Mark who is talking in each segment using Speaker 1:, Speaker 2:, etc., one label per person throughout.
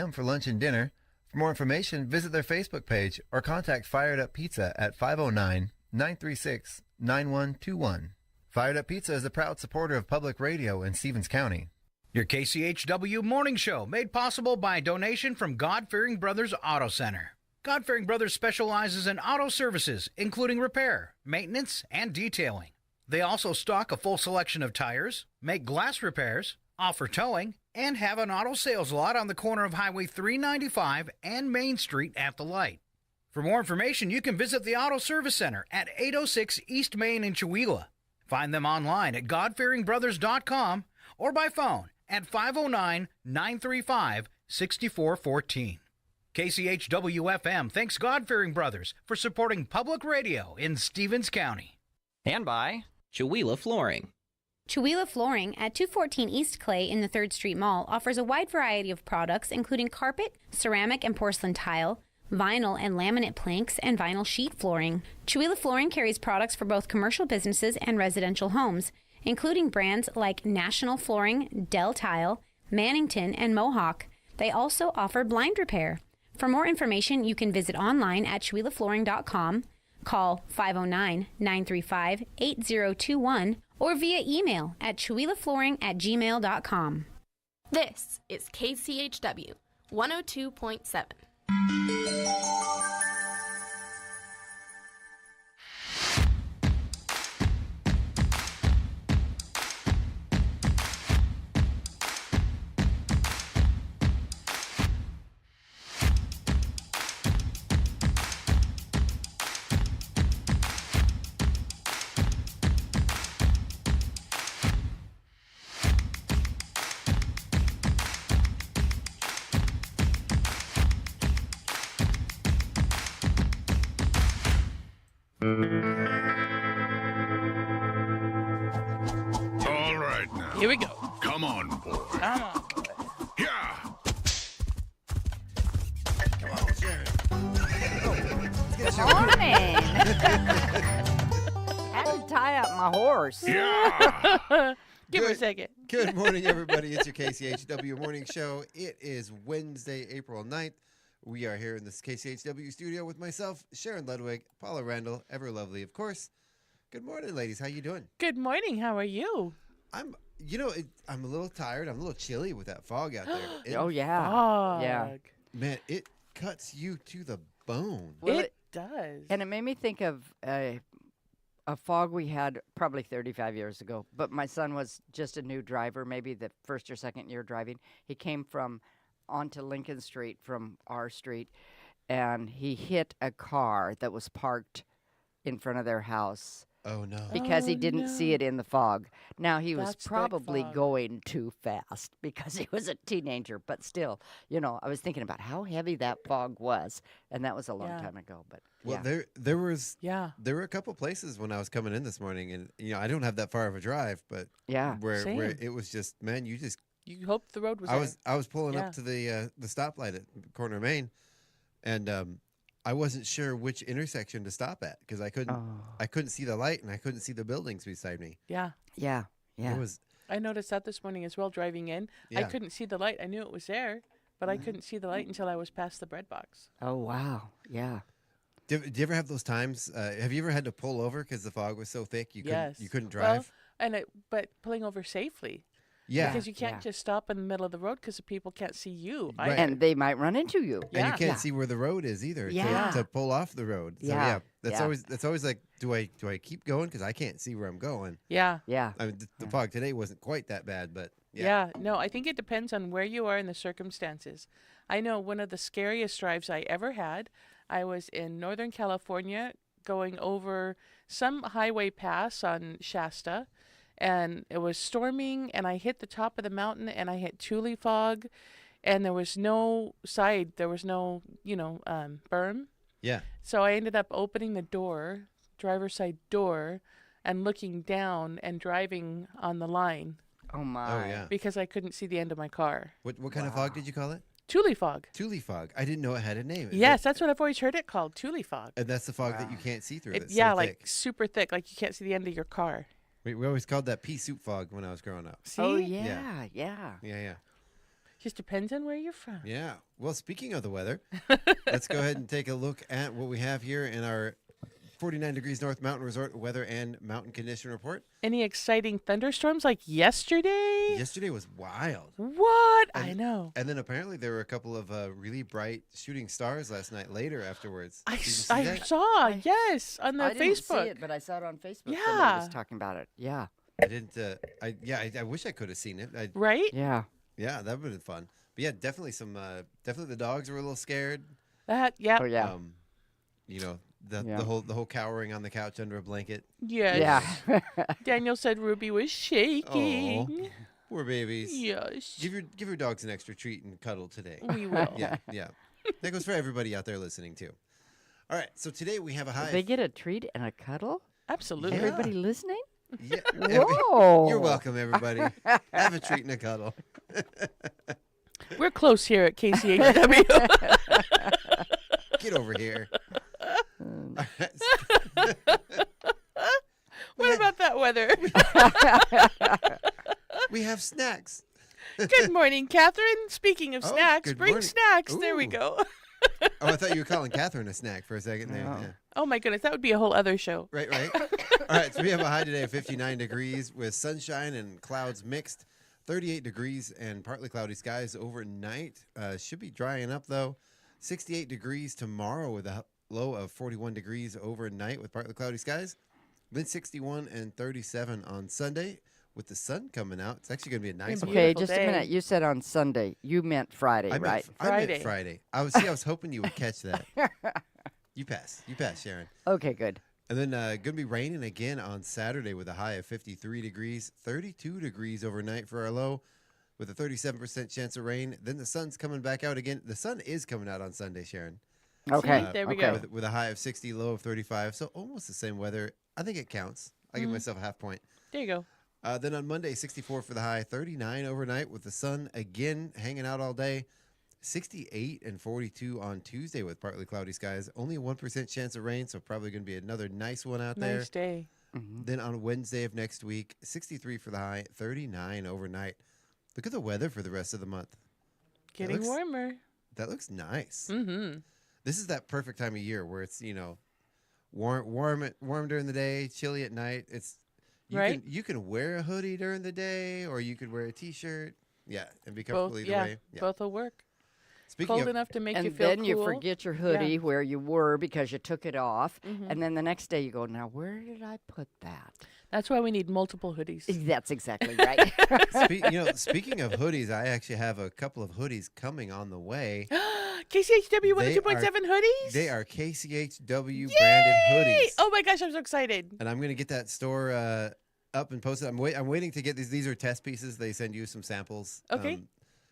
Speaker 1: p.m. for lunch and dinner. For more information, visit their Facebook page or contact Fired Up Pizza at 509-936-9121. Fired Up Pizza is a proud supporter of public radio in Stevens County.
Speaker 2: Your KCHW morning show made possible by a donation from God-Fearing Brothers Auto Center. God-Fearing Brothers specializes in auto services, including repair, maintenance, and detailing. They also stock a full selection of tires, make glass repairs, offer towing, and have an auto sales lot on the corner of Highway 395 and Main Street at the light. For more information, you can visit the Auto Service Center at 806 East Main in Chewelah. Find them online at godfearingbrothers.com or by phone at 509-935-6414. KCHW-FM thanks God-Fearing Brothers for supporting public radio in Stevens County.
Speaker 3: And by Chewelah Flooring.
Speaker 4: Chewelah Flooring at 214 East Clay in the 3rd Street Mall offers a wide variety of products including carpet, ceramic and porcelain tile, vinyl and laminate planks, and vinyl sheet flooring. Chewelah Flooring carries products for both commercial businesses and residential homes, including brands like National Flooring, Del Tile, Mannington, and Mohawk. They also offer blind repair. For more information, you can visit online at CheweLaFlooring.com, call 509-935-8021, or via email at CheweLaFlooring@gmail.com.
Speaker 5: This is KCHW 102.7.
Speaker 6: All right now.
Speaker 7: Here we go.
Speaker 6: Come on, boy.
Speaker 7: Come on.
Speaker 6: Yeah.
Speaker 1: Come on, Sharon.
Speaker 8: Morning. Had to tie up my horse.
Speaker 6: Yeah.
Speaker 7: Give her a second.
Speaker 1: Good morning, everybody. It's your KCHW morning show. It is Wednesday, April 9th. We are here in this KCHW studio with myself, Sharon Ludwig, Paula Randall, ever lovely, of course. Good morning, ladies. How you doing?
Speaker 7: Good morning. How are you?
Speaker 1: I'm a little tired. I'm a little chilly with that fog out there.
Speaker 8: Oh, yeah.
Speaker 7: Fog.
Speaker 8: Yeah.
Speaker 1: Man, it cuts you to the bone.
Speaker 8: Well,
Speaker 7: it does.
Speaker 8: And it made me think of a fog we had probably 35 years ago. But my son was just a new driver, maybe the first or second year driving. He came onto Lincoln Street from our street, and he hit a car that was parked in front of their house.
Speaker 1: Oh, no.
Speaker 8: Because he didn't see it in the fog. Now, he was
Speaker 7: That's that
Speaker 8: probably
Speaker 7: fog.
Speaker 8: going too fast because he was a teenager. But still, I was thinking about how heavy that fog was. And that was a long time ago. But
Speaker 1: Well,
Speaker 8: yeah.
Speaker 1: there were a couple places when I was coming in this morning, and I don't have that far of a drive, but where
Speaker 7: Same.
Speaker 1: it was just, man, you
Speaker 7: hoped the road was
Speaker 1: I was pulling
Speaker 7: Yeah.
Speaker 1: up to the stoplight at corner of Main, and I wasn't sure which intersection to stop at because I couldn't see the light and I couldn't see the buildings beside me.
Speaker 7: Yeah.
Speaker 8: Yeah.
Speaker 1: It was
Speaker 7: I noticed that this morning as well driving in. I couldn't see the light. I knew it was there, but I couldn't see the light until I was past the bread box.
Speaker 8: Oh, wow. Yeah.
Speaker 1: Do you ever have those times? Have you ever had to pull over because the fog was so thick you couldn't drive?
Speaker 7: Well, but pulling over safely.
Speaker 1: Yeah.
Speaker 7: Because you can't just stop in the middle of the road because the people can't see you.
Speaker 1: Right.
Speaker 8: And they might run into you.
Speaker 1: And you can't see where the road is either to pull off the road. So that's always like, do I keep going because I can't see where I'm going?
Speaker 7: Yeah.
Speaker 8: Yeah.
Speaker 1: I mean, the fog today wasn't quite that bad, but
Speaker 7: No, I think it depends on where you are and the circumstances. I know one of the scariest drives I ever had. I was in Northern California going over some highway pass on Shasta, and it was storming, and I hit the top of the mountain, and I hit Tule fog, and there was no berm.
Speaker 1: Yeah.
Speaker 7: So I ended up opening the driver's side door, and looking down and driving on the line.
Speaker 8: Oh, my.
Speaker 1: Oh, yeah.
Speaker 7: Because I couldn't see the end of my car.
Speaker 1: What kind of fog did you call it?
Speaker 7: Tule fog.
Speaker 1: Tule fog. I didn't know it had a name.
Speaker 7: Yes, that's what I've always heard it called, Tule fog.
Speaker 1: And that's the fog that you can't see through. It's
Speaker 7: yeah,
Speaker 1: so
Speaker 7: like
Speaker 1: thick.
Speaker 7: super thick, like you can't see the end of your car.
Speaker 1: We always called that pea soup fog when I was growing up.
Speaker 7: See?
Speaker 8: Oh, yeah.
Speaker 1: Yeah.
Speaker 7: Just depends on where you're from.
Speaker 1: Yeah. Well, speaking of the weather, let's go ahead and take a look at what we have here in our 49 degrees North Mountain Resort weather and mountain condition report.
Speaker 7: Any exciting thunderstorms like yesterday?
Speaker 1: Yesterday was wild.
Speaker 7: What? I
Speaker 1: And-
Speaker 7: know.
Speaker 1: And then apparently there were a couple of really bright shooting stars last night later afterwards.
Speaker 7: I
Speaker 1: Did you see
Speaker 7: I
Speaker 1: that?
Speaker 7: saw, yes, on the
Speaker 8: I didn't
Speaker 7: Facebook.
Speaker 8: see it, but I saw it on Facebook. Somebody
Speaker 7: Yeah.
Speaker 8: was talking about it. Yeah.
Speaker 1: I didn't. I wish I could have seen it.
Speaker 7: Right?
Speaker 8: Yeah.
Speaker 1: Yeah, that would have been fun. But yeah, definitely definitely the dogs were a little scared.
Speaker 7: Yeah.
Speaker 8: Oh, yeah.
Speaker 1: You know, the
Speaker 8: Yeah.
Speaker 1: the whole cowering on the couch under a blanket.
Speaker 7: Yes.
Speaker 8: Yeah.
Speaker 7: Daniel said Ruby was shaking.
Speaker 1: Poor babies.
Speaker 7: Yes.
Speaker 1: Give your dogs an extra treat and cuddle today.
Speaker 7: We will.
Speaker 1: Yeah. That goes for everybody out there listening too. All right, so today we have a high.
Speaker 8: They get a treat and a cuddle?
Speaker 7: Absolutely.
Speaker 1: Yeah.
Speaker 8: Everybody listening?
Speaker 1: Yeah.
Speaker 8: Whoa.
Speaker 1: You're welcome, everybody. Have a treat and a cuddle.
Speaker 7: We're close here at KCHW.
Speaker 1: Get over here. All right.
Speaker 7: What about that weather?
Speaker 1: We have snacks.
Speaker 7: Good morning, Catherine. Speaking of
Speaker 1: Oh,
Speaker 7: snacks,
Speaker 1: good
Speaker 7: bring
Speaker 1: morning.
Speaker 7: snacks. There we
Speaker 1: Ooh.
Speaker 7: go.
Speaker 1: Oh, I thought you were calling Catherine a snack for a second there.
Speaker 8: No.
Speaker 1: Yeah.
Speaker 7: Oh my goodness, that would be a whole other show.
Speaker 1: Right. All right, so we have a high today of 59 degrees with sunshine and clouds mixed. 38 degrees and partly cloudy skies overnight. Should be drying up, though. 68 degrees tomorrow with a low of 41 degrees overnight with partly cloudy skies. Then 61 and 37 on Sunday with the sun coming out. It's actually going to be a nice one.
Speaker 8: Okay,
Speaker 7: Beautiful
Speaker 8: just
Speaker 7: day.
Speaker 8: a minute. You said on Sunday. You meant Friday,
Speaker 1: I meant,
Speaker 8: right?
Speaker 1: I meant
Speaker 7: Friday.
Speaker 1: Friday. I was hoping you would catch that. You pass, Sharon.
Speaker 8: Okay, good.
Speaker 1: And then going to be raining again on Saturday with a high of 53 degrees, 32 degrees overnight for our low with a 37% chance of rain. Then the sun's coming back out again. The sun is coming out on Sunday, Sharon.
Speaker 8: Okay.
Speaker 7: See, there we
Speaker 8: okay.
Speaker 7: go.
Speaker 1: With a high of 60, low of 35. So almost the same weather. I think it counts. I give myself a half point.
Speaker 7: There you go.
Speaker 1: Then on Monday, 64 for the high, 39 overnight with the sun again hanging out all day. 68 and 42 on Tuesday with partly cloudy skies. Only a 1% chance of rain, so probably going to be another nice one out there.
Speaker 7: Nice day.
Speaker 1: Then on Wednesday of next week, 63 for the high, 39 overnight. Look at the weather for the rest of the month.
Speaker 7: Getting
Speaker 1: looks-
Speaker 7: warmer.
Speaker 1: That looks nice.
Speaker 7: Mm-hmm.
Speaker 1: This is that perfect time of year where it's, warm during the day, chilly at night.
Speaker 7: Right.
Speaker 1: You can wear a hoodie during the day, or you could wear a t-shirt. Yeah, and be comfortable
Speaker 7: Both,
Speaker 1: either
Speaker 7: yeah,
Speaker 1: way. Yeah.
Speaker 7: both will work.
Speaker 1: Speaking
Speaker 7: Cold
Speaker 1: of,
Speaker 7: enough to make you
Speaker 8: And
Speaker 7: feel
Speaker 8: then
Speaker 7: cool.
Speaker 8: you forget your hoodie where you were because you took it off. And then the next day you go, now where did I put that?
Speaker 7: That's why we need multiple hoodies.
Speaker 8: That's exactly right.
Speaker 1: speaking of hoodies, I actually have a couple of hoodies coming on the way.
Speaker 7: KCHW
Speaker 1: They
Speaker 7: 102.7 hoodies?
Speaker 1: They are KCHW branded hoodies.
Speaker 7: Oh my gosh, I'm so excited.
Speaker 1: And I'm going to get that store up and posted. I'm waiting to get these. These are test pieces. They send you some samples.
Speaker 7: Okay.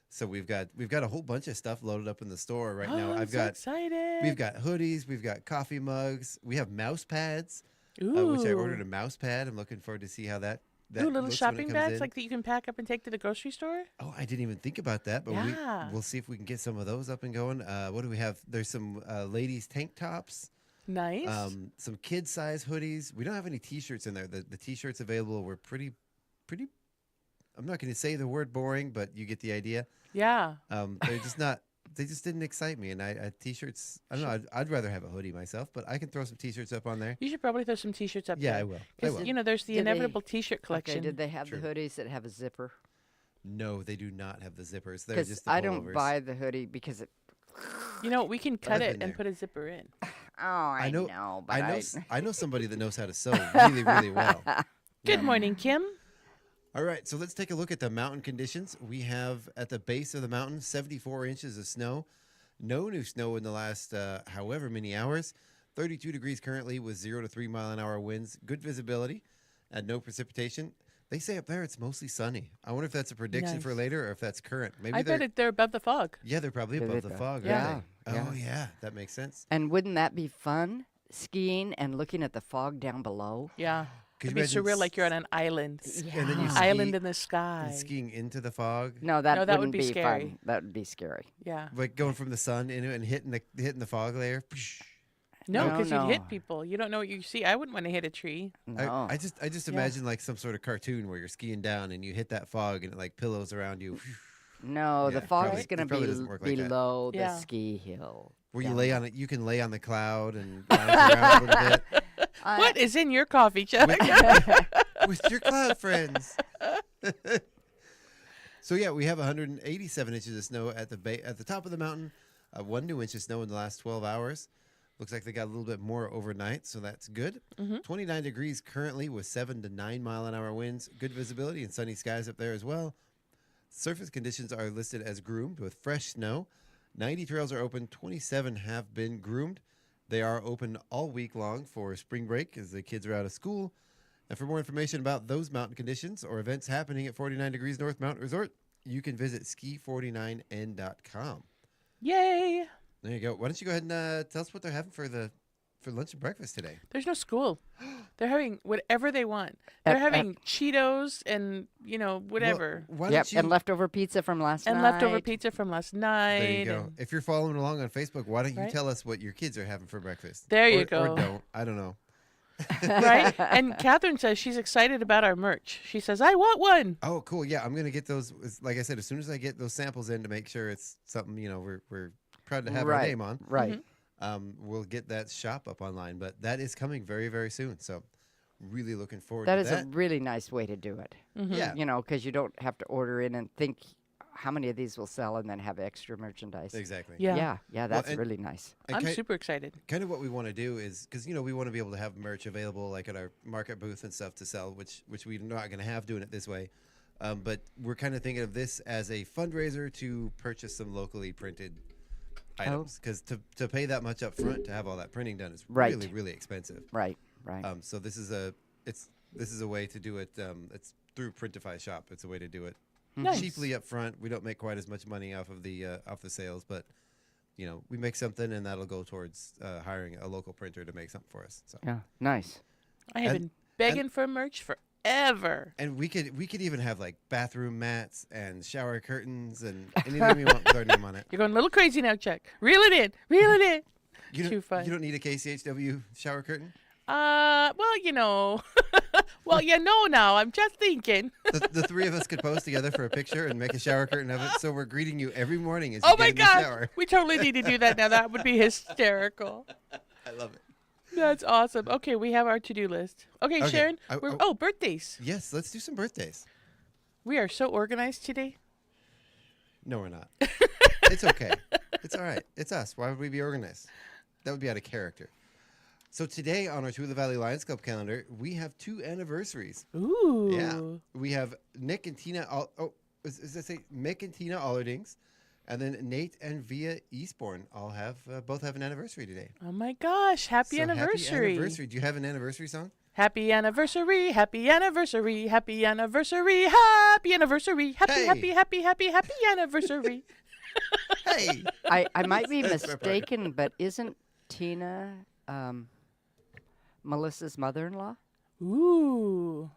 Speaker 1: So we've got a whole bunch of stuff loaded up in the store right now.
Speaker 7: I'm so excited.
Speaker 1: We've got hoodies. We've got coffee mugs. We have mouse pads,
Speaker 7: Ooh.
Speaker 1: which I ordered a mouse pad. I'm looking forward to see how that
Speaker 7: Ooh, little
Speaker 1: looks when it
Speaker 7: shopping
Speaker 1: comes
Speaker 7: bags
Speaker 1: in.
Speaker 7: like that you can pack up and take to the grocery store?
Speaker 1: Oh, I didn't even think about that, but
Speaker 7: Yeah.
Speaker 1: we'll see if we can get some of those up and going. What do we have? There's some ladies tank tops.
Speaker 7: Nice.
Speaker 1: Some kid size hoodies. We don't have any t-shirts in there. The t-shirts available were pretty. I'm not going to say the word boring, but you get the idea.
Speaker 7: yeah.
Speaker 1: They're just not. They just didn't excite me. And I t-shirts. I don't know. I'd rather have a hoodie myself, but I can throw some t-shirts up on there.
Speaker 7: You should probably throw some T-shirts up
Speaker 1: Yeah,
Speaker 7: there.
Speaker 1: I will. I
Speaker 7: Because,
Speaker 1: will.
Speaker 7: you know, there's the
Speaker 8: Did they-
Speaker 7: inevitable T-shirt
Speaker 8: Okay,
Speaker 7: collection.
Speaker 8: did they have
Speaker 1: True.
Speaker 8: the hoodies that have a zipper?
Speaker 1: No, they do not have the zippers. They're
Speaker 8: Because
Speaker 1: just the
Speaker 8: I don't
Speaker 1: pullovers.
Speaker 8: buy the hoodie because it.
Speaker 7: You know, we can cut
Speaker 1: I've
Speaker 7: it
Speaker 1: been
Speaker 7: and
Speaker 1: there.
Speaker 7: put a zipper in.
Speaker 8: Oh, I
Speaker 1: know-
Speaker 8: know, but
Speaker 1: I know somebody that knows how to sew really, really well.
Speaker 7: Good morning, Kim.
Speaker 1: All right, so let's take a look at the mountain conditions. We have at the base of the mountain 74 inches of snow. No new snow in the last however many hours. 32 degrees currently with 0 to 3 mile an hour winds. Good visibility and no precipitation. They say up there it's mostly sunny. I wonder if that's a prediction for
Speaker 7: Nice.
Speaker 1: later or if that's current. Maybe
Speaker 7: I bet they're above the fog.
Speaker 1: Yeah, they're probably
Speaker 8: They're
Speaker 1: above the
Speaker 8: above-
Speaker 1: fog.
Speaker 8: yeah,
Speaker 1: Aren't they?
Speaker 8: yeah.
Speaker 1: Oh yeah, that makes sense.
Speaker 8: And wouldn't that be fun? Skiing and looking at the fog down below.
Speaker 7: Yeah.
Speaker 1: Could
Speaker 7: It'd
Speaker 1: you
Speaker 7: be
Speaker 1: imagine
Speaker 7: surreal, like you're on an island.
Speaker 1: And then you ski,
Speaker 7: Island in the sky.
Speaker 1: and skiing into the fog.
Speaker 8: No, that,
Speaker 7: No, that would
Speaker 8: wouldn't
Speaker 7: be
Speaker 8: be
Speaker 7: scary.
Speaker 8: fun. That would be scary.
Speaker 7: Yeah.
Speaker 1: Like going from the sun into it and hitting the fog layer.
Speaker 7: No,
Speaker 8: No,
Speaker 7: because you'd hit
Speaker 8: no.
Speaker 7: people. You don't know what you see. I wouldn't want to hit a tree.
Speaker 8: No.
Speaker 1: I just imagine like some sort of cartoon where you're skiing down and you hit that fog and it like pillows around you.
Speaker 8: No, the
Speaker 1: Yeah,
Speaker 8: fog
Speaker 1: probably-
Speaker 8: is going
Speaker 1: it
Speaker 8: to
Speaker 1: probably
Speaker 8: be
Speaker 1: doesn't work like that.
Speaker 8: below the
Speaker 7: Yeah.
Speaker 8: ski hill.
Speaker 1: Where you
Speaker 8: down
Speaker 1: lay
Speaker 8: there.
Speaker 1: on it, you can lay on the cloud and lounge around a little bit
Speaker 7: What is in your coffee, Chuck?
Speaker 1: with your cloud friends. So yeah, we have 187 inches of snow at the top of the mountain. 1 new inch of snow in the last 12 hours. Looks like they got a little bit more overnight, so that's good. 29 degrees currently with 7 to 9 mile-an-hour winds. Good visibility and sunny skies up there as well. Surface conditions are listed as groomed with fresh snow. 90 trails are open. 27 have been groomed. They are open all week long for spring break as the kids are out of school. And for more information about those mountain conditions or events happening at 49 Degrees North Mountain Resort, you can visit ski49n.com.
Speaker 7: Yay!
Speaker 1: There you go. Why don't you go ahead and tell us what they're having for lunch and breakfast today?
Speaker 7: There's no school. They're having whatever they want. They're having Cheetos and, whatever.
Speaker 1: Well, why
Speaker 8: Yep,
Speaker 1: don't you,
Speaker 8: and leftover pizza from last
Speaker 7: and
Speaker 8: night.
Speaker 7: leftover pizza from last night.
Speaker 1: There you go.
Speaker 7: and-
Speaker 1: If you're following along on Facebook, why don't you
Speaker 7: Right.
Speaker 1: tell us what your kids are having for breakfast?
Speaker 7: There you
Speaker 1: Or
Speaker 7: go.
Speaker 1: don't. I don't know.
Speaker 7: right? And Catherine says she's excited about our merch. She says, I want one.
Speaker 1: Oh, cool. Yeah, I'm gonna get those. Like I said, as soon as I get those samples in to make sure it's something we're proud to have our
Speaker 8: Right,
Speaker 1: name on.
Speaker 8: Right.
Speaker 1: We'll get that shop up online, but that is coming very, very soon. So, really looking forward
Speaker 8: That
Speaker 1: to
Speaker 8: is
Speaker 1: that.
Speaker 8: a really nice way to do it.
Speaker 1: Yeah,
Speaker 8: Because you don't have to order in and think how many of these will sell and then have extra merchandise.
Speaker 1: exactly.
Speaker 7: Yeah.
Speaker 8: Yeah, that's
Speaker 1: and-
Speaker 8: really nice.
Speaker 1: And
Speaker 7: I'm super excited.
Speaker 1: kind of what we want to do is because we want to be able to have merch available like at our market booth and stuff to sell, which we're not going to have doing it this way. But we're kind of thinking of this as a fundraiser to purchase some locally printed items because to pay that much up front to have all that printing done is
Speaker 8: Right.
Speaker 1: really, really expensive.
Speaker 8: Right.
Speaker 1: So this is a way to do it. It's through Printify Shop. It's a way to do it
Speaker 7: Nice.
Speaker 1: cheaply up front. We don't make quite as much money off of the sales, but we make something and that'll go towards hiring a local printer to make something for us. So
Speaker 8: Yeah, nice.
Speaker 7: I have
Speaker 1: And-
Speaker 7: been begging for merch forever.
Speaker 1: and we could even have like bathroom mats and shower curtains and anything we want with our name on it.
Speaker 7: You're going a little crazy now, Chuck. Reel it in. Reel it in. Too fun.
Speaker 1: You don't need a KCHW shower curtain.
Speaker 7: Well, now. I'm just thinking.
Speaker 1: The three of us could pose together for a picture and make a shower curtain of it. So we're greeting you every morning as you
Speaker 7: Oh
Speaker 1: get
Speaker 7: my
Speaker 1: in the
Speaker 7: gosh.
Speaker 1: shower.
Speaker 7: We totally need to do that now. That would be hysterical.
Speaker 1: I love it.
Speaker 7: That's awesome. Okay, we have our to-do list. Okay,
Speaker 1: Okay,
Speaker 7: Sharon.
Speaker 1: I-
Speaker 7: Birthdays.
Speaker 1: Yes, let's do some birthdays.
Speaker 7: We are so organized today.
Speaker 1: No, we're not. It's okay. It's all right. It's us. Why would we be organized? That would be out of character. So today on our Tooele Valley Lions Club calendar, we have 2 anniversaries.
Speaker 7: Ooh.
Speaker 1: Yeah. We have Nick and Tina. Does that say Mick and Tina Allerdings? And then Nate and Via Eastbourne both have an anniversary today.
Speaker 7: Oh my gosh. Happy
Speaker 1: So
Speaker 7: anniversary.
Speaker 1: Happy anniversary. Do you have an anniversary song?
Speaker 7: Happy anniversary. Happy anniversary. Happy anniversary. Happy anniversary. Happy,
Speaker 1: Hey.
Speaker 7: happy, happy, happy, happy anniversary.
Speaker 1: Hey.
Speaker 8: I might be
Speaker 1: That's my part.
Speaker 8: mistaken, but isn't Tina Melissa's mother-in-law?
Speaker 7: Ooh.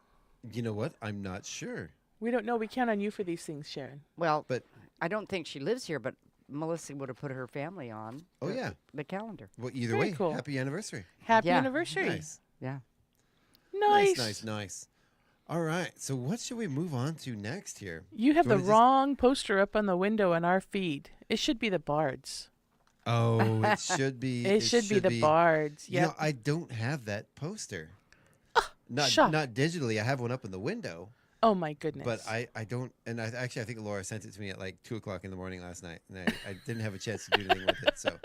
Speaker 1: You know what? I'm not sure.
Speaker 7: We don't know. We count on you for these things, Sharon.
Speaker 8: Well,
Speaker 1: But
Speaker 8: I don't think she lives here, but Melissa would have put her family on
Speaker 1: Oh, yeah.
Speaker 8: the calendar.
Speaker 1: well, either
Speaker 7: Very
Speaker 1: way,
Speaker 7: cool.
Speaker 1: happy anniversary.
Speaker 7: Happy
Speaker 8: Yeah.
Speaker 7: anniversary.
Speaker 1: Nice.
Speaker 8: Yeah.
Speaker 7: Nice.
Speaker 1: Nice. All right. So what should we move on to next here?
Speaker 7: You have
Speaker 1: Do
Speaker 7: the
Speaker 1: you wanna just-
Speaker 7: wrong poster up on the window on our feed. It should be the Bards.
Speaker 1: Oh, it should be.
Speaker 7: It should be the Bards.
Speaker 1: You know,
Speaker 7: Yep.
Speaker 1: I don't have that poster.
Speaker 7: shock.
Speaker 1: Not digitally. I have one up in the window,
Speaker 7: Oh my goodness.
Speaker 1: but I don't. And I think Laura sent it to me at like 2:00 in the morning last night, and I didn't have a chance to do anything with it. So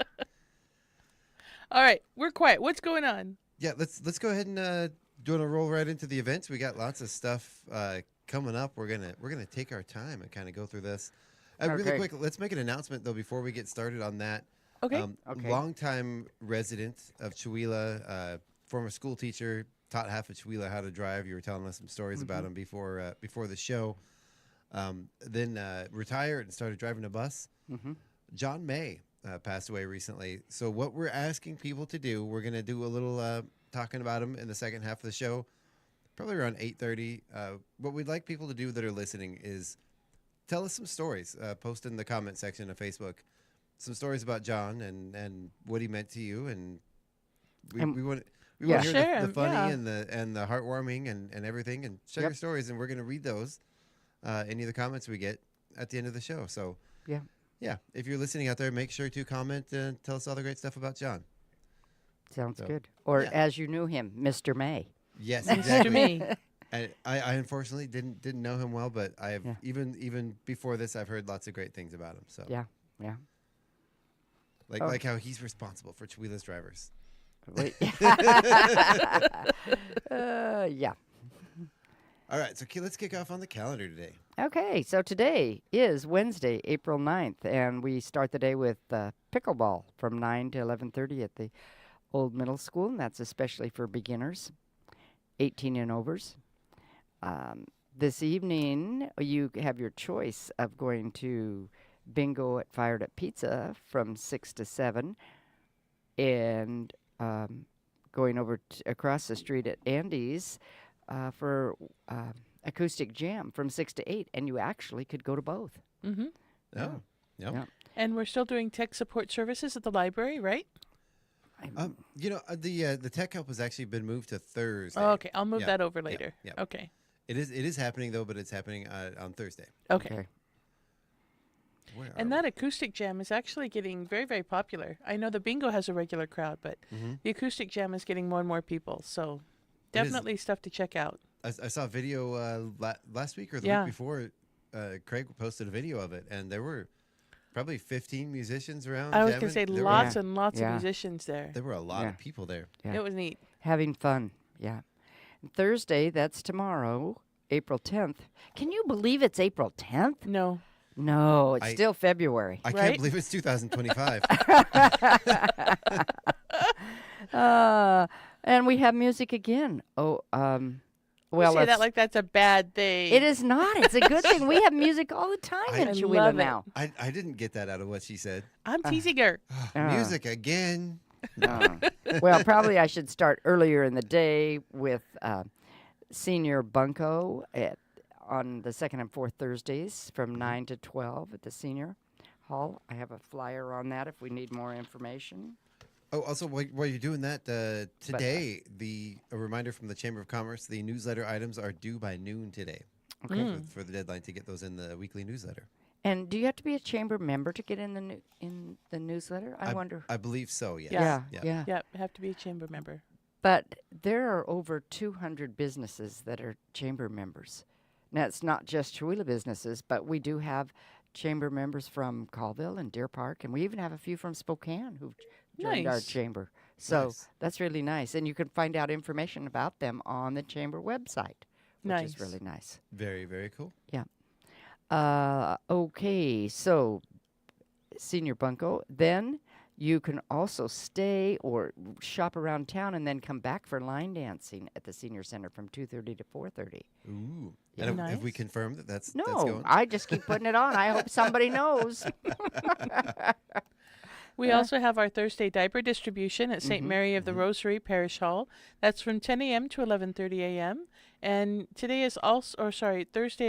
Speaker 7: All right, we're quiet. What's going on?
Speaker 1: yeah, let's go ahead and do you want to roll right into the events. We got lots of stuff coming up. We're gonna take our time and kind of go through this. Really
Speaker 8: Okay.
Speaker 1: quick, let's make an announcement though before we get started on that.
Speaker 7: Okay.
Speaker 8: Okay.
Speaker 1: Longtime resident of Tooele, former school teacher, taught half of Tooele how to drive. You were telling us some stories about him before the show. Then retired and started driving a bus. John May passed away recently. So what we're asking people to do, we're going to do a little talking about him in the second half of the show, probably around 8:30. What we'd like people to do that are listening is tell us some stories. Post in the comment section of Facebook some stories about John and what he meant to you, and we want to
Speaker 8: Yeah.
Speaker 1: hear
Speaker 7: Share
Speaker 1: the
Speaker 7: 'em,
Speaker 1: funny
Speaker 7: yeah.
Speaker 1: and the heartwarming and everything, and share
Speaker 8: Yep.
Speaker 1: your stories, and we're going to read those any of the comments we get at the end of the show. So
Speaker 8: Yeah.
Speaker 1: yeah, if you're listening out there, make sure to comment and tell us all the great stuff about John.
Speaker 8: Sounds
Speaker 1: So,
Speaker 8: good. Or
Speaker 1: yeah.
Speaker 8: as you knew him, Mr. May.
Speaker 1: Yes,
Speaker 7: To
Speaker 1: exactly.
Speaker 7: me.
Speaker 1: I unfortunately didn't know him well, but I have
Speaker 8: Yeah.
Speaker 1: even before this, I've heard lots of great things about him. So
Speaker 8: Yeah. Yeah.
Speaker 1: like how he's responsible for Chihuahua's drivers.
Speaker 8: Wait. Yeah.
Speaker 1: All right, so let's kick off on the calendar today.
Speaker 8: Okay, so today is Wednesday, April 9th, and we start the day with pickleball from 9 to 11:30 at the Old Middle School, and that's especially for beginners, 18 and overs. This evening, you have your choice of going to bingo at Fired Up Pizza from 6 to 7, and going over across the street at Andy's for acoustic jam from 6 to 8, and you actually could go to both.
Speaker 7: Mm-hmm.
Speaker 1: Oh, yep.
Speaker 8: Yeah.
Speaker 7: And we're still doing tech support services at the library, right?
Speaker 1: The tech help has actually been moved to Thursday.
Speaker 7: Oh, okay. I'll move
Speaker 1: Yeah,
Speaker 7: that over
Speaker 1: yeah,
Speaker 7: later.
Speaker 1: yeah.
Speaker 7: Okay.
Speaker 1: It is happening though, but it's happening on Thursday.
Speaker 7: Okay.
Speaker 1: Where
Speaker 7: And
Speaker 1: are
Speaker 7: that acoustic jam is actually getting very, very popular. I know the bingo has a regular crowd, but
Speaker 1: Mhm.
Speaker 7: the acoustic jam is getting more and more people. So
Speaker 1: It is.
Speaker 7: definitely stuff to check out.
Speaker 1: I saw a video last week or the
Speaker 7: Yeah.
Speaker 1: week before. Craig posted a video of it, and there were probably 15 musicians around.
Speaker 7: I was going to
Speaker 1: jamming.
Speaker 7: say
Speaker 1: There
Speaker 7: lots
Speaker 8: Yeah.
Speaker 7: and lots
Speaker 8: Yeah.
Speaker 7: of musicians there.
Speaker 1: There were a lot
Speaker 8: Yeah.
Speaker 1: of people there.
Speaker 8: Yeah.
Speaker 7: It was neat.
Speaker 8: Having fun, yeah. And Thursday, that's tomorrow, April 10th. Can you believe it's April 10th?
Speaker 7: No.
Speaker 8: No, it's
Speaker 1: I-
Speaker 8: still February.
Speaker 1: I
Speaker 7: Right?
Speaker 1: can't believe it's 2025.
Speaker 8: And we have music again. Oh, well,
Speaker 7: You say that
Speaker 8: let's-
Speaker 7: like that's a bad thing.
Speaker 8: it is not. It's a good thing. We have music all the time
Speaker 1: I
Speaker 8: in
Speaker 7: love
Speaker 8: Chihuahua
Speaker 7: it.
Speaker 8: now.
Speaker 1: I didn't get that out of what she said.
Speaker 7: I'm teasing her.
Speaker 1: Music again.
Speaker 8: Well, probably I should start earlier in the day with Senior Bunko on the second and fourth Thursdays from 9 to 12 at the Senior Hall. I have a flyer on that if we need more information.
Speaker 1: Oh, also, while you're doing that, today, a reminder from the Chamber of Commerce, the newsletter items are due by noon today.
Speaker 8: Okay.
Speaker 1: For the deadline to get those in the weekly newsletter.
Speaker 8: And do you have to be a chamber member to get in the newsletter? I wonder.
Speaker 1: I believe so, yes.
Speaker 8: Yeah.
Speaker 7: Yeah, have to be a chamber member.
Speaker 8: But there are over 200 businesses that are chamber members. Now, it's not just Chihuahua businesses, but we do have chamber members from Colville and Deer Park, and we even have a few from Spokane who've joined our
Speaker 7: Nice.
Speaker 8: chamber. So
Speaker 1: Nice.
Speaker 8: that's really nice. And you can find out information about them on the chamber website, which is
Speaker 7: Nice.
Speaker 8: really nice.
Speaker 1: Very, very cool.
Speaker 8: Okay, so Senior Bunko. Then you can also stay or shop around town and then come back for line dancing at the Senior Center from 2:30 to 4:30.
Speaker 1: Ooh.
Speaker 8: Yeah.
Speaker 1: And have we
Speaker 7: Nice.
Speaker 1: confirmed that that's
Speaker 8: No,
Speaker 1: going?
Speaker 8: I just keep putting it on. I hope somebody knows.
Speaker 7: We also have our Thursday diaper distribution at St. Mary of the Rosary Parish Hall. That's from 10 a.m. to 11:30 a.m. And Thursday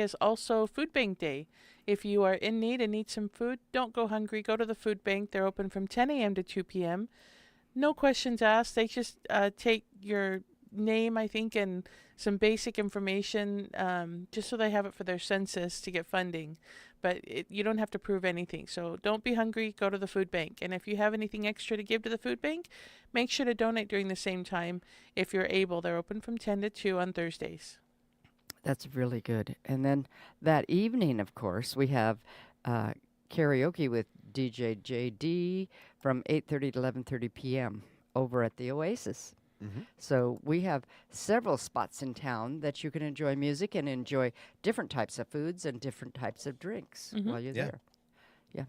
Speaker 7: is also Food Bank Day. If you are in need and need some food, don't go hungry. Go to the food bank. They're open from 10 a.m. to 2 p.m. No questions asked. They just take your name, I think, and some basic information, just so they have it for their census to get funding. But you don't have to prove anything. So don't be hungry. Go to the food bank. And if you have anything extra to give to the food bank, make sure to donate during the same time if you're able. They're open from 10 to 2 on Thursdays.
Speaker 8: That's really good. And then that evening, of course, we have karaoke with DJ JD from 8:30 to 11:30 p.m. over at the Oasis. So we have several spots in town that you can enjoy music and enjoy different types of foods and different types of drinks while you're
Speaker 1: Yeah.
Speaker 8: there. Yeah.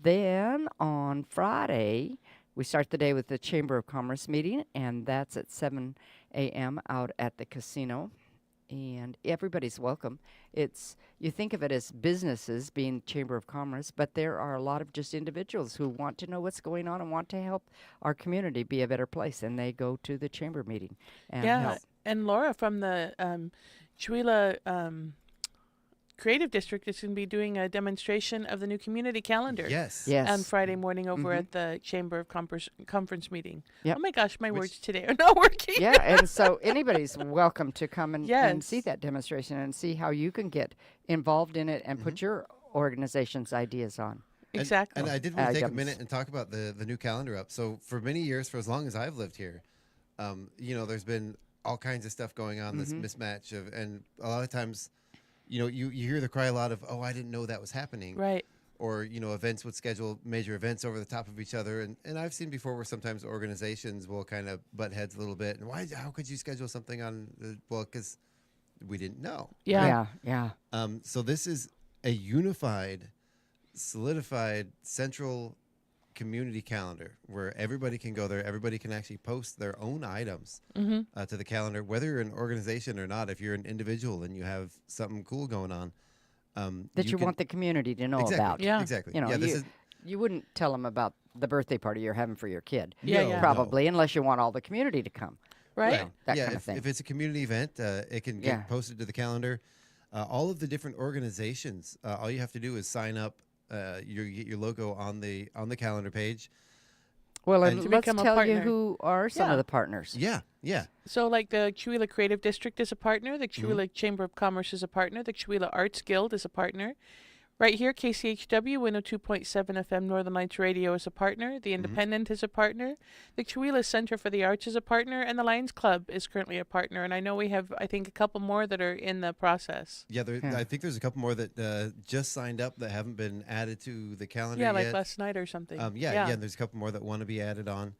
Speaker 8: Then on Friday, we start the day with the Chamber of Commerce meeting, and that's at 7 a.m. out at the casino. And everybody's welcome. You think of it as businesses being Chamber of Commerce, but there are a lot of just individuals who want to know what's going on and want to help our community be a better place, and they go to the chamber meeting and
Speaker 7: Yeah.
Speaker 8: help.
Speaker 7: And Laura from the Chihuahua Creative District is going to be doing a demonstration of the new community calendar.
Speaker 1: Yes.
Speaker 8: Yes.
Speaker 7: On Friday morning over at the Chamber of Conference meeting.
Speaker 8: Yep.
Speaker 7: Oh my gosh, my words today are not working.
Speaker 8: Yeah, and so anybody's welcome to come and see
Speaker 7: Yes.
Speaker 8: that demonstration and see how you can get involved in it and put your organization's ideas on.
Speaker 7: Exactly.
Speaker 1: And I did want to take a
Speaker 8: Items.
Speaker 1: minute and talk about the new calendar up. So for many years, for as long as I've lived here, there's been all kinds of stuff going on, this mismatch of, and a lot of times, you hear the cry a lot of, oh, I didn't know that was happening.
Speaker 7: Right.
Speaker 1: Or, events would schedule major events over the top of each other. And I've seen before where sometimes organizations will kind of butt heads a little bit. And how could you schedule something on, because we didn't know.
Speaker 7: Yeah.
Speaker 8: Yeah.
Speaker 1: So this is a unified, solidified, central community calendar where everybody can go there. Everybody can actually post their own items to the calendar, whether you're an organization or not. If you're an individual and you have something cool going on,
Speaker 8: That you
Speaker 1: can-
Speaker 8: want the community to know
Speaker 1: exactly,
Speaker 8: about.
Speaker 7: Yeah.
Speaker 1: exactly.
Speaker 8: You know,
Speaker 1: this
Speaker 8: you,
Speaker 1: is
Speaker 8: you wouldn't tell them about the birthday party you're having for your kid.
Speaker 7: Yeah,
Speaker 1: no,
Speaker 7: yeah.
Speaker 8: Probably, unless you want all the community to come.
Speaker 7: Right.
Speaker 8: You know, that
Speaker 1: yeah,
Speaker 8: kind of thing.
Speaker 1: if it's a community event, it can get
Speaker 8: Yeah.
Speaker 1: posted to the calendar. All of the different organizations, all you have to do is sign up. You get your logo on the calendar page.
Speaker 8: Well,
Speaker 1: and
Speaker 8: and
Speaker 7: to
Speaker 8: let's
Speaker 7: become a
Speaker 8: tell you
Speaker 7: partner.
Speaker 8: who are some
Speaker 7: Yeah.
Speaker 8: of the partners.
Speaker 1: Yeah, yeah.
Speaker 7: So, like the Chewelah Creative District is a partner, the Chewelah Chamber of Commerce is a partner, the Chewelah Arts Guild is a partner. Right here, KCHW 102.7 FM Northern Lights Radio is a partner, the Independent is a partner, the Chewelah Center for the Arts is a partner, and the Lions Club is currently a partner. And I know we have, I think, a couple more that are in the process.
Speaker 1: Yeah,
Speaker 8: Yeah.
Speaker 1: I think there's a couple more that just signed up that haven't been added to the calendar
Speaker 7: Yeah,
Speaker 1: yet.
Speaker 7: like last night or something.
Speaker 1: Yeah, and there's a couple more that want to be added on.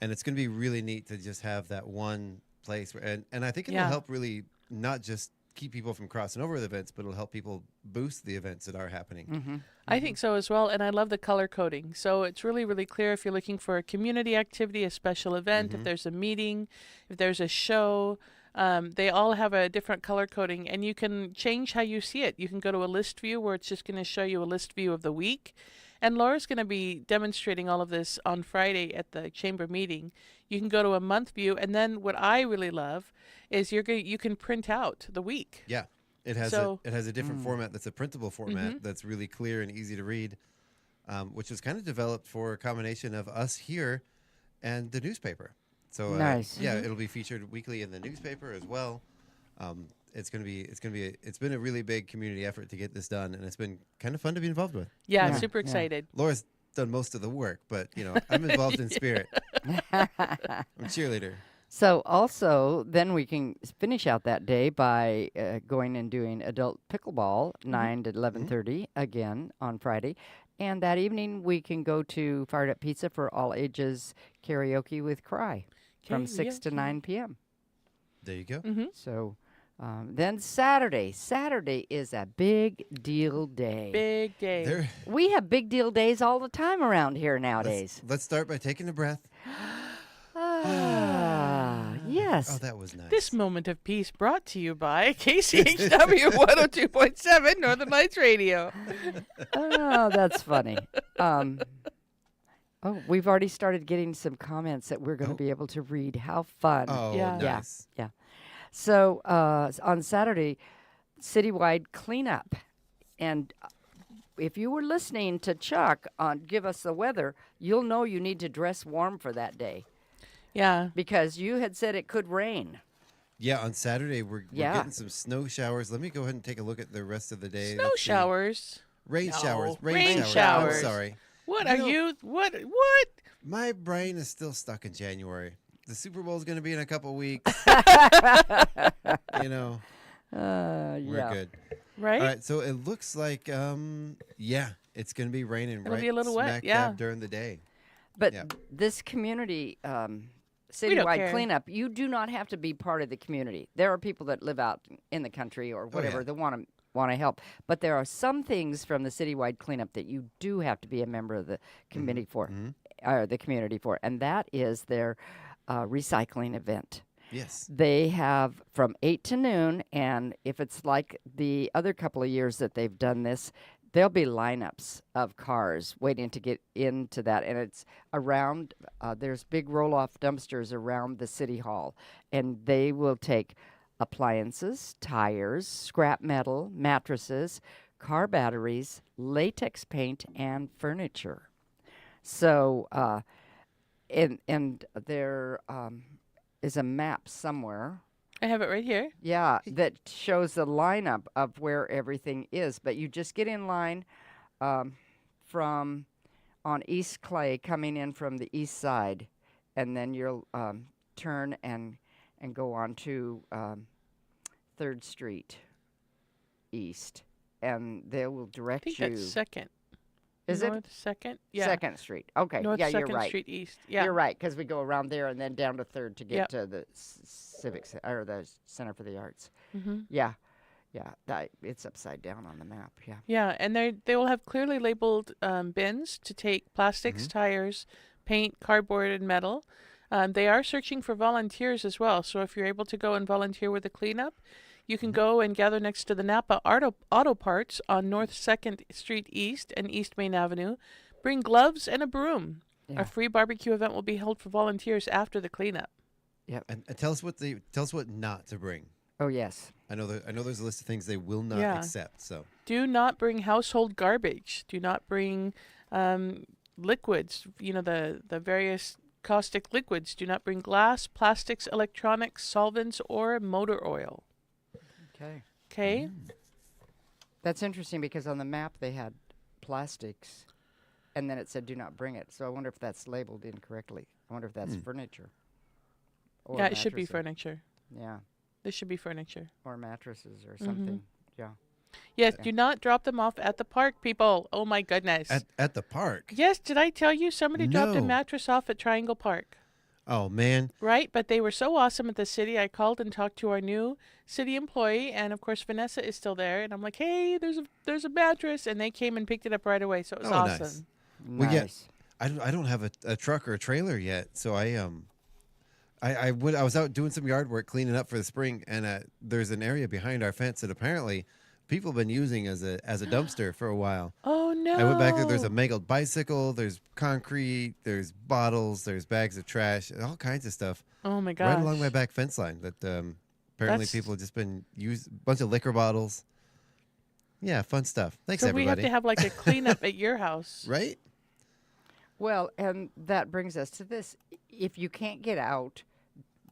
Speaker 1: And it's going to be really neat to just have that one place. And I think it'll
Speaker 7: Yeah.
Speaker 1: help really not just keep people from crossing over the events, but it'll help people boost the events that are happening.
Speaker 7: I think so as well, and I love the color coding. So it's really, really clear if you're looking for a community activity, a special event, if there's a meeting, if there's a show. They all have a different color coding, and you can change how you see it. You can go to a list view where it's just going to show you a list view of the week. And Laura's going to be demonstrating all of this on Friday at the chamber meeting. You can go to a month view, and then what I really love is you can print out the week.
Speaker 1: Yeah. It has
Speaker 7: So-
Speaker 1: a different format that's a printable format that's really clear and easy to read, which was kind of developed for a combination of us here and the newspaper. So
Speaker 8: Nice.
Speaker 1: yeah, it'll be featured weekly in the newspaper as well. It's been a really big community effort to get this done, and it's been kind of fun to be involved with.
Speaker 7: Yeah,
Speaker 8: Yeah,
Speaker 7: super
Speaker 8: yeah.
Speaker 7: excited.
Speaker 1: Laura's done most of the work, but I'm involved in spirit. I'm a cheerleader.
Speaker 8: So also, then we can finish out that day by going and doing adult pickleball, 9 to 11:30 again on Friday. And that evening, we can go to Fired Up Pizza for all ages karaoke with Cry from 6 to 9 p.m.
Speaker 1: There you go.
Speaker 8: So then Saturday is a big deal day.
Speaker 7: Big day.
Speaker 1: There.
Speaker 8: We have big deal days all the time around here nowadays.
Speaker 1: Let's start by taking a breath.
Speaker 8: Yes.
Speaker 1: Oh, that was nice.
Speaker 7: This moment of peace brought to you by KCHW 102.7 Northern Lights Radio.
Speaker 8: Oh, that's funny. We've already started getting some comments that we're going to be able to read. How fun.
Speaker 1: Oh,
Speaker 7: Yeah.
Speaker 1: nice.
Speaker 8: Yeah. So on Saturday, citywide cleanup. And if you were listening to Chuck on Give Us the Weather, you'll know you need to dress warm for that day
Speaker 7: Yeah.
Speaker 8: because you had said it could rain.
Speaker 1: Yeah, on Saturday we're
Speaker 8: Yeah.
Speaker 1: getting some snow showers. Let me go ahead and take a look at the rest of the day.
Speaker 7: Snow
Speaker 1: Let's see.
Speaker 7: showers.
Speaker 1: Rain
Speaker 7: No,
Speaker 1: showers.
Speaker 7: rain
Speaker 1: I'm
Speaker 7: showers.
Speaker 1: sorry.
Speaker 7: What
Speaker 1: You
Speaker 7: are
Speaker 1: know-
Speaker 7: you? What?
Speaker 1: My brain is still stuck in January. The Super Bowl is going to be in a couple weeks. We're
Speaker 8: Yeah.
Speaker 1: good.
Speaker 7: Right?
Speaker 1: All right, so it looks like, it's going to be raining
Speaker 7: It'll
Speaker 1: right
Speaker 7: be a little wet,
Speaker 1: smack
Speaker 7: yeah.
Speaker 1: dab during the day.
Speaker 8: But
Speaker 1: Yeah.
Speaker 8: this community
Speaker 7: don't
Speaker 8: citywide
Speaker 7: care.
Speaker 8: cleanup, you do not have to be part of the community. There are people that live out in the country or whatever
Speaker 1: yeah.
Speaker 8: that want to help. But there are some things from the citywide cleanup that you do have to be a member of the committee for, or the community for, and that is their recycling event.
Speaker 1: Yes.
Speaker 8: They have from 8 to noon, and if it's like the other couple of years that they've done this, there'll be lineups of cars waiting to get into that. And it's around, there's big roll-off dumpsters around the city hall, and they will take appliances, tires, scrap metal, mattresses, car batteries, latex paint, and furniture. So, and there is a map somewhere.
Speaker 7: I have it right here.
Speaker 8: Yeah, that shows the lineup of where everything is. But you just get in line from on East Clay, coming in from the east side, and then you'll turn and go on to 3rd Street East, and they will
Speaker 7: I
Speaker 8: direct
Speaker 7: think
Speaker 8: you.
Speaker 7: that's Second.
Speaker 8: Is
Speaker 7: North
Speaker 8: it?
Speaker 7: 2nd? Yeah.
Speaker 8: 2nd Street. Okay,
Speaker 7: North
Speaker 8: yeah,
Speaker 7: 2nd
Speaker 8: you're right.
Speaker 7: Street East. Yeah.
Speaker 8: You're right, because we go around there and then down to 3rd to get
Speaker 7: Yep.
Speaker 8: to the or the Center for the Arts.
Speaker 7: Mm-hmm.
Speaker 8: Yeah, it's upside down on the map. Yeah.
Speaker 7: Yeah, and they will have clearly labeled bins to take plastics, tires, paint, cardboard, and metal. They are searching for volunteers as well. So if you're able to go and volunteer with the cleanup, you can go and gather next to the Napa Auto Parts on North 2nd Street East and East Main Avenue. Bring gloves and a broom.
Speaker 8: Yeah.
Speaker 7: A free barbecue event will be held for volunteers after the cleanup.
Speaker 8: Yep.
Speaker 1: And tell us what not to bring.
Speaker 8: Oh yes.
Speaker 1: I know there's a list of things they will not
Speaker 7: Yeah.
Speaker 1: accept. So
Speaker 7: Do not bring household garbage. Do not bring liquids, the various caustic liquids. Do not bring glass, plastics, electronics, solvents, or motor oil.
Speaker 8: Okay.
Speaker 7: Okay?
Speaker 8: That's interesting because on the map they had plastics, and then it said "do not bring it." So I wonder if that's labeled incorrectly. I wonder if that's furniture. Or
Speaker 7: Yeah, it should be
Speaker 8: mattresses.
Speaker 7: furniture.
Speaker 8: Yeah,
Speaker 7: This should be furniture.
Speaker 8: or mattresses or something. Yeah.
Speaker 7: Yes,
Speaker 8: Yeah.
Speaker 7: do not drop them off at the park, people. Oh my goodness.
Speaker 1: at the park.
Speaker 7: Yes, did I tell you somebody dropped a
Speaker 1: No.
Speaker 7: mattress off at Triangle Park?
Speaker 1: Oh man.
Speaker 7: Right, but they were so awesome at the city. I called and talked to our new city employee, and of course Vanessa is still there. And I'm like, hey, there's a mattress, and they came and picked it up right away. So it was
Speaker 1: Oh, nice.
Speaker 7: awesome.
Speaker 1: Well, yeah.
Speaker 8: Nice.
Speaker 1: I don't have a truck or a trailer yet, so I was out doing some yard work cleaning up for the spring, and there's an area behind our fence that apparently people have been using as a dumpster for a while.
Speaker 7: Oh no!
Speaker 1: I went back there. There's a mangled bicycle. There's concrete. There's bottles. There's bags of trash. All kinds of stuff
Speaker 7: Oh my gosh!
Speaker 1: right along my back fence line. That apparently
Speaker 7: That's-
Speaker 1: people have just been used. A bunch of liquor bottles. Yeah, fun stuff. Thanks,
Speaker 7: So
Speaker 1: everybody.
Speaker 7: we have to have like a cleanup at your house.
Speaker 1: Right?
Speaker 8: Well, and that brings us to this: if you can't get out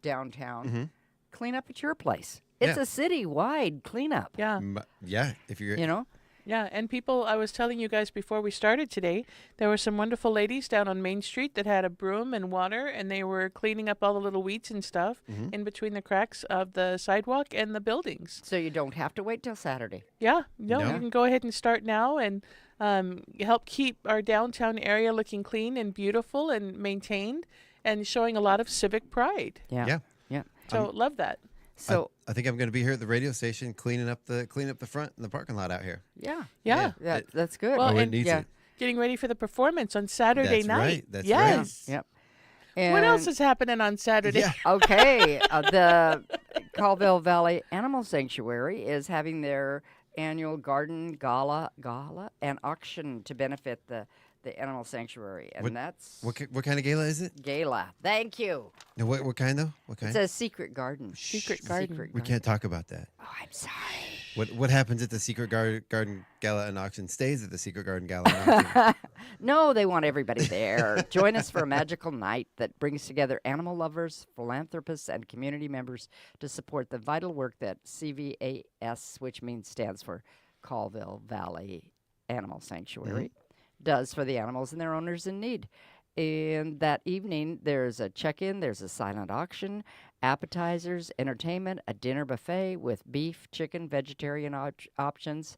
Speaker 8: downtown, clean up at your place. It's
Speaker 1: Yeah.
Speaker 8: a city-wide cleanup.
Speaker 7: Yeah.
Speaker 1: Yeah. If you're
Speaker 8: You know.
Speaker 7: Yeah, and people, I was telling you guys before we started today, there were some wonderful ladies down on Main Street that had a broom and water, and they were cleaning up all the little weeds and stuff in between the cracks of the sidewalk and the buildings.
Speaker 8: So you don't have to wait till Saturday.
Speaker 7: Yeah, no,
Speaker 1: No.
Speaker 7: you can go ahead and start now and help keep our downtown area looking clean and beautiful and maintained and showing a lot of civic pride.
Speaker 8: Yeah.
Speaker 1: Yeah.
Speaker 8: Yeah.
Speaker 7: So love that.
Speaker 8: So
Speaker 1: I think I'm going to be here at the radio station cleaning up the front and the parking lot out here.
Speaker 8: yeah.
Speaker 7: Yeah.
Speaker 8: That's good.
Speaker 7: Well,
Speaker 1: Oh, it
Speaker 7: and-
Speaker 1: needs
Speaker 8: yeah.
Speaker 1: it.
Speaker 7: Getting ready for the performance on Saturday
Speaker 1: That's
Speaker 7: night.
Speaker 1: right, that's
Speaker 7: yes.
Speaker 8: Yep.
Speaker 7: What else
Speaker 8: And-
Speaker 7: is happening on Saturday?
Speaker 1: Yeah.
Speaker 8: Okay, the Colville Valley Animal Sanctuary is having their annual garden gala and auction to benefit the animal sanctuary, and that's
Speaker 1: What kind of gala is it?
Speaker 8: gala. Thank you.
Speaker 1: No, what kind though? What kind?
Speaker 8: It's a secret garden.
Speaker 7: Secret garden.
Speaker 8: Secret
Speaker 1: We
Speaker 8: garden.
Speaker 1: can't talk about that.
Speaker 8: Oh, I'm sorry.
Speaker 1: What happens at the Secret Garden Gala and Auction stays at the Secret Garden Gala and Auction.
Speaker 8: No, they want everybody there. Join us for a magical night that brings together animal lovers, philanthropists, and community members to support the vital work that CVAS, which stands for Colville Valley Animal Sanctuary, does for the animals and their owners in need. And that evening, there's a check-in, there's a silent auction, appetizers, entertainment, a dinner buffet with beef, chicken, vegetarian options,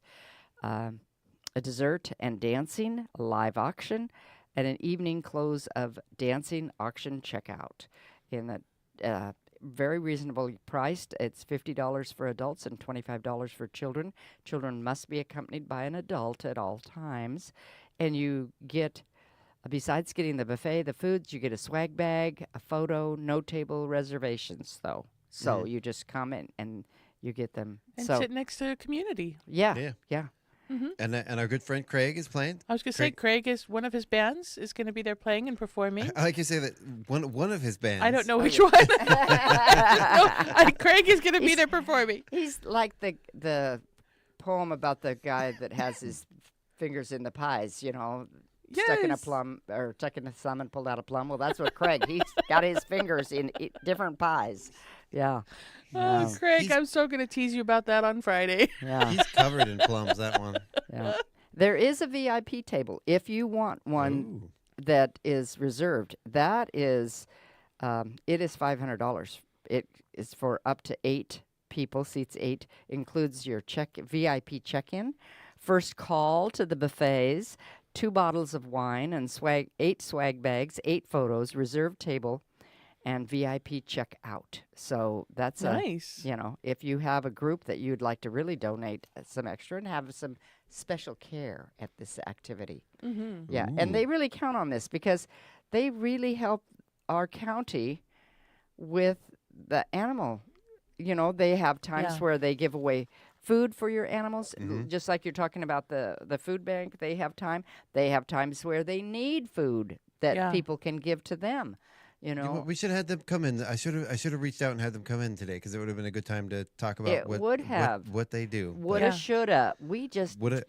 Speaker 8: a dessert and dancing, a live auction, and an evening close of dancing auction checkout. In the very reasonably priced. It's $50 for adults and $25 for children. Children must be accompanied by an adult at all times. And you get, besides getting the buffet, the foods, you get a swag bag, a photo, no table reservations, though. So you just come in and you get them.
Speaker 7: And
Speaker 8: so
Speaker 7: sit next to a community.
Speaker 8: yeah,
Speaker 1: Yeah.
Speaker 8: yeah.
Speaker 1: and our good friend Craig is playing.
Speaker 7: I was going to say, Craig is one of his bands is going to be there playing and performing.
Speaker 1: I like you say that one of his bands.
Speaker 7: I don't know which one. Craig is going to be there performing.
Speaker 8: He's like the poem about the guy that has his fingers in the pies, stuck in a plum or stuck in a thumb and pulled out a plum. Well, that's what Craig. He's got his fingers in different pies. Yeah.
Speaker 7: Oh, Craig, I'm so going to tease you about that on Friday.
Speaker 8: Yeah.
Speaker 1: He's covered in plums, that one.
Speaker 8: Yeah. There is a VIP table if you want one that is reserved. That is, it is $500. It is for up to 8 people, seats 8, includes your VIP check-in, first call to the buffets, 2 bottles of wine and 8 swag bags, 8 photos, reserved table, and VIP check out. So that's
Speaker 7: nice.
Speaker 8: If you have a group that you'd like to really donate some extra and have some special care at this activity.
Speaker 7: Mm-hmm.
Speaker 8: Yeah, and they really count on this because they really help our county with the animal. They have times where they give away food for your animals, just like you're talking about the food bank. They have time. They have times where they need food that people can give to them.
Speaker 1: We should have had them come in. I should have reached out and had them come in today because it would have been a good time to talk about what they do.
Speaker 8: Woulda, shoulda. We just
Speaker 1: woulda,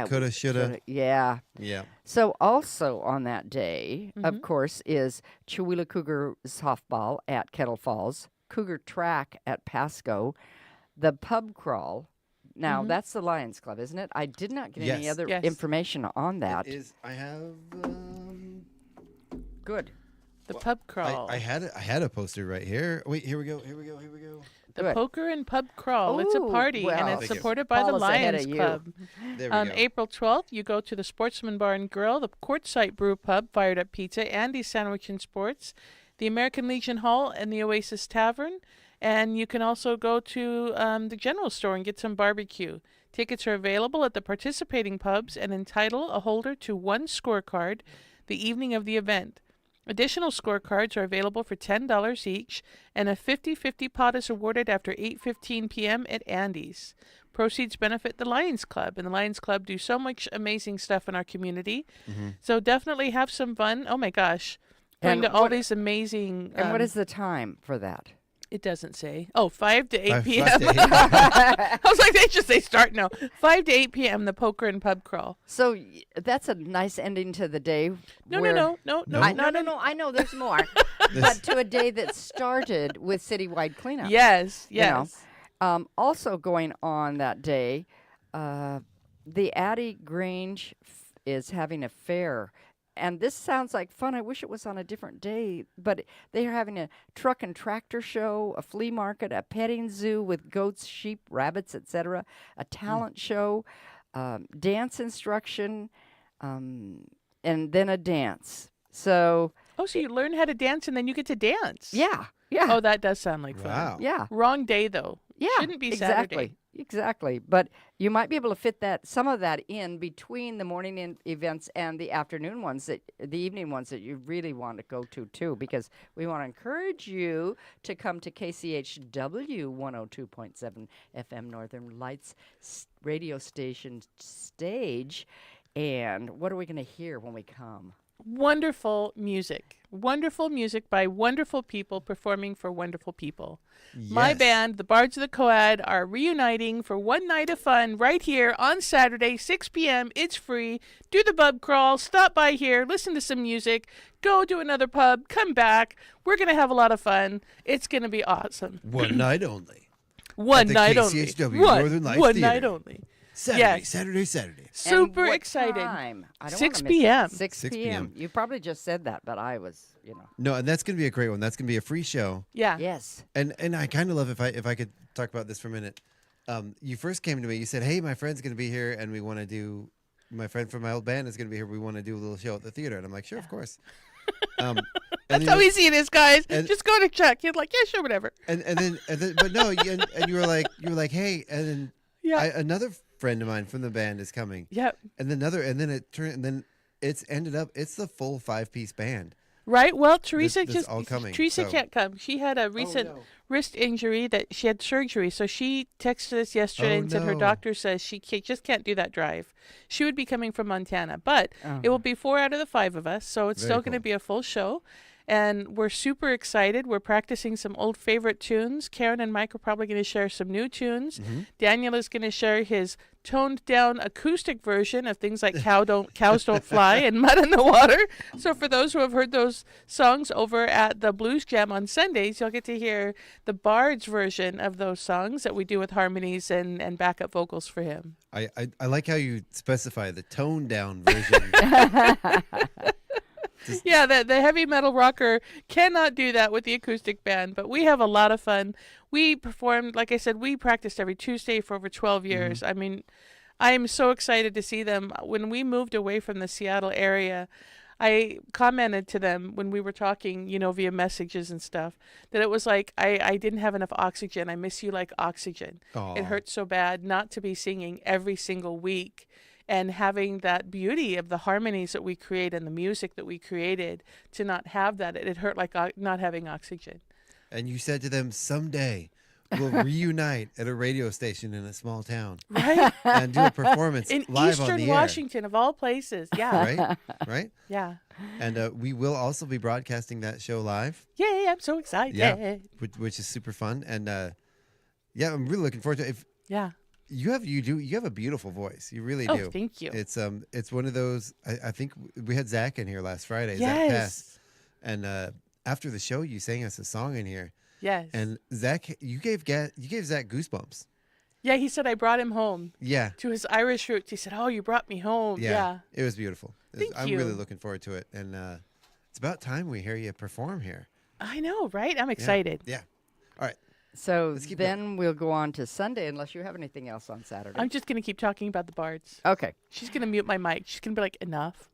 Speaker 1: coulda, shoulda.
Speaker 8: Yeah.
Speaker 1: Yeah.
Speaker 8: So also on that day, of course, is Chihuahua Cougar softball at Kettle Falls, Cougar track at Pasco, the pub crawl. Now that's the Lions Club, isn't it? I did not get any other information on that.
Speaker 1: It is. I have.
Speaker 8: Good.
Speaker 7: The pub crawl.
Speaker 1: I had a poster right here. Wait, here we go.
Speaker 7: The Poker and Pub Crawl. It's a party, and it's supported by the Lions Club.
Speaker 1: There we go.
Speaker 7: April 12th, you go to the Sportsman Bar and Grill, the Quartzsite Brew Pub, Fired Up Pizza, Andy's Sandwich and Sports, the American Legion Hall, and the Oasis Tavern. And you can also go to the general store and get some barbecue. Tickets are available at the participating pubs and entitle a holder to 1 scorecard the evening of the event. Additional scorecards are available for $10 each, and a 50-50 pot is awarded after 8:15 p.m. at Andy's. Proceeds benefit the Lions Club, and the Lions Club do so much amazing stuff in our community. So definitely have some fun. Oh, my gosh. Going to all these amazing...
Speaker 8: And what is the time for that?
Speaker 7: It doesn't say. Oh, 5 to 8 p.m.
Speaker 1: 5 to 8.
Speaker 7: I was like, they should say start now. 5 to 8 p.m., the Poker and Pub Crawl.
Speaker 8: So that's a nice ending to the day.
Speaker 7: No.
Speaker 8: I know there's more. But to a day that started with citywide cleanup.
Speaker 7: Yes.
Speaker 8: Also going on that day, the Addie Grange is having a fair. And this sounds like fun. I wish it was on a different day. But they are having a truck and tractor show, a flea market, a petting zoo with goats, sheep, rabbits, etc., a talent show, dance instruction, and then a dance. So...
Speaker 7: Oh, so you learn how to dance and then you get to dance.
Speaker 8: Yeah.
Speaker 7: Oh, that does sound like fun.
Speaker 1: Wow.
Speaker 8: Yeah.
Speaker 7: Wrong day, though.
Speaker 8: Yeah.
Speaker 7: Shouldn't be Saturday.
Speaker 8: Exactly. But you might be able to fit some of that in between the morning events and the afternoon ones, the evening ones that you really want to go to too, because we want to encourage you to come to KCHW 102.7 FM Northern Lights radio station stage. And what are we going to hear when we come?
Speaker 7: Wonderful music by wonderful people performing for wonderful people.
Speaker 1: Yes.
Speaker 7: My band, the Bards of the Coad, are reuniting for one night of fun right here on Saturday, 6 p.m. It's free. Do the pub crawl, stop by here, listen to some music, go to another pub, come back. We're going to have a lot of fun. It's going to be awesome.
Speaker 1: One night only.
Speaker 7: One
Speaker 1: At the
Speaker 7: night
Speaker 1: KCHW
Speaker 7: only.
Speaker 1: Northern Lights
Speaker 7: One
Speaker 1: Theater.
Speaker 7: night only.
Speaker 1: Saturday.
Speaker 7: Super
Speaker 8: And what
Speaker 7: excited.
Speaker 8: time? I don't
Speaker 7: 6
Speaker 8: wanna miss it.
Speaker 7: p.m.
Speaker 8: 6 p.m. You probably just said that, but I was,
Speaker 1: No, and that's going to be a great one. That's going to be a free show.
Speaker 7: Yeah.
Speaker 8: Yes.
Speaker 1: And I kind of love if I could talk about this for a minute. You first came to me. You said, "Hey, my friend's going to be here, and we want to do. My friend from my old band is going to be here. We want to do a little show at the theater." And I'm like, "Sure, of course."
Speaker 7: That's how easy it is, guys.
Speaker 1: and-
Speaker 7: Just go to check. You're like, yeah, sure, whatever.
Speaker 1: And then, but no, and you were like, "Hey," and then another friend of mine from the band is coming.
Speaker 7: Yep.
Speaker 1: And then it's ended up it's the full 5-piece band.
Speaker 7: Right. Well, Teresa
Speaker 1: this all coming,
Speaker 7: Teresa
Speaker 1: so-
Speaker 7: can't come. She had a recent
Speaker 1: no.
Speaker 7: wrist injury that she had surgery. So she texted us yesterday
Speaker 1: Oh,
Speaker 7: and said her
Speaker 1: no.
Speaker 7: doctor says she just can't do that drive. She would be coming from Montana, but it will be 4 out of the 5 of us. So it's
Speaker 1: Very
Speaker 7: still going to
Speaker 1: cool.
Speaker 7: be a full show. And we're super excited. We're practicing some old favorite tunes. Karen and Mike are probably going to share some new tunes.
Speaker 1: Mm-hmm.
Speaker 7: Daniel is going to share his toned down acoustic version of things like Cows Don't Fly and Mud in the Water. So for those who have heard those songs over at the Blues Jam on Sundays, you'll get to hear the Bard's version of those songs that we do with harmonies and backup vocals for him.
Speaker 1: I like how you specify the toned down version.
Speaker 7: Yeah, the heavy metal rocker cannot do that with the acoustic band, but we have a lot of fun. We performed, like I said, we practiced every Tuesday for over 12 years. I mean, I am so excited to see them. When we moved away from the Seattle area, I commented to them when we were talking, via messages and stuff, that it was like, I didn't have enough oxygen. I miss you like oxygen.
Speaker 1: Aw.
Speaker 7: It hurts so bad not to be singing every single week. And having that beauty of the harmonies that we create and the music that we created, to not have that, it hurt like not having oxygen.
Speaker 1: And you said to them, someday we'll reunite at a radio station in a small town,
Speaker 7: Right?
Speaker 1: and do a performance
Speaker 7: In
Speaker 1: live on
Speaker 7: Eastern
Speaker 1: the
Speaker 7: Washington, of all places. Yeah.
Speaker 1: air. Right?
Speaker 7: Yeah.
Speaker 1: And we will also be broadcasting that show live.
Speaker 7: Yay, I'm so excited.
Speaker 1: Yeah. Which is super fun. And I'm really looking forward to it.
Speaker 7: Yeah.
Speaker 1: You have a beautiful voice. You really do.
Speaker 7: Oh, thank you.
Speaker 1: It's one of those. I think we had Zach in here last Friday. Zach
Speaker 7: Yes.
Speaker 1: Pass. And after the show, you sang us a song in here.
Speaker 7: Yes.
Speaker 1: And Zach, you gave Zach goosebumps.
Speaker 7: Yeah, he said I brought him home
Speaker 1: Yeah.
Speaker 7: to his Irish roots. He said, "Oh, you brought me home." Yeah.
Speaker 1: It was beautiful.
Speaker 7: Thank
Speaker 1: I'm
Speaker 7: you.
Speaker 1: really looking forward to it. And it's about time we hear you perform here.
Speaker 7: I know, right? I'm excited.
Speaker 1: Yeah. All right.
Speaker 8: So
Speaker 1: Let's keep
Speaker 8: then we'll go on to Sunday, unless you have anything else on Saturday.
Speaker 7: I'm just going to keep talking about the bards.
Speaker 8: Okay.
Speaker 7: She's going to mute my mic. She's going to be like, enough.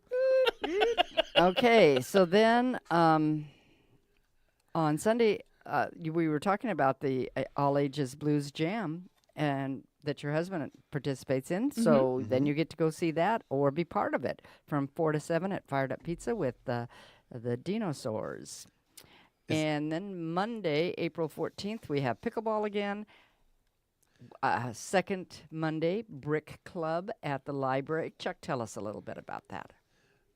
Speaker 8: Okay. So then on Sunday, we were talking about the All Ages Blues Jam, and that your husband participates in. So then you get to go see that or be part of it from 4 to 7 at Fired Up Pizza with the Dinosaurs. And then Monday, April 14th, we have pickleball again. Second Monday, Brick Club at the library. Chuck, tell us a little bit about that.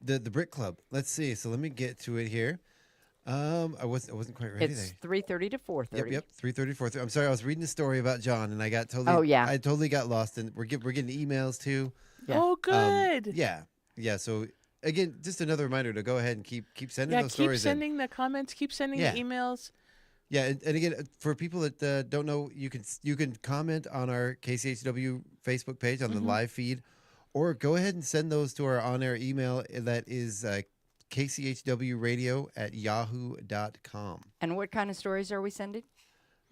Speaker 1: The Brick Club. Let's see. So let me get to it here. I wasn't quite ready
Speaker 8: It's
Speaker 1: there.
Speaker 8: 3:30 to 4:30.
Speaker 1: Yep. 3:30, 4:30. I'm sorry. I was reading a story about John, and I got totally.
Speaker 8: Oh, yeah.
Speaker 1: I totally got lost, and we're getting emails too.
Speaker 8: Yeah.
Speaker 7: Oh, good.
Speaker 1: Yeah. So again, just another reminder to go ahead and keep sending
Speaker 7: Yeah,
Speaker 1: those
Speaker 7: keep
Speaker 1: stories in.
Speaker 7: sending the comments. Keep sending
Speaker 1: Yeah.
Speaker 7: the emails.
Speaker 1: Yeah, and again, for people that don't know, you can comment on our KCHW Facebook page on the live feed, or go ahead and send those to our on-air email. That is kchwradio@yahoo.com.
Speaker 8: And what kind of stories are we sending?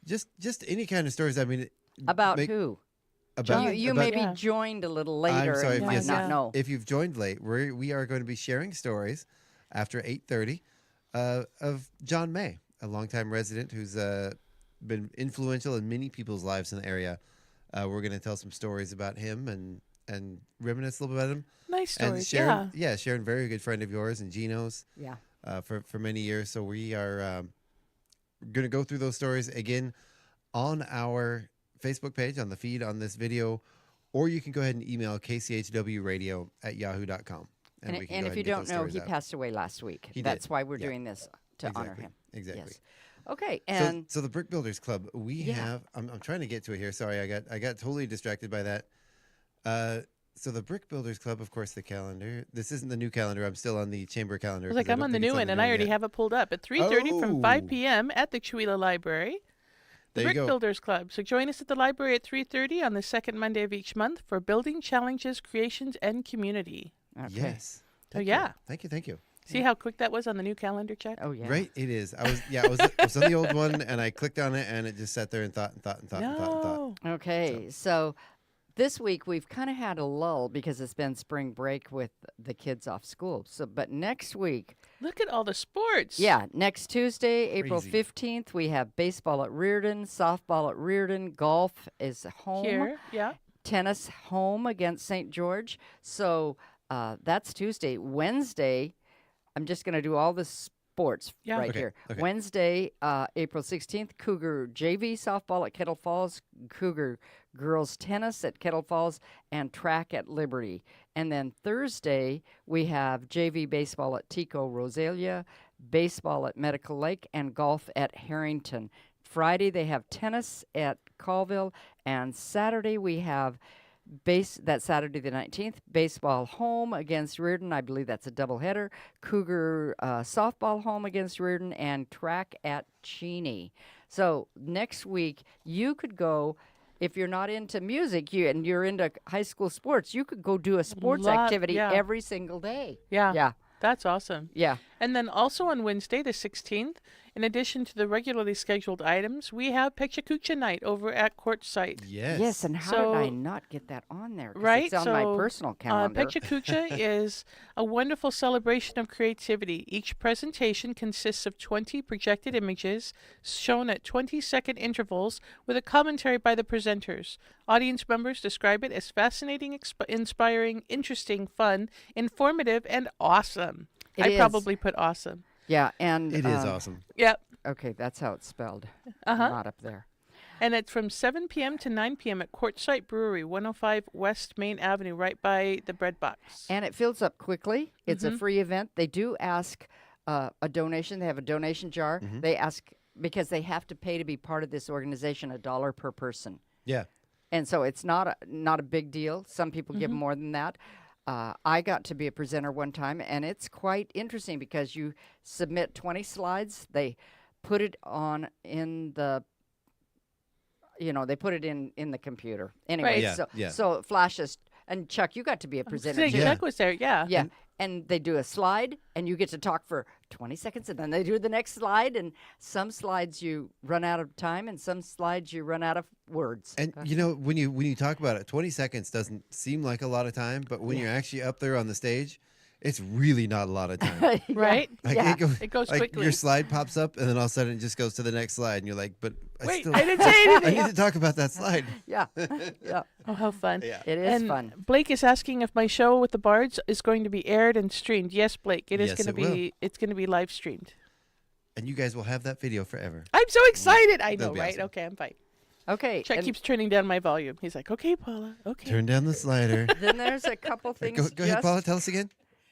Speaker 1: Just any kind of stories. I mean,
Speaker 8: About
Speaker 1: make-
Speaker 8: who?
Speaker 1: about
Speaker 8: You
Speaker 1: about-
Speaker 8: maybe
Speaker 7: Yeah.
Speaker 8: joined a little later
Speaker 1: I'm sorry,
Speaker 8: and might
Speaker 1: yes,
Speaker 8: not know.
Speaker 1: If you've joined late, we are going to be sharing stories after 8:30 of John May, a longtime resident who's been influential in many people's lives in the area. We're going to tell some stories about him and reminisce a little bit about him.
Speaker 7: Nice
Speaker 1: And
Speaker 7: stories.
Speaker 1: Sharon, Sharon, very good friend of yours and Gino's
Speaker 8: Yeah.
Speaker 1: for many years. So we are going to go through those stories again on our Facebook page, on the feed, on this video, or you can go ahead and email kchwradio@yahoo.com.
Speaker 8: And
Speaker 1: we can
Speaker 8: if
Speaker 1: go ahead
Speaker 8: you
Speaker 1: get
Speaker 8: don't
Speaker 1: those
Speaker 8: know,
Speaker 1: stories
Speaker 8: he
Speaker 1: out.
Speaker 8: passed away last week.
Speaker 1: He
Speaker 8: That's
Speaker 1: did.
Speaker 8: why we're
Speaker 1: Yeah.
Speaker 8: doing this to honor him.
Speaker 1: Exactly.
Speaker 8: Yes. Okay. And
Speaker 1: So the Brick Builders Club, we
Speaker 8: Yeah.
Speaker 1: have. I'm trying to get to it here. Sorry, I got totally distracted by that. So the Brick Builders Club, of course, the calendar. This isn't the new calendar. I'm still on the chamber calendar.
Speaker 7: I was like,
Speaker 1: 'cause I
Speaker 7: I'm
Speaker 1: don't
Speaker 7: on the
Speaker 1: think it's
Speaker 7: new one, and I already
Speaker 1: yet.
Speaker 7: have it pulled up at 3:30 from
Speaker 1: Oh.
Speaker 7: 5 p.m. at the Chewelah Library. The
Speaker 1: There you
Speaker 7: Brick
Speaker 1: go.
Speaker 7: Builders Club. So join us at the library at 3:30 on the second Monday of each month for building challenges, creations, and community.
Speaker 8: okay.
Speaker 1: Yes.
Speaker 7: Oh,
Speaker 1: Thank
Speaker 7: yeah.
Speaker 1: you. Thank you.
Speaker 7: See how quick that was on the new calendar, Chuck?
Speaker 8: Oh yeah.
Speaker 1: Right, it is. I was on the old one, and I clicked on it, and it just sat there and thought.
Speaker 7: No.
Speaker 8: Okay. So this week we've kind of had a lull because it's been spring break with the kids off school. So, but next week,
Speaker 7: Look at all the sports.
Speaker 8: yeah, next Tuesday, April
Speaker 1: Crazy.
Speaker 8: 15th, we have baseball at Reardon, softball at Reardon, golf is home.
Speaker 7: Here. Yeah.
Speaker 8: Tennis home against St. George. So that's Tuesday. Wednesday, I'm just going to do all the sports
Speaker 7: Yeah.
Speaker 8: right
Speaker 1: Okay,
Speaker 8: here.
Speaker 1: okay.
Speaker 8: Wednesday, April 16th, Cougar JV softball at Kettle Falls, Cougar girls tennis at Kettle Falls, and track at Liberty. And then Thursday, we have JV baseball at Tico Rosalia, baseball at Medical Lake, and golf at Harrington. Friday, they have tennis at Colville, and Saturday, we have that Saturday the 19th, baseball home against Reardon. I believe that's a doubleheader. Cougar softball home against Reardon, and track at Cheney. So next week, you could go. If you're not into music and you're into high school sports, you could go do a sports activity
Speaker 7: yeah.
Speaker 8: every single day.
Speaker 7: Yeah.
Speaker 8: Yeah.
Speaker 7: That's awesome.
Speaker 8: Yeah.
Speaker 7: And then also on Wednesday, the 16th, in addition to the regularly scheduled items, we have Pecha Kucha night over at Quartzsite.
Speaker 1: Yes.
Speaker 8: Yes, and how
Speaker 7: So-
Speaker 8: did I not get that on there? 'Cause
Speaker 7: Right?
Speaker 8: It's on my
Speaker 7: So,
Speaker 8: personal calendar.
Speaker 7: Pecha Kucha is a wonderful celebration of creativity. Each presentation consists of 20 projected images shown at 20-second intervals with a commentary by the presenters. Audience members describe it as fascinating, inspiring, interesting, fun, informative, and awesome.
Speaker 8: It
Speaker 7: I
Speaker 8: is.
Speaker 7: probably put awesome.
Speaker 8: Yeah, and
Speaker 1: It is awesome.
Speaker 7: Yep.
Speaker 8: Okay, that's how it's spelled.
Speaker 7: Uh-huh.
Speaker 8: Not up there.
Speaker 7: And it's from 7 p.m. to 9 p.m. at Quartzsite Brewery, 105 West Main Avenue, right by the bread box.
Speaker 8: And it fills up quickly. It's
Speaker 7: Mm-hmm.
Speaker 8: a free event. They do ask a donation. They have a donation jar. They ask because they have to pay to be part of this organization $1 per person.
Speaker 1: Yeah.
Speaker 8: And so it's not a big deal. Some people give
Speaker 7: Mm-hmm.
Speaker 8: more than that. I got to be a presenter one time, and it's quite interesting because you submit 20 slides. They put it on in the, they put it in the computer. Anyway,
Speaker 7: Right.
Speaker 1: Yeah,
Speaker 8: so
Speaker 1: yeah.
Speaker 8: so it flashes. And Chuck, you got to be a presenter
Speaker 7: Saying
Speaker 8: too.
Speaker 7: Chuck was there, yeah.
Speaker 8: Yeah. And they do a slide, and you get to talk for 20 seconds, and then they do the next slide. And some slides you run out of time, and some slides you run out of words.
Speaker 1: And when you talk about it, 20 seconds doesn't seem like a lot of time, but when you're actually up there on the stage, it's really not a lot of time.
Speaker 7: Right?
Speaker 1: Like
Speaker 8: Yeah.
Speaker 7: It goes
Speaker 1: like
Speaker 7: quickly.
Speaker 1: Your slide pops up, and then all of a sudden it just goes to the next slide, and you're like, "But
Speaker 7: Wait,
Speaker 1: still,
Speaker 7: I didn't say
Speaker 1: I
Speaker 7: anything.
Speaker 1: need to talk about that slide."
Speaker 8: Yeah. Yeah.
Speaker 7: Oh, how fun.
Speaker 1: Yeah.
Speaker 8: It is
Speaker 7: And
Speaker 8: fun.
Speaker 7: Blake is asking if my show with the Bards is going to be aired and streamed. Yes, Blake, it is
Speaker 1: Yes,
Speaker 7: going to
Speaker 1: it will.
Speaker 7: be. It's going to be live streamed.
Speaker 1: And you guys will have that video forever.
Speaker 7: I'm so excited. I know,
Speaker 1: That'll be
Speaker 7: right?
Speaker 1: awesome.
Speaker 7: Okay, I'm fine.
Speaker 8: Okay.
Speaker 7: Chuck
Speaker 8: and
Speaker 7: keeps turning down my volume. He's like, "Okay, Paula. Okay."
Speaker 1: Turn down the slider.
Speaker 8: then there's a couple things.
Speaker 1: Go ahead, Paula. Tell us again.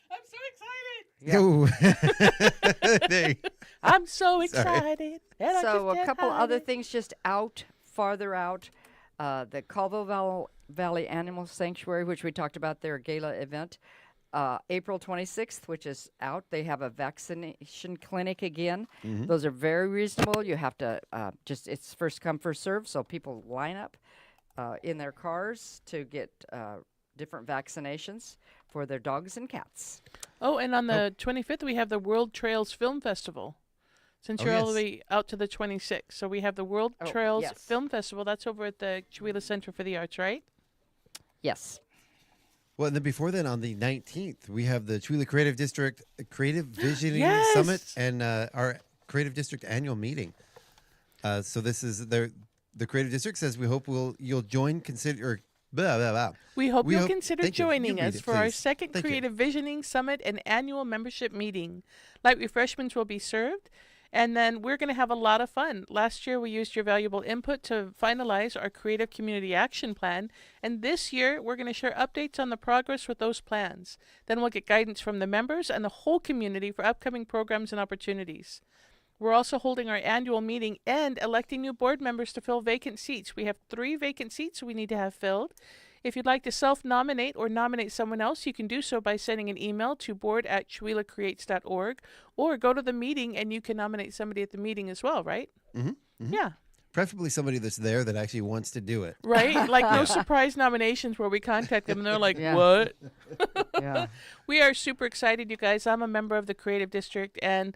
Speaker 7: I'm so excited.
Speaker 1: Go. There you-
Speaker 7: I'm so
Speaker 1: Sorry.
Speaker 7: excited. And I
Speaker 8: So
Speaker 7: just
Speaker 8: a
Speaker 7: can't
Speaker 8: couple
Speaker 7: hide
Speaker 8: other
Speaker 7: it.
Speaker 8: things just farther out. The Colville Valley Animal Sanctuary, which we talked about, their gala event. April 26th, which is out. They have a vaccination clinic again. Those are very reasonable. You have to it's first come, first serve. So people line up in their cars to get different vaccinations for their dogs and cats.
Speaker 7: Oh, and on the 25th, we have the World Trails Film Festival. Since
Speaker 1: Oh,
Speaker 7: you're all
Speaker 1: yes.
Speaker 7: the way out to the 26th. So we have the World
Speaker 8: Oh,
Speaker 7: Trails
Speaker 8: yes.
Speaker 7: Film Festival. That's over at the Chihuahua Center for the Arts, right?
Speaker 8: Yes.
Speaker 1: Well, and then before then, on the 19th, we have the Chihuahua Creative District Creative Visioning
Speaker 7: Yes!
Speaker 1: Summit and our Creative District annual meeting. So this is the Creative District says we hope you'll join, consider, or blah, blah, blah.
Speaker 7: We hope
Speaker 1: We
Speaker 7: you'll
Speaker 1: hope-
Speaker 7: consider
Speaker 1: thank you. You
Speaker 7: joining
Speaker 1: read
Speaker 7: us
Speaker 1: it,
Speaker 7: for our
Speaker 1: please.
Speaker 7: second
Speaker 1: Thank you.
Speaker 7: Creative Visioning Summit and annual membership meeting. Light refreshments will be served, and then we're going to have a lot of fun. Last year, we used your valuable input to finalize our Creative Community Action Plan, and this year, we're going to share updates on the progress with those plans. Then we'll get guidance from the members and the whole community for upcoming programs and opportunities. We're also holding our annual meeting and electing new board members to fill vacant seats. We have 3 vacant seats we need to have filled. If you'd like to self-nominate or nominate someone else, you can do so by sending an email to board@chihuahuacreates.org or go to the meeting and you can nominate somebody at the meeting as well, right?
Speaker 1: Mm-hmm.
Speaker 7: Yeah,
Speaker 1: Preferably somebody that's there that actually wants to do it.
Speaker 7: right? Like no surprise nominations where we contact them and they're like,
Speaker 8: Yeah.
Speaker 7: what?
Speaker 8: Yeah.
Speaker 7: We are super excited, you guys. I'm a member of the Creative District, and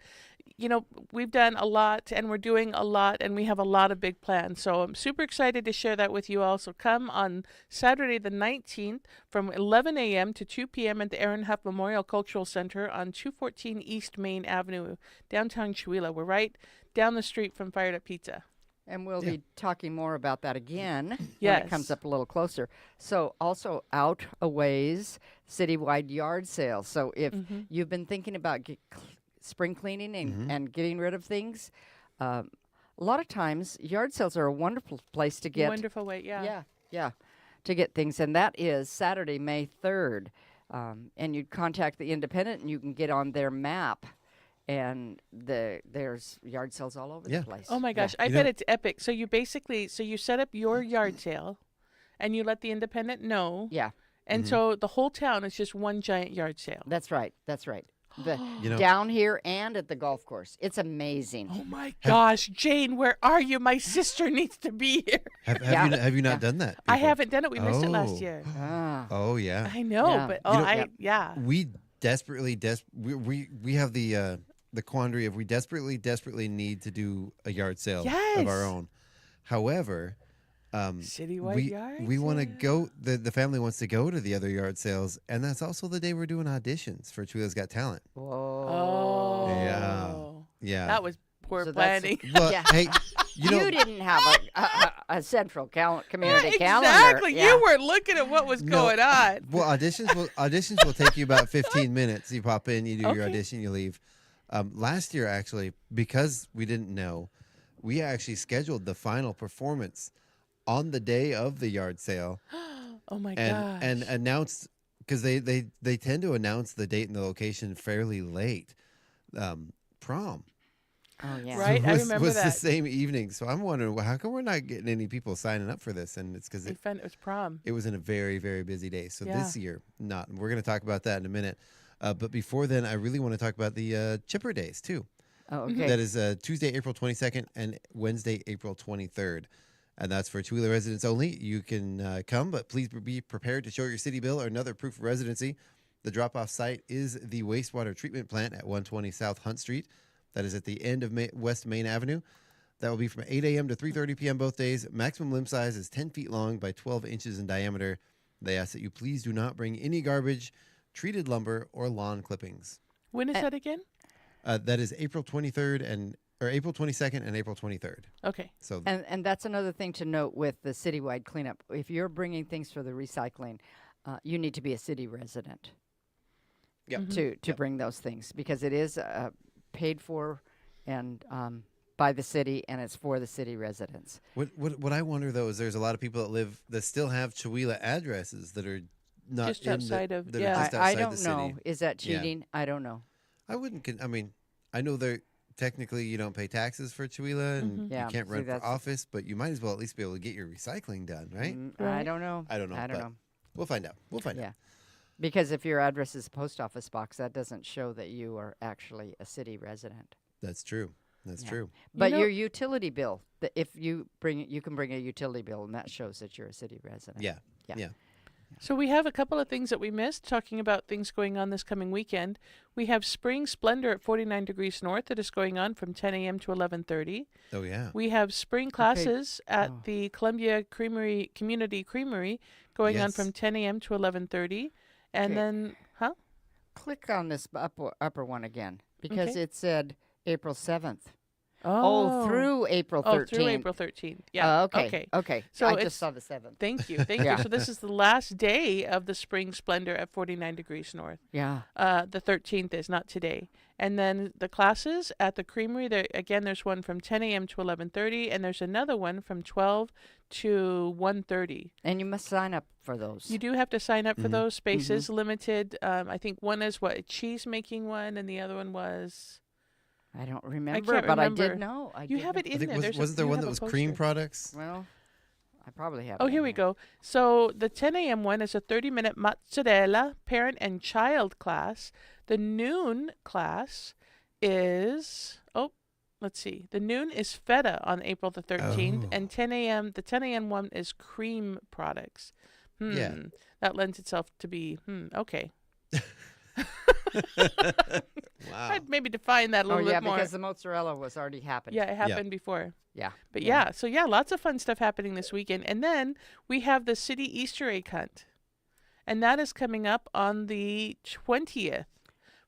Speaker 7: we've done a lot, and we're doing a lot, and we have a lot of big plans. So I'm super excited to share that with you all. So come on Saturday the 19th from 11 a.m. to 2 p.m. at the Aaron Huff Memorial Cultural Center on 214 East Main Avenue, downtown Chihuahua. We're right down the street from Fired Up Pizza.
Speaker 8: And we'll be talking more about that again when
Speaker 7: Yes.
Speaker 8: it comes up a little closer. So also out a ways, citywide yard sales. So if you've been thinking about spring cleaning and,
Speaker 1: Mhm.
Speaker 8: and getting rid of things, a lot of times yard sales are a wonderful place to get.
Speaker 7: Wonderful way, yeah.
Speaker 8: Yeah, to get things, and that is Saturday, May 3rd. And you contact the Independent, and you can get on their map, and there's yard sales all over
Speaker 1: Yeah.
Speaker 8: the place.
Speaker 7: Oh my
Speaker 8: Yeah.
Speaker 7: gosh, I
Speaker 1: You
Speaker 7: bet
Speaker 1: know-
Speaker 7: it's epic. So you set up your yard sale, and you let the Independent know,
Speaker 8: Yeah,
Speaker 7: and
Speaker 1: Mhm.
Speaker 7: so the whole town is just one giant yard sale.
Speaker 8: that's right. That's right.
Speaker 1: You know-
Speaker 8: Down here and at the golf course, it's amazing.
Speaker 7: Oh my gosh, Jane, where are you? My sister needs to be here.
Speaker 1: Have you not
Speaker 8: Yeah.
Speaker 1: done that?
Speaker 7: I
Speaker 1: before?
Speaker 7: haven't done it. We missed it last
Speaker 1: Oh.
Speaker 7: year.
Speaker 8: Ah,
Speaker 1: Oh yeah.
Speaker 7: I know,
Speaker 8: Yeah.
Speaker 7: but
Speaker 1: You know-
Speaker 7: yeah.
Speaker 1: We desperately we have the quandary of we desperately need to do a yard sale of
Speaker 7: Yes.
Speaker 1: our own. However,
Speaker 7: Citywide yard
Speaker 1: we want to
Speaker 7: sale.
Speaker 1: go. The family wants to go to the other yard sales, and that's also the day we're doing auditions for Chuila's Got Talent.
Speaker 8: whoa.
Speaker 7: Oh.
Speaker 1: Yeah.
Speaker 7: That was poor
Speaker 8: So that's-
Speaker 7: planning.
Speaker 1: Well,
Speaker 8: Yeah.
Speaker 1: hey, you know,
Speaker 8: didn't have a central community calendar.
Speaker 7: Exactly.
Speaker 8: Yeah.
Speaker 7: You weren't looking at what was
Speaker 1: No.
Speaker 7: going on.
Speaker 1: well, auditions will take you about 15 minutes. You pop in, you do your
Speaker 7: Okay.
Speaker 1: audition, you leave. Last year, actually, because we didn't know, we actually scheduled the final performance on the day of the yard sale
Speaker 7: Oh my
Speaker 1: and
Speaker 7: gosh.
Speaker 1: and announced, because they tend to announce the date and the location fairly late. Prom
Speaker 8: Oh yeah.
Speaker 7: Right, I
Speaker 1: was,
Speaker 7: remember
Speaker 1: was the
Speaker 7: that.
Speaker 1: same evening. So I'm wondering, well, how come we're not getting any people signing up for this? And it's because
Speaker 7: I found it was prom.
Speaker 1: it was in a very, very busy day. So
Speaker 7: Yeah.
Speaker 1: this year, not. And we're going to talk about that in a minute. But before then, I really want to talk about the Chipper Days, too.
Speaker 8: Oh, okay.
Speaker 1: That is Tuesday, April 22nd and Wednesday, April 23rd. And that's for Chihuahua residents only. You can come, but please be prepared to show your city bill or another proof of residency. The drop-off site is the wastewater treatment plant at 120 South Hunt Street. That is at the end of West Main Avenue. That will be from 8 a.m. to 3:30 p.m. both days. Maximum limb size is 10 feet long by 12 inches in diameter. They ask that you please do not bring any garbage, treated lumber, or lawn clippings.
Speaker 7: When is that again?
Speaker 1: That is April 23rd or April 22nd and April 23rd.
Speaker 7: Okay.
Speaker 1: So
Speaker 8: And that's another thing to note with the citywide cleanup. If you're bringing things for the recycling, you need to be a city resident
Speaker 1: Yep.
Speaker 8: to
Speaker 1: Yep.
Speaker 8: bring those things, because it is paid for and by the city, and it's for the city residents.
Speaker 1: What I wonder though is there's a lot of people that still have Chihuahua addresses that are not
Speaker 7: Just
Speaker 1: in
Speaker 7: outside of-
Speaker 1: that are
Speaker 7: yeah.
Speaker 1: just
Speaker 8: I
Speaker 1: outside
Speaker 8: don't
Speaker 1: the city.
Speaker 8: know. Is that
Speaker 1: Yeah.
Speaker 8: cheating? I don't know.
Speaker 1: I wouldn't. I mean, I know they're technically you don't pay taxes for Chihuahua and
Speaker 8: Yeah,
Speaker 1: you can't
Speaker 8: see,
Speaker 1: run for
Speaker 8: that's-
Speaker 1: office, but you might as well at least be able to get your recycling done, right?
Speaker 8: I
Speaker 7: Right.
Speaker 8: don't know.
Speaker 1: I don't know.
Speaker 8: I don't
Speaker 1: but
Speaker 8: know.
Speaker 1: We'll find out. We'll find
Speaker 8: Yeah.
Speaker 1: out.
Speaker 8: Because if your address is a post office box, that doesn't show that you are actually a city resident.
Speaker 1: That's true. That's
Speaker 8: Yeah.
Speaker 1: true.
Speaker 8: But
Speaker 7: know-
Speaker 8: your utility bill, if you bring it, you can bring a utility bill, and that shows that you're a city resident.
Speaker 1: Yeah.
Speaker 8: Yeah.
Speaker 1: Yeah.
Speaker 7: So we have a couple of things that we missed, talking about things going on this coming weekend. We have Spring Splendor at 49 Degrees North that is going on from 10 a.m. to 11:30.
Speaker 1: Oh yeah.
Speaker 7: We have spring classes at
Speaker 8: Oh.
Speaker 7: the Columbia Community Creamery going on
Speaker 1: Yes.
Speaker 7: from 10 a.m. to 11:30. And
Speaker 8: Okay.
Speaker 7: then,
Speaker 8: Click on this upper one again, because
Speaker 7: Okay.
Speaker 8: it said April 7th. Oh, through April 13th.
Speaker 7: Oh, through April 13th. Yeah.
Speaker 8: Okay. Okay.
Speaker 7: So
Speaker 8: I
Speaker 7: it's-
Speaker 8: just saw the 7th.
Speaker 7: Thank you. Thank
Speaker 8: Yeah.
Speaker 7: you. So this is the last day of the Spring Splendor at 49 Degrees North.
Speaker 8: Yeah.
Speaker 7: The 13th is not today. And then the classes at the Creamery, there's one from 10 a.m. to 11:30, and there's another one from 12 to 1:30.
Speaker 8: And you must sign up for those.
Speaker 7: You do have to sign up for
Speaker 1: Mhm.
Speaker 7: those spaces, limited. I think one is a cheese making one, and the other one was.
Speaker 8: I don't remember,
Speaker 7: can't
Speaker 8: but I
Speaker 7: remember.
Speaker 8: did know.
Speaker 7: You have it
Speaker 1: I
Speaker 7: in
Speaker 1: think
Speaker 7: there. There's
Speaker 1: wasn't there
Speaker 7: you
Speaker 1: one
Speaker 7: have
Speaker 1: that
Speaker 7: a
Speaker 1: was cream
Speaker 7: poster.
Speaker 1: products?
Speaker 8: Well, I probably have.
Speaker 7: Oh,
Speaker 8: it in
Speaker 7: here we
Speaker 8: there.
Speaker 7: go. So the 10 a.m. one is a 30-minute mozzarella parent and child class. The noon class is, let's see. The noon is feta on April the 13th,
Speaker 1: Oh.
Speaker 7: and the 10 a.m. one is cream products.
Speaker 1: Yeah.
Speaker 7: That lends itself to be, okay.
Speaker 1: Wow.
Speaker 7: I'd maybe define that a
Speaker 8: Oh,
Speaker 7: little
Speaker 8: yeah,
Speaker 7: bit more.
Speaker 8: because the mozzarella was already happening.
Speaker 7: Yeah, it happened before.
Speaker 8: Yeah.
Speaker 7: But yeah, so lots of fun stuff happening this weekend. And then we have the City Easter egg hunt. And that is coming up on the 20th.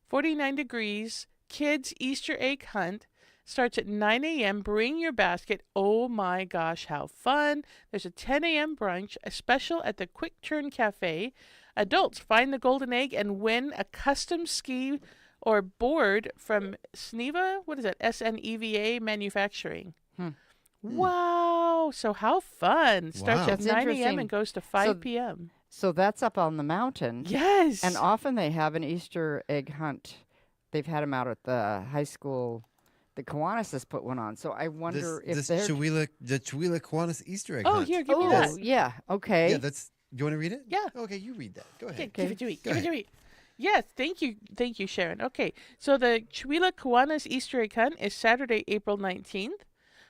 Speaker 7: 49 Degrees Kids Easter egg hunt starts at 9 a.m. Bring your basket. Oh my gosh, how fun. There's a 10 a.m. brunch, a special at the Quick Turn Cafe. Adults find the golden egg and win a custom ski or board from Sneva. What is it? SNEVA Manufacturing. Wow. So how fun. Starts
Speaker 1: Wow.
Speaker 7: at
Speaker 8: That's
Speaker 7: 9 a.m.
Speaker 8: interesting.
Speaker 7: and goes to 5 p.m.
Speaker 8: So that's up on the mountain.
Speaker 7: Yes.
Speaker 8: And often they have an Easter egg hunt. They've had them out at the high school. The Kiwanis has put one on. So I wonder if
Speaker 1: this
Speaker 8: they're...
Speaker 1: the Chihuahua Kiwanis Easter egg
Speaker 7: Oh,
Speaker 1: hunt.
Speaker 7: here, give me
Speaker 8: Oh,
Speaker 7: that.
Speaker 8: yeah. Okay.
Speaker 1: Yeah, that's. You want to read it?
Speaker 7: Yeah.
Speaker 1: Okay, you read that. Go
Speaker 7: Okay,
Speaker 1: ahead.
Speaker 7: give it to me.
Speaker 1: Go
Speaker 7: Give it to
Speaker 1: ahead.
Speaker 7: me. Yes, thank you, Sharon. Okay, so the Chihuahua Kiwanis Easter egg hunt is Saturday, April 19th.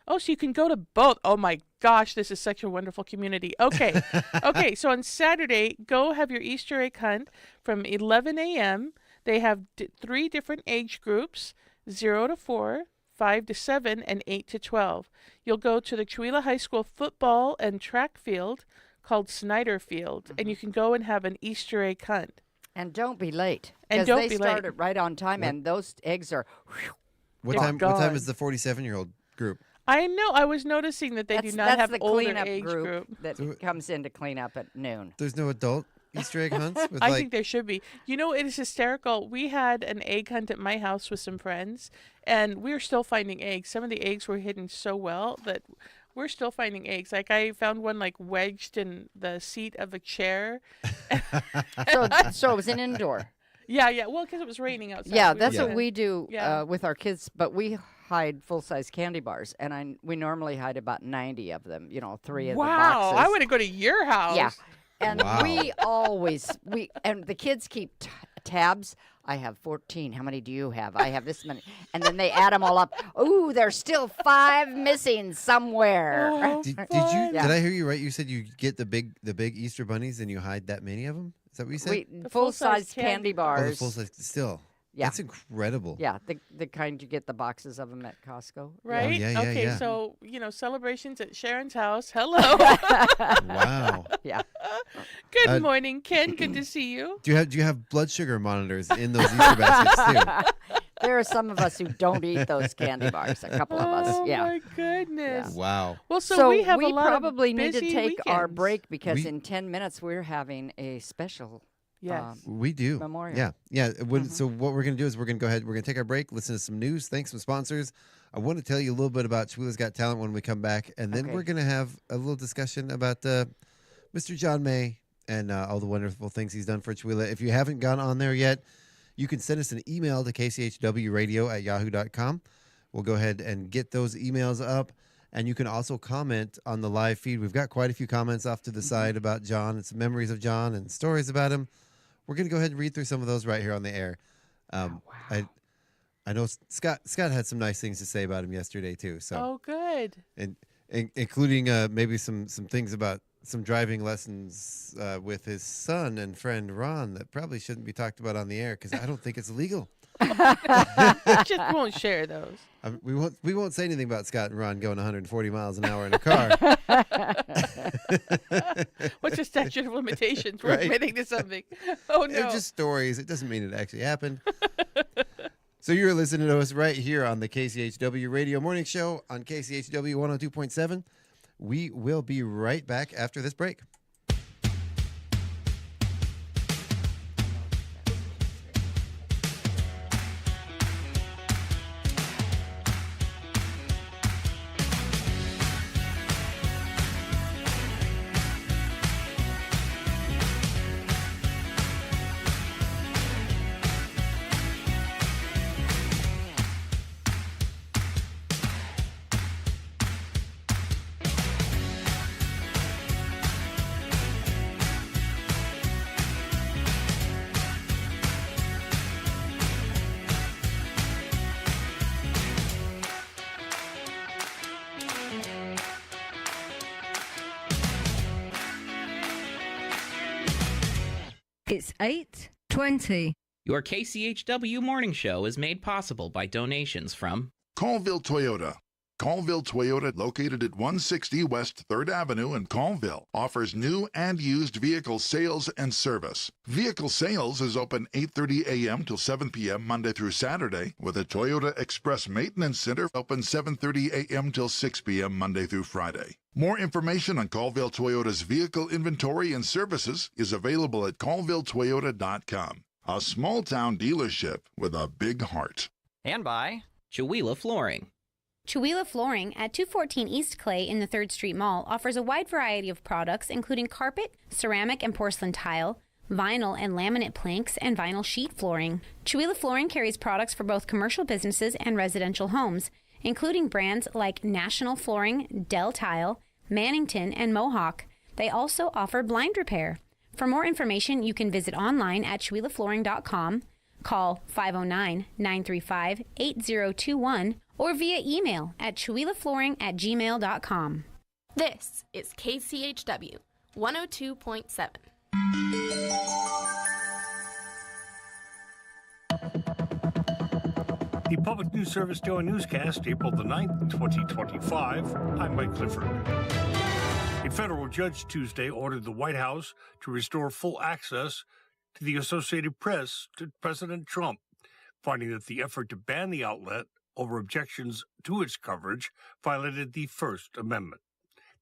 Speaker 7: Oh, so you can go to both. Oh my gosh, this is such a wonderful community. Okay, okay, so on Saturday, go have your Easter egg hunt from 11 a.m. They have 3 different age groups, 0 to 4, 5 to 7, and 8 to 12. You'll go to the Chihuahua High School football and track field called Snyder Field, and you can go and have an Easter egg hunt.
Speaker 8: And don't be late.
Speaker 7: And
Speaker 8: 'cause
Speaker 7: don't
Speaker 8: they
Speaker 7: be
Speaker 8: start
Speaker 7: late.
Speaker 8: it right on time, and those eggs are...
Speaker 1: What
Speaker 7: They're
Speaker 1: time? What time
Speaker 7: gone.
Speaker 1: is the 47-year-old group?
Speaker 7: I know. I was noticing that they do not
Speaker 8: that's
Speaker 7: have
Speaker 8: the
Speaker 7: older
Speaker 8: cleanup
Speaker 7: age
Speaker 8: group that
Speaker 1: So-
Speaker 8: comes in to clean up at noon.
Speaker 1: There's no adult Easter egg hunts with
Speaker 7: I
Speaker 1: like.
Speaker 7: think there should be. You know, it is hysterical. We had an egg hunt at my house with some friends, and we're still finding eggs. Some of the eggs were hidden so well that we're still finding eggs. Like I found one like wedged in the seat of a chair.
Speaker 8: So it was an indoor.
Speaker 7: Yeah, yeah. Well, because it was raining outside.
Speaker 8: Yeah,
Speaker 7: We
Speaker 8: that's
Speaker 7: were
Speaker 8: what
Speaker 7: in-
Speaker 8: we do
Speaker 7: Yeah.
Speaker 8: with our kids, but we hide full-size candy bars, and we normally hide about 90 of them, 3 of the
Speaker 7: Wow,
Speaker 8: boxes.
Speaker 7: I want to go to your house.
Speaker 8: Yeah. And
Speaker 1: Wow.
Speaker 8: we always and the kids keep tabs. I have 14. How many do you have? I have this many. And then they add them all up. Ooh, there's still 5 missing somewhere.
Speaker 7: Oh,
Speaker 1: Did you?
Speaker 7: fun.
Speaker 8: Yeah.
Speaker 1: Did I hear you right? You said you get the big Easter bunnies and you hide that many of them. Is that what you said?
Speaker 7: The
Speaker 8: Full-size
Speaker 7: full-size
Speaker 8: candy
Speaker 7: candy
Speaker 1: Oh, the
Speaker 8: bars.
Speaker 1: full size. Still.
Speaker 8: Yeah.
Speaker 1: That's incredible.
Speaker 8: Yeah, the kind you get the boxes of them at Costco.
Speaker 7: Right?
Speaker 1: yeah, yeah,
Speaker 7: okay,
Speaker 1: yeah.
Speaker 7: so, celebrations at Sharon's house. Hello.
Speaker 1: Wow.
Speaker 8: Yeah.
Speaker 7: Good morning, Ken. Good to see you.
Speaker 1: Do you have blood sugar monitors in those Easter baskets too?
Speaker 8: There are some of us who don't eat those candy bars. A couple of us.
Speaker 7: Oh,
Speaker 8: Yeah.
Speaker 7: my goodness.
Speaker 1: Wow.
Speaker 7: Well, so we have a lot
Speaker 8: probably
Speaker 7: of
Speaker 8: need to
Speaker 7: busy
Speaker 8: take our
Speaker 7: weekends.
Speaker 8: break because
Speaker 1: We-
Speaker 8: in 10 minutes we're having a special.
Speaker 7: Yes.
Speaker 1: We do.
Speaker 8: Memorial.
Speaker 1: Yeah. Yeah. So what we're going to do is we're going to go ahead. We're going to take our break, listen to some news, thank some sponsors. I want to tell you a little bit about Chihuahua's Got Talent when we come back. And then
Speaker 8: Okay.
Speaker 1: we're going to have a little discussion about Mr. John May and all the wonderful things he's done for Chihuahua. If you haven't gone on there yet, you can send us an email to kchwradio@yahoo.com. We'll go ahead and get those emails up. And you can also comment on the live feed. We've got quite a few comments off to the side about John and some memories of John and stories about him. We're going to go ahead and read through some of those right here on the air. I know Scott had some nice things to say about him yesterday too. So
Speaker 7: Oh, good.
Speaker 1: and including maybe some things about some driving lessons with his son and friend Ron that probably shouldn't be talked about on the air because I don't think it's legal.
Speaker 7: Just won't share those.
Speaker 1: We won't say anything about Scott and Ron going 140 miles an hour in a car.
Speaker 7: What's the statute of limitations? We're
Speaker 1: Right.
Speaker 7: admitting to something. Oh,
Speaker 1: They're
Speaker 7: no.
Speaker 1: just stories. It doesn't mean it actually happened. So you're listening to us right here on the KCHW Radio Morning Show on KCHW 102.7. We will be right back after this break.
Speaker 9: It's 8:20.
Speaker 3: Your KCHW morning show is made possible by donations from
Speaker 6: Colville Toyota. Colville Toyota, located at 160 West 3rd Avenue in Colville, offers new and used vehicle sales and service. Vehicle sales is open 8:30 a.m. till 7 p.m. Monday through Saturday, with a Toyota Express Maintenance Center open 7:30 a.m. till 6 p.m. Monday through Friday. More information on Colville Toyota's vehicle inventory and services is available at colvilletoyota.com. a small-town dealership with a big heart.
Speaker 3: And by Chihuahua Flooring.
Speaker 4: Chihuahua Flooring at 214 East Clay in the 3rd Street Mall offers a wide variety of products including carpet, ceramic and porcelain tile, vinyl and laminate planks, and vinyl sheet flooring. Chihuahua Flooring carries products for both commercial businesses and residential homes, including brands like National Flooring, Dell Tile, Mannington, and Mohawk. They also offer blind repair. For more information, you can visit online at chihuahuaflooring.com, call 509-935-8021, or via email at chihuahuaflooring@gmail.com.
Speaker 5: This is KCHW 102.7.
Speaker 10: The Public News Service Daily Newscast, April the 9th, 2025. I'm Mike Clifford. A federal judge Tuesday ordered the White House to restore full access to the Associated Press to President Trump, finding that the effort to ban the outlet over objections to its coverage violated the First Amendment.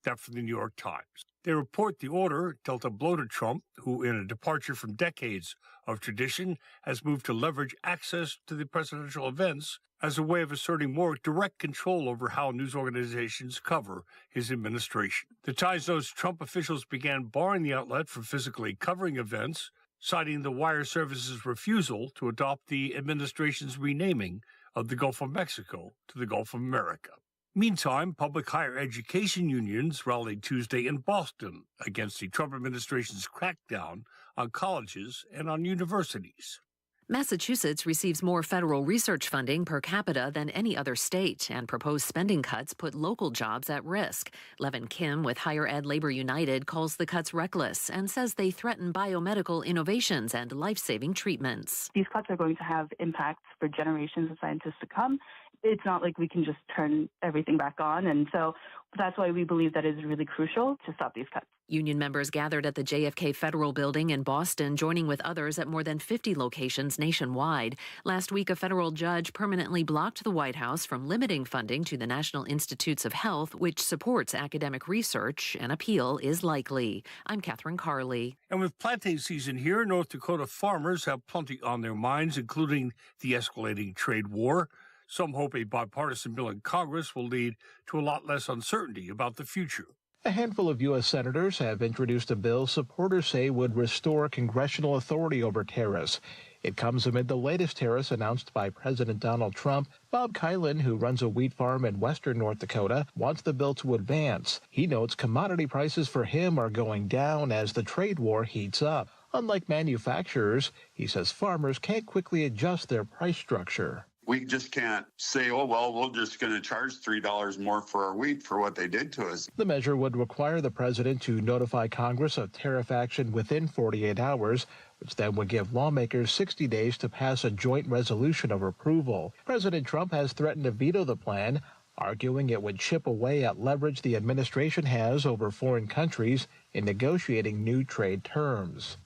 Speaker 10: That from the New York Times. They report the order dealt a blow to Trump, who, in a departure from decades of tradition, has moved to leverage access to the presidential events as a way of asserting more direct control over how news organizations cover his administration. The Times notes Trump officials began barring the outlet from physically covering events, citing the wire service's refusal to adopt the administration's renaming of the Gulf of Mexico to the Gulf of America. Meantime, public higher education unions rallied Tuesday in Boston against the Trump administration's crackdown on colleges and on universities.
Speaker 11: Massachusetts receives more federal research funding per capita than any other state, and proposed spending cuts put local jobs at risk. Levin Kim with Higher Ed Labor United calls the cuts reckless and says they threaten biomedical innovations and life-saving treatments.
Speaker 12: These cuts are going to have impacts for generations of scientists to come. It's not like we can just turn everything back on, and so that's why we believe that it is really crucial to stop these cuts.
Speaker 11: Union members gathered at the JFK Federal Building in Boston, joining with others at more than 50 locations nationwide. Last week, a federal judge permanently blocked the White House from limiting funding to the National Institutes of Health, which supports academic research. An appeal is likely. I'm Catherine Carley.
Speaker 10: And with planting season here, North Dakota farmers have plenty on their minds, including the escalating trade war. Some hope a bipartisan bill in Congress will lead to a lot less uncertainty about the future.
Speaker 13: A handful of U.S. senators have introduced a bill supporters say would restore congressional authority over tariffs. It comes amid the latest tariffs announced by President Donald Trump. Bob Kylan, who runs a wheat farm in western North Dakota, wants the bill to advance. He notes commodity prices for him are going down as the trade war heats up. Unlike manufacturers, he says farmers can't quickly adjust their price structure.
Speaker 14: We just can't say, oh, well, we're just going to charge $3 more for our wheat for what they did to us.
Speaker 13: The measure would require the president to notify Congress of tariff action within 48 hours, which then would give lawmakers 60 days to pass a joint resolution of approval. President Trump has threatened to veto the plan, arguing it would chip away at leverage the administration has over foreign countries in negotiating new trade terms.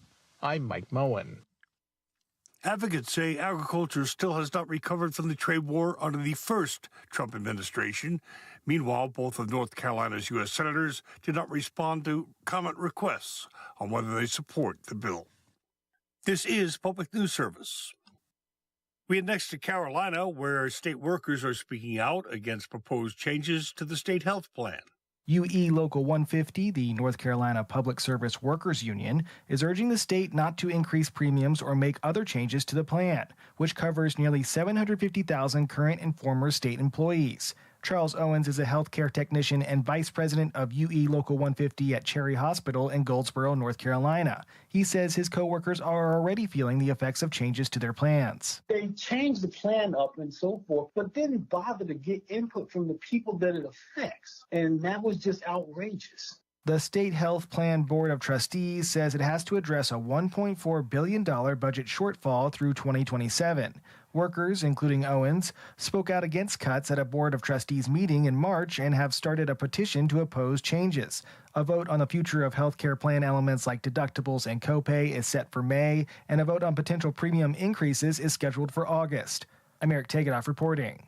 Speaker 13: I'm Mike Moen.
Speaker 10: Advocates say agriculture still has not recovered from the trade war under the first Trump administration. Meanwhile, both of North Carolina's U.S. senators did not respond to comment requests on whether they support the bill. This is Public News Service. We head next to Carolina, where state workers are speaking out against proposed changes to the state health plan.
Speaker 15: UE Local 150, the North Carolina Public Service Workers Union, is urging the state not to increase premiums or make other changes to the plan, which covers nearly 750,000 current and former state employees. Charles Owens is a healthcare technician and vice president of UE Local 150 at Cherry Hospital in Goldsboro, North Carolina. He says his coworkers are already feeling the effects of changes to their plans.
Speaker 16: They changed the plan up and so forth, but didn't bother to get input from the people that it affects. And that was just outrageous.
Speaker 15: The State Health Plan Board of Trustees says it has to address a $1.4 billion budget shortfall through 2027. Workers, including Owens, spoke out against cuts at a Board of Trustees meeting in March and have started a petition to oppose changes. A vote on the future of health care plan elements like deductibles and copay is set for May, and a vote on potential premium increases is scheduled for August. I'm Eric Tegedoff reporting.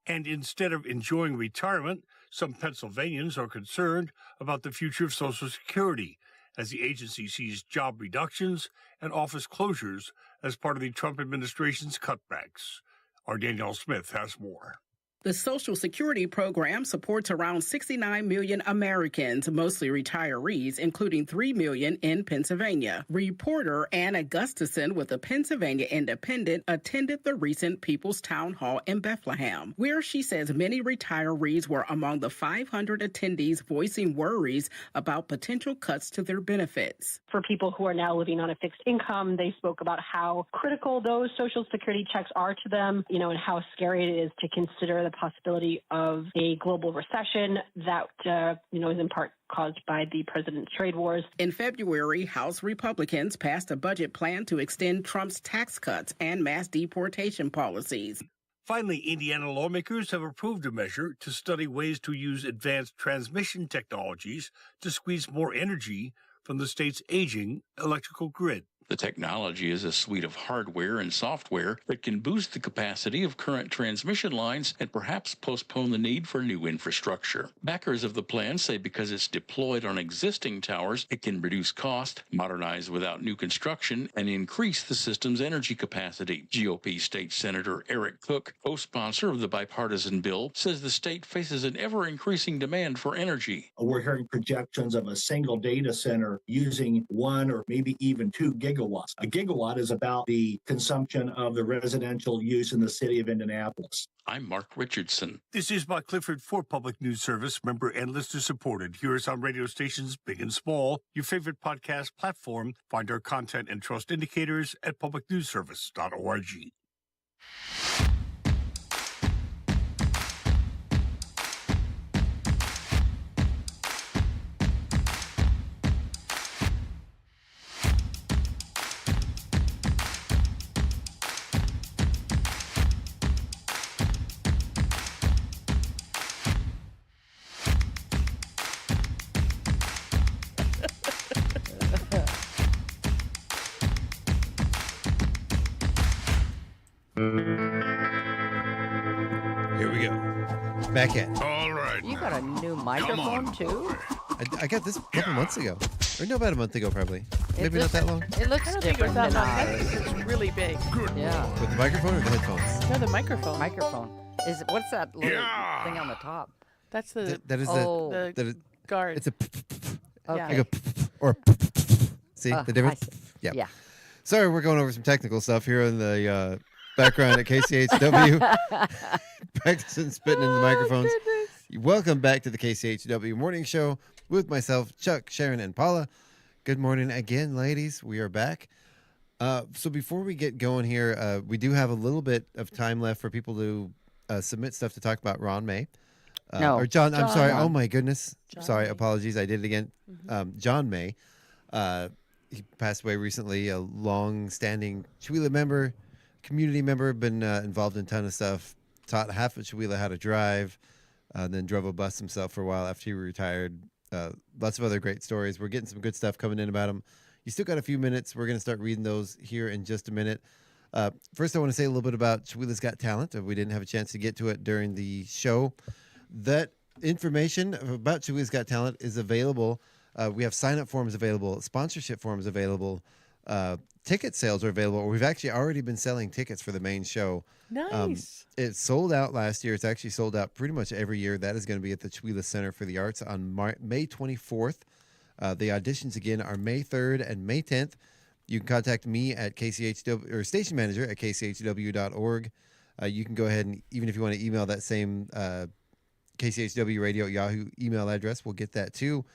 Speaker 10: And instead of enjoying retirement, some Pennsylvanians are concerned about the future of Social Security as the agency sees job reductions and office closures as part of the Trump administration's cutbacks. Our Danielle Smith has more.
Speaker 17: The Social Security program supports around 69 million Americans, mostly retirees, including 3 million in Pennsylvania. Reporter Anna Gustafson with the Pennsylvania Independent attended the recent People's Town Hall in Bethlehem, where she says many retirees were among the 500 attendees voicing worries about potential cuts to their benefits.
Speaker 18: For people who are now living on a fixed income, they spoke about how critical those Social Security checks are to them, and how scary it is to consider the possibility of a global recession that, is in part caused by the president's trade wars.
Speaker 17: In February, House Republicans passed a budget plan to extend Trump's tax cuts and mass deportation policies.
Speaker 10: Finally, Indiana lawmakers have approved a measure to study ways to use advanced transmission technologies to squeeze more energy from the state's aging electrical grid.
Speaker 19: The technology is a suite of hardware and software that can boost the capacity of current transmission lines and perhaps postpone the need for new infrastructure. Backers of the plan say because it's deployed on existing towers, it can reduce cost, modernize without new construction, and increase the system's energy capacity. GOP State Senator Eric Cook, co-sponsor of the bipartisan bill, says the state faces an ever-increasing demand for energy.
Speaker 20: We're hearing projections of a single data center using 1 or maybe even 2 gigawatts. A gigawatt is about the consumption of the residential use in the city of Indianapolis.
Speaker 19: I'm Mark Richardson.
Speaker 10: This is Mark Clifford for Public News Service, member and listener supported. Hear us on radio stations big and small, your favorite podcast platform. Find our content and trust indicators at publicnewsservice.org.
Speaker 1: Here we go. Back at it.
Speaker 10: All right.
Speaker 8: You got a new microphone, too?
Speaker 1: I got this a couple months ago. Or no, about a month ago, probably. Maybe
Speaker 8: looks-
Speaker 1: not that long.
Speaker 8: It looks
Speaker 7: I don't think it was
Speaker 8: different
Speaker 7: that
Speaker 8: than
Speaker 7: long.
Speaker 8: ours.
Speaker 7: It's really big.
Speaker 8: Yeah.
Speaker 1: With the microphone or the headphones?
Speaker 7: No, the microphone.
Speaker 8: Microphone. What's that little thing on the top?
Speaker 7: That's the
Speaker 1: That is
Speaker 7: the guard.
Speaker 1: It's a
Speaker 7: Yeah.
Speaker 1: like a or see the difference?
Speaker 8: I see. Yeah.
Speaker 1: Sorry, we're going over some technical stuff here in the background at KCHW. Practicing spitting into the microphones. Welcome back to the KCHW Morning Show with myself, Chuck, Sharon, and Paula. Good morning again, ladies. We are back. So before we get going here, we do have a little bit of time left for people to submit stuff to talk about Ron May.
Speaker 8: No.
Speaker 1: Or John. I'm
Speaker 8: John.
Speaker 1: sorry. Oh, my goodness.
Speaker 7: John
Speaker 1: Sorry.
Speaker 7: May.
Speaker 1: Apologies. I did it again. John May. He passed away recently, a long-standing Chewelah member, community member, been involved in a ton of stuff, taught half of Chewelah how to drive, then drove a bus himself for a while after he retired. Lots of other great stories. We're getting some good stuff coming in about him. You still got a few minutes. We're going to start reading those here in just a minute. First, I want to say a little bit about Chewelah's Got Talent. We didn't have a chance to get to it during the show. That information about Chewelah's Got Talent is available. We have sign-up forms available, sponsorship forms available, ticket sales are available. We've actually already been selling tickets for the main show.
Speaker 7: Nice.
Speaker 1: It sold out last year. It's actually sold out pretty much every year. That is going to be at the Chewelah Center for the Arts on May 24th. The auditions again are May 3rd and May 10th. You can contact me at KCHW or station manager at kchw.org. You can go ahead and even if you want to email that same KCHW radio at Yahoo email address, we'll get that too.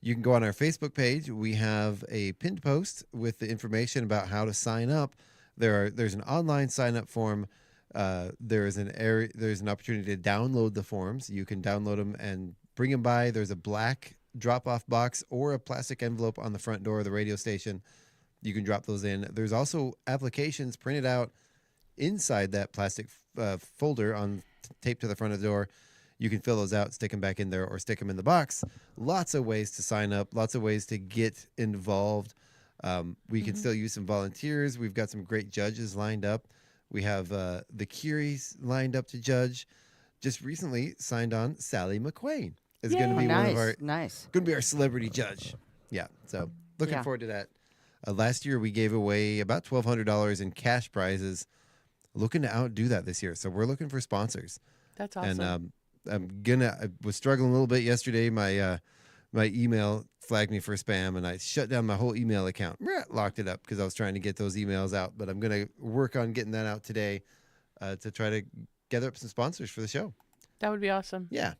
Speaker 1: You can go on our Facebook page. We have a pinned post with the information about how to sign up. There's an online sign up form. There's an opportunity to download the forms. You can download them and bring them by. There's a black drop-off box or a plastic envelope on the front door of the radio station. You can drop those in. There's also applications printed out inside that plastic folder on taped to the front of the door. You can fill those out, stick them back in there, or stick them in the box. Lots of ways to sign up, lots of ways to get involved. We can still use some volunteers. We've got some great judges lined up. We have the Curies lined up to judge. Just recently signed on Sally McQuain is going to be one of our
Speaker 8: nice.
Speaker 1: going to be our celebrity judge. Yeah, so looking
Speaker 8: Yeah.
Speaker 1: forward to that. Last year, we gave away about $1,200 in cash prizes. Looking to outdo that this year. So we're looking for sponsors.
Speaker 7: That's awesome.
Speaker 1: And I was struggling a little bit yesterday. My email flagged me for spam, and I shut down my whole email account. Locked it up because I was trying to get those emails out. But I'm going to work on getting that out today to try to gather up some sponsors for the show.
Speaker 7: That would be awesome.
Speaker 1: Yeah.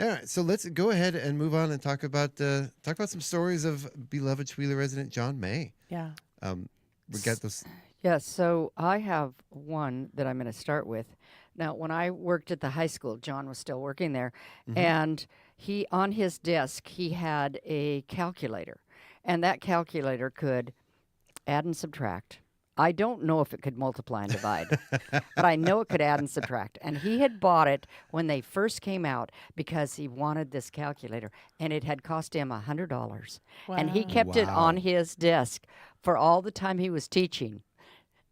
Speaker 1: All right. So let's go ahead and move on and talk about some stories of beloved Schuyler resident John May.
Speaker 7: Yeah.
Speaker 1: We got those.
Speaker 8: Yeah, so I have one that I'm going to start with. Now, when I worked at the high school, John was still working there, and he, on his desk, he had a calculator, and that calculator could add and subtract. I don't know if it could multiply and divide, but I know it could add and subtract. And he had bought it when they first came out because he wanted this calculator, and it had cost him $100.
Speaker 7: Wow.
Speaker 8: And he kept it on his desk for all the time he was teaching.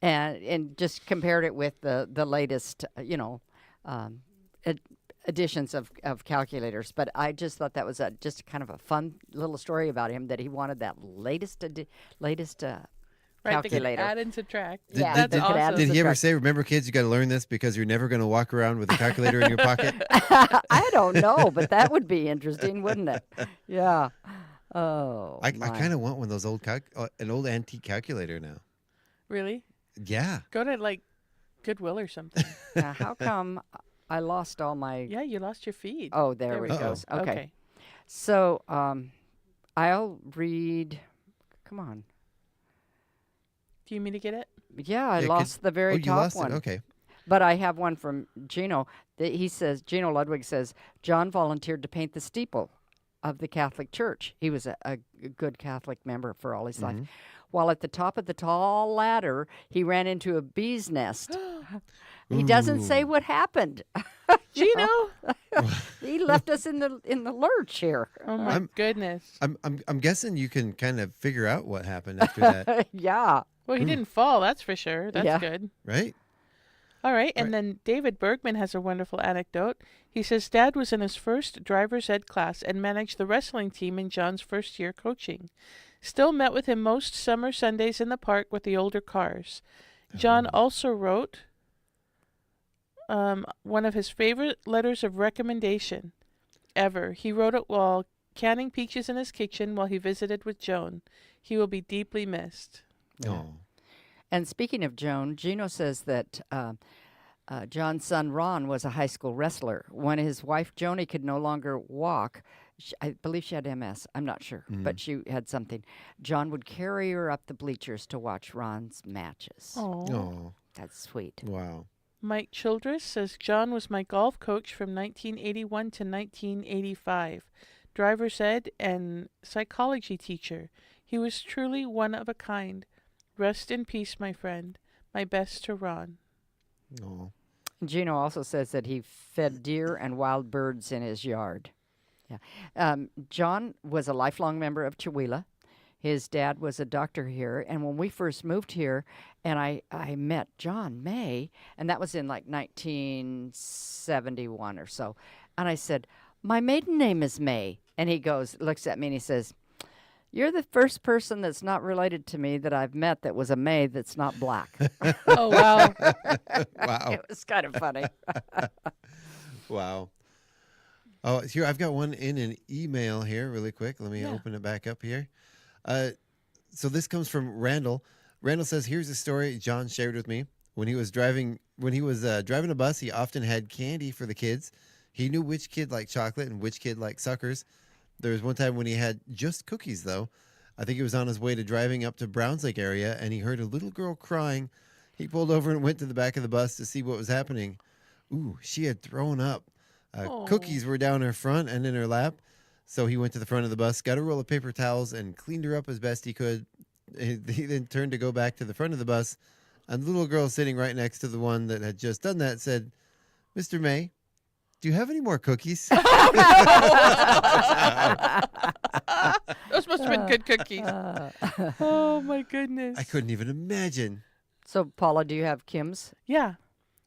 Speaker 8: And just compared it with the latest, editions of calculators. But I just thought that was just kind of a fun little story about him, that he wanted that latest calculator.
Speaker 7: They could add and subtract.
Speaker 8: That's awesome.
Speaker 1: Did he ever say, remember, kids, you got to learn this because you're never going to walk around with a calculator in your pocket?
Speaker 8: I don't know, but that would be interesting, wouldn't it? Yeah. Oh,
Speaker 1: I kind of want one of those an old antique calculator now.
Speaker 7: Really?
Speaker 1: Yeah.
Speaker 7: Go to like Goodwill or something.
Speaker 8: Now, how come I lost all my...
Speaker 7: Yeah, you lost your feed.
Speaker 8: Oh, there it goes. Okay.
Speaker 7: Okay.
Speaker 8: So I'll read... Come on.
Speaker 7: Do you mean to get it?
Speaker 8: Yeah, I lost the very
Speaker 1: you
Speaker 8: top
Speaker 1: lost
Speaker 8: one.
Speaker 1: It. Okay.
Speaker 8: But I have one from Gino. Gino Ludwig says, John volunteered to paint the steeple of the Catholic Church. He was a good Catholic member for all his life. While at the top of the tall ladder, he ran into a bee's nest. He doesn't say what happened.
Speaker 7: Gino,
Speaker 8: he left us in the lurch here.
Speaker 7: Oh my goodness!
Speaker 1: I'm guessing you can kind of figure out what happened after that.
Speaker 8: Yeah.
Speaker 7: Well, he didn't fall. That's for sure. That's good.
Speaker 1: Right.
Speaker 7: All right. And then David Bergman has a wonderful anecdote. He says Dad was in his first driver's ed class and managed the wrestling team in John's first year coaching. Still met with him most summer Sundays in the park with the older cars. John also wrote one of his favorite letters of recommendation ever. He wrote it while canning peaches in his kitchen while he visited with Joan. He will be deeply missed.
Speaker 1: Oh.
Speaker 8: And speaking of Joan, Gino says that John's son Ron was a high school wrestler. When his wife Joni could no longer walk, I believe she had MS. I'm not sure, but she had something. John would carry her up the bleachers to watch Ron's matches.
Speaker 7: Oh,
Speaker 8: that's sweet.
Speaker 1: Wow.
Speaker 7: Mike Childress says John was my golf coach from 1981 to 1985, driver's ed and psychology teacher. He was truly one of a kind. Rest in peace, my friend. My best to Ron.
Speaker 1: Oh.
Speaker 8: Gino also says that he fed deer and wild birds in his yard. Yeah. John was a lifelong member of Chihuahua. His dad was a doctor here. And when we first moved here, and I met John May, and that was in like 1971 or so. And I said, my maiden name is May. And he looks at me and he says, you're the first person that's not related to me that I've met that was a May that's not black.
Speaker 7: Oh, wow.
Speaker 1: Wow.
Speaker 8: It was kind of funny.
Speaker 1: Wow. Oh, here, I've got one in an email here really quick. Let me open it back up here. So this comes from Randall. Randall says, here's a story John shared with me. When he was driving a bus, he often had candy for the kids. He knew which kid liked chocolate and which kid liked suckers. There was one time when he had just cookies, though. I think he was on his way to driving up to Browns Lake area, and he heard a little girl crying. He pulled over and went to the back of the bus to see what was happening. Ooh, she had thrown up. Cookies were down her front and in her lap. So he went to the front of the bus, got a roll of paper towels, and cleaned her up as best he could. He then turned to go back to the front of the bus. And the little girl sitting right next to the one that had just done that said, Mr. May, do you have any more cookies?
Speaker 7: Those must have been good cookies. Oh, my goodness.
Speaker 1: I couldn't even imagine.
Speaker 8: So, Paula, do you have Kim's?
Speaker 7: Yeah.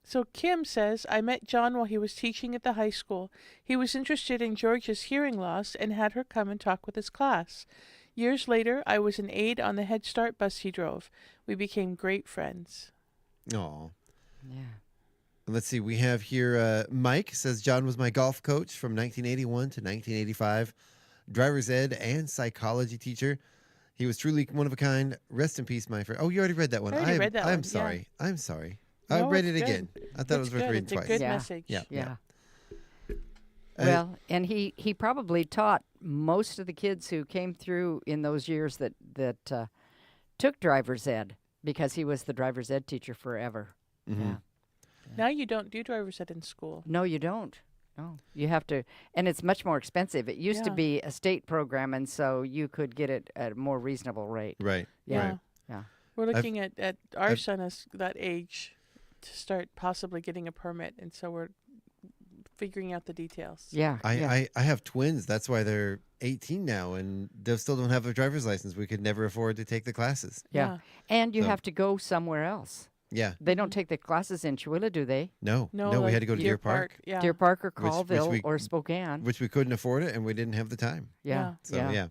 Speaker 7: So Kim says, I met John while he was teaching at the high school. He was interested in Georgia's hearing loss and had her come and talk with his class. Years later, I was an aide on the Head Start bus he drove. We became great friends.
Speaker 1: Oh.
Speaker 8: Yeah.
Speaker 1: Let's see. We have here Mike says John was my golf coach from 1981 to 1985, driver's ed and psychology teacher. He was truly one of a kind. Rest in peace, my friend. Oh, you already read that one.
Speaker 7: I already read that
Speaker 1: I'm
Speaker 7: one,
Speaker 1: sorry.
Speaker 7: yeah.
Speaker 1: I'm sorry.
Speaker 7: No,
Speaker 1: I read
Speaker 7: it's
Speaker 1: it
Speaker 7: good.
Speaker 1: again. I thought it
Speaker 7: It's
Speaker 1: was worth
Speaker 7: good.
Speaker 1: reading
Speaker 7: It's a
Speaker 1: twice.
Speaker 7: good
Speaker 8: Yeah.
Speaker 7: message.
Speaker 8: Yeah.
Speaker 1: Uh,
Speaker 8: Well, and he probably taught most of the kids who came through in those years that took driver's ed, because he was the driver's ed teacher forever.
Speaker 1: Mhm.
Speaker 8: Yeah.
Speaker 7: Now you don't do driver's ed in school.
Speaker 8: No, you don't. No, you have to, and it's much more expensive. It used to
Speaker 7: Yeah.
Speaker 8: be a state program, and so you could get it at a more reasonable rate.
Speaker 1: Right.
Speaker 7: Yeah.
Speaker 1: Right.
Speaker 8: Yeah.
Speaker 7: We're looking at our
Speaker 1: I've-
Speaker 7: son is that age to start possibly getting a permit, and so we're figuring out the details.
Speaker 8: Yeah.
Speaker 1: I have twins. That's why they're 18 now, and they still don't have a driver's license. We could never afford to take the classes.
Speaker 8: Yeah. And you
Speaker 1: So-
Speaker 8: have to go somewhere else.
Speaker 1: Yeah.
Speaker 8: They don't take the classes in Chihuahua, do they?
Speaker 1: No.
Speaker 7: No,
Speaker 1: we
Speaker 7: like
Speaker 1: had to go to Deer Park.
Speaker 7: Yeah.
Speaker 8: Deer Park or
Speaker 1: Which- which
Speaker 8: Colville
Speaker 1: we-
Speaker 8: or Spokane.
Speaker 1: Which we couldn't afford it, and we didn't have the time.
Speaker 8: Yeah.
Speaker 1: So
Speaker 8: Yeah.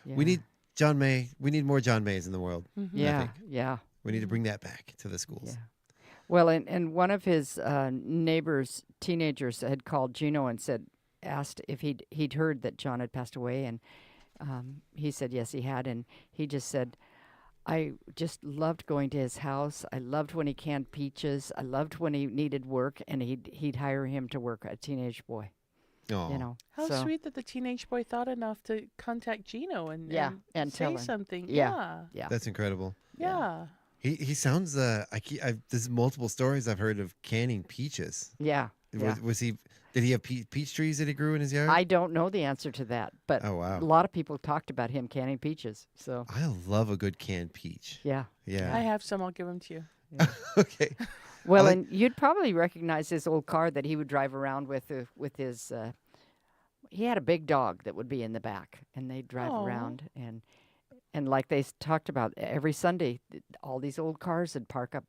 Speaker 1: we need John May. We need more John Mays in the world.
Speaker 7: Mhm.
Speaker 1: I
Speaker 8: Yeah.
Speaker 1: think.
Speaker 8: Yeah.
Speaker 1: We need to bring that back to the schools.
Speaker 8: Yeah. Well, and one of his neighbors, teenagers, had called Gino and asked if he'd heard that John had passed away, and he said yes, he had, and he just said, I just loved going to his house. I loved when he canned peaches. I loved when he needed work, and he'd hire him to work, a teenage boy.
Speaker 1: Aw.
Speaker 8: You know,
Speaker 7: How
Speaker 8: so-
Speaker 7: sweet that the teenage boy thought enough to contact Gino and
Speaker 8: and
Speaker 7: say
Speaker 8: tell him.
Speaker 7: something.
Speaker 8: Yeah. Yeah.
Speaker 1: That's incredible.
Speaker 7: Yeah.
Speaker 1: He sounds. There's multiple stories I've heard of canning peaches.
Speaker 8: Yeah.
Speaker 1: Was he? Did he have peach trees that he grew in his yard?
Speaker 8: I don't know the answer to that, but
Speaker 1: Oh, wow.
Speaker 8: a lot of people talked about him canning peaches. So
Speaker 1: I love a good canned peach.
Speaker 8: yeah.
Speaker 1: Yeah.
Speaker 7: I have some. I'll give them to you.
Speaker 1: Okay.
Speaker 8: Well,
Speaker 1: I like-
Speaker 8: and you'd probably recognize his old car that he would drive around with his. He had a big dog that would be in the back, and they'd drive
Speaker 7: Aw.
Speaker 8: around, and like they talked about every Sunday, all these old cars would park up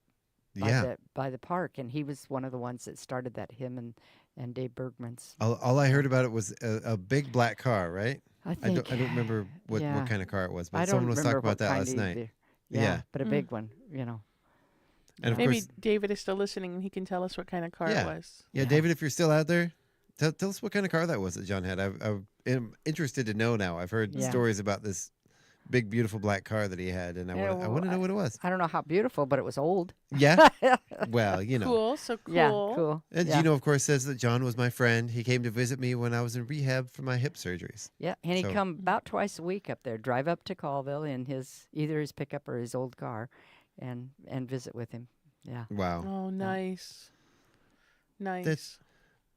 Speaker 1: Yeah.
Speaker 8: by the park, and he was one of the ones that started that. Him and Dave Bergman's.
Speaker 1: All I heard about it was a big black car, right?
Speaker 8: I
Speaker 1: I
Speaker 8: think.
Speaker 1: don't remember what
Speaker 8: yeah.
Speaker 1: kind of car it was, but
Speaker 8: I don't
Speaker 1: someone was talking
Speaker 8: remember
Speaker 1: about
Speaker 8: what
Speaker 1: that
Speaker 8: kind
Speaker 1: last night.
Speaker 8: either.
Speaker 1: Yeah.
Speaker 8: Yeah, but a
Speaker 7: Mm.
Speaker 8: big one, you know.
Speaker 1: And of
Speaker 7: Maybe
Speaker 1: course,
Speaker 7: David is still listening and he can tell us what kind of car
Speaker 1: yeah.
Speaker 7: it was.
Speaker 1: Yeah, David, if you're still out there, tell us what kind of car that was that John had. I am interested to know now. I've heard
Speaker 8: Yeah.
Speaker 1: stories about this big, beautiful black car that he had, and I
Speaker 8: Yeah,
Speaker 1: want
Speaker 8: well,
Speaker 1: to know what it was.
Speaker 8: I don't know how beautiful, but it was old.
Speaker 1: Yeah? Well, you know.
Speaker 7: Cool. So cool.
Speaker 8: Yeah, cool.
Speaker 1: And
Speaker 8: yeah.
Speaker 1: Gino, of course, says that John was my friend. He came to visit me when I was in rehab for my hip surgeries.
Speaker 8: Yeah, and he'd
Speaker 1: So-
Speaker 8: come about twice a week up there, drive up to Colville in either his pickup or his old car, and visit with him. Yeah.
Speaker 1: Wow.
Speaker 7: Oh, nice. Nice.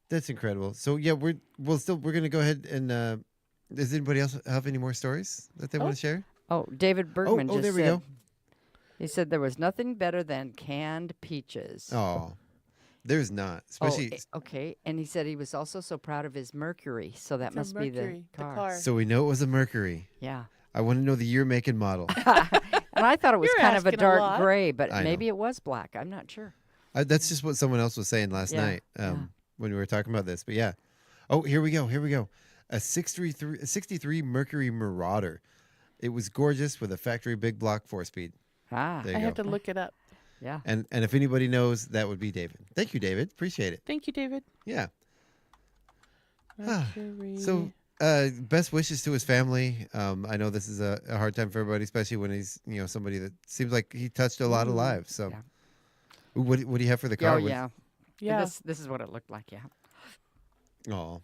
Speaker 1: That's incredible. So yeah, we're gonna go ahead and does anybody else have any more stories that they want to share?
Speaker 8: Oh, David Bergman
Speaker 1: oh,
Speaker 8: just
Speaker 1: there we
Speaker 8: said.
Speaker 1: go.
Speaker 8: He said there was nothing better than canned peaches.
Speaker 1: Oh, there's not. Especially
Speaker 8: Okay, and he said he was also so proud of his Mercury, so that
Speaker 7: The
Speaker 8: must be the
Speaker 7: Mercury, the
Speaker 8: car.
Speaker 7: car.
Speaker 1: so we know it was a Mercury.
Speaker 8: Yeah.
Speaker 1: I want to know the year, make, and model.
Speaker 8: And I thought it was
Speaker 7: You're
Speaker 8: kind of a
Speaker 7: asking a
Speaker 8: dark
Speaker 7: lot.
Speaker 8: gray, but
Speaker 1: I know.
Speaker 8: maybe it was black. I'm not sure.
Speaker 1: That's just what someone else was saying last
Speaker 8: Yeah,
Speaker 1: night
Speaker 8: yeah.
Speaker 1: when we were talking about this. But yeah. Oh, here we go. A 63 Mercury Marauder. It was gorgeous with a factory big block 4-speed.
Speaker 8: Ah.
Speaker 1: There you
Speaker 7: I
Speaker 1: go.
Speaker 7: have to look it up.
Speaker 8: Yeah.
Speaker 1: And if anybody knows, that would be David. Thank you, David. Appreciate it.
Speaker 7: Thank you, David.
Speaker 1: Yeah.
Speaker 7: Mercury.
Speaker 1: So, best wishes to his family. I know this is a hard time for everybody, especially when he's somebody that seems like he touched a lot of lives. So,
Speaker 8: Yeah.
Speaker 1: Ooh, what do you have for the car?
Speaker 8: Oh, yeah.
Speaker 7: Yeah.
Speaker 8: This is what it looked like, yeah.
Speaker 1: Oh.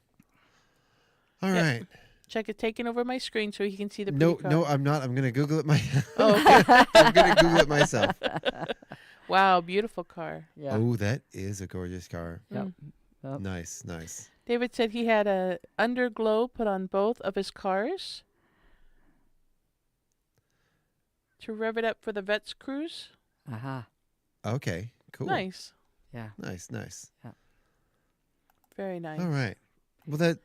Speaker 1: All
Speaker 7: Yeah.
Speaker 1: right.
Speaker 7: Check it taking over my screen so he can see the
Speaker 1: No,
Speaker 7: pretty car.
Speaker 1: no, I'm not. I'm gonna Google it
Speaker 7: Oh, okay.
Speaker 1: I'm gonna Google it myself.
Speaker 7: Wow, beautiful car.
Speaker 8: Yeah.
Speaker 1: Oh, that is a gorgeous car.
Speaker 8: Yep.
Speaker 7: Mm.
Speaker 8: Yep.
Speaker 1: Nice.
Speaker 7: David said he had a underglow put on both of his cars to rev it up for the vet's cruise.
Speaker 8: Aha.
Speaker 1: Okay. Cool.
Speaker 7: Nice.
Speaker 8: Yeah.
Speaker 1: Nice.
Speaker 7: Very nice.
Speaker 1: All right. Well, that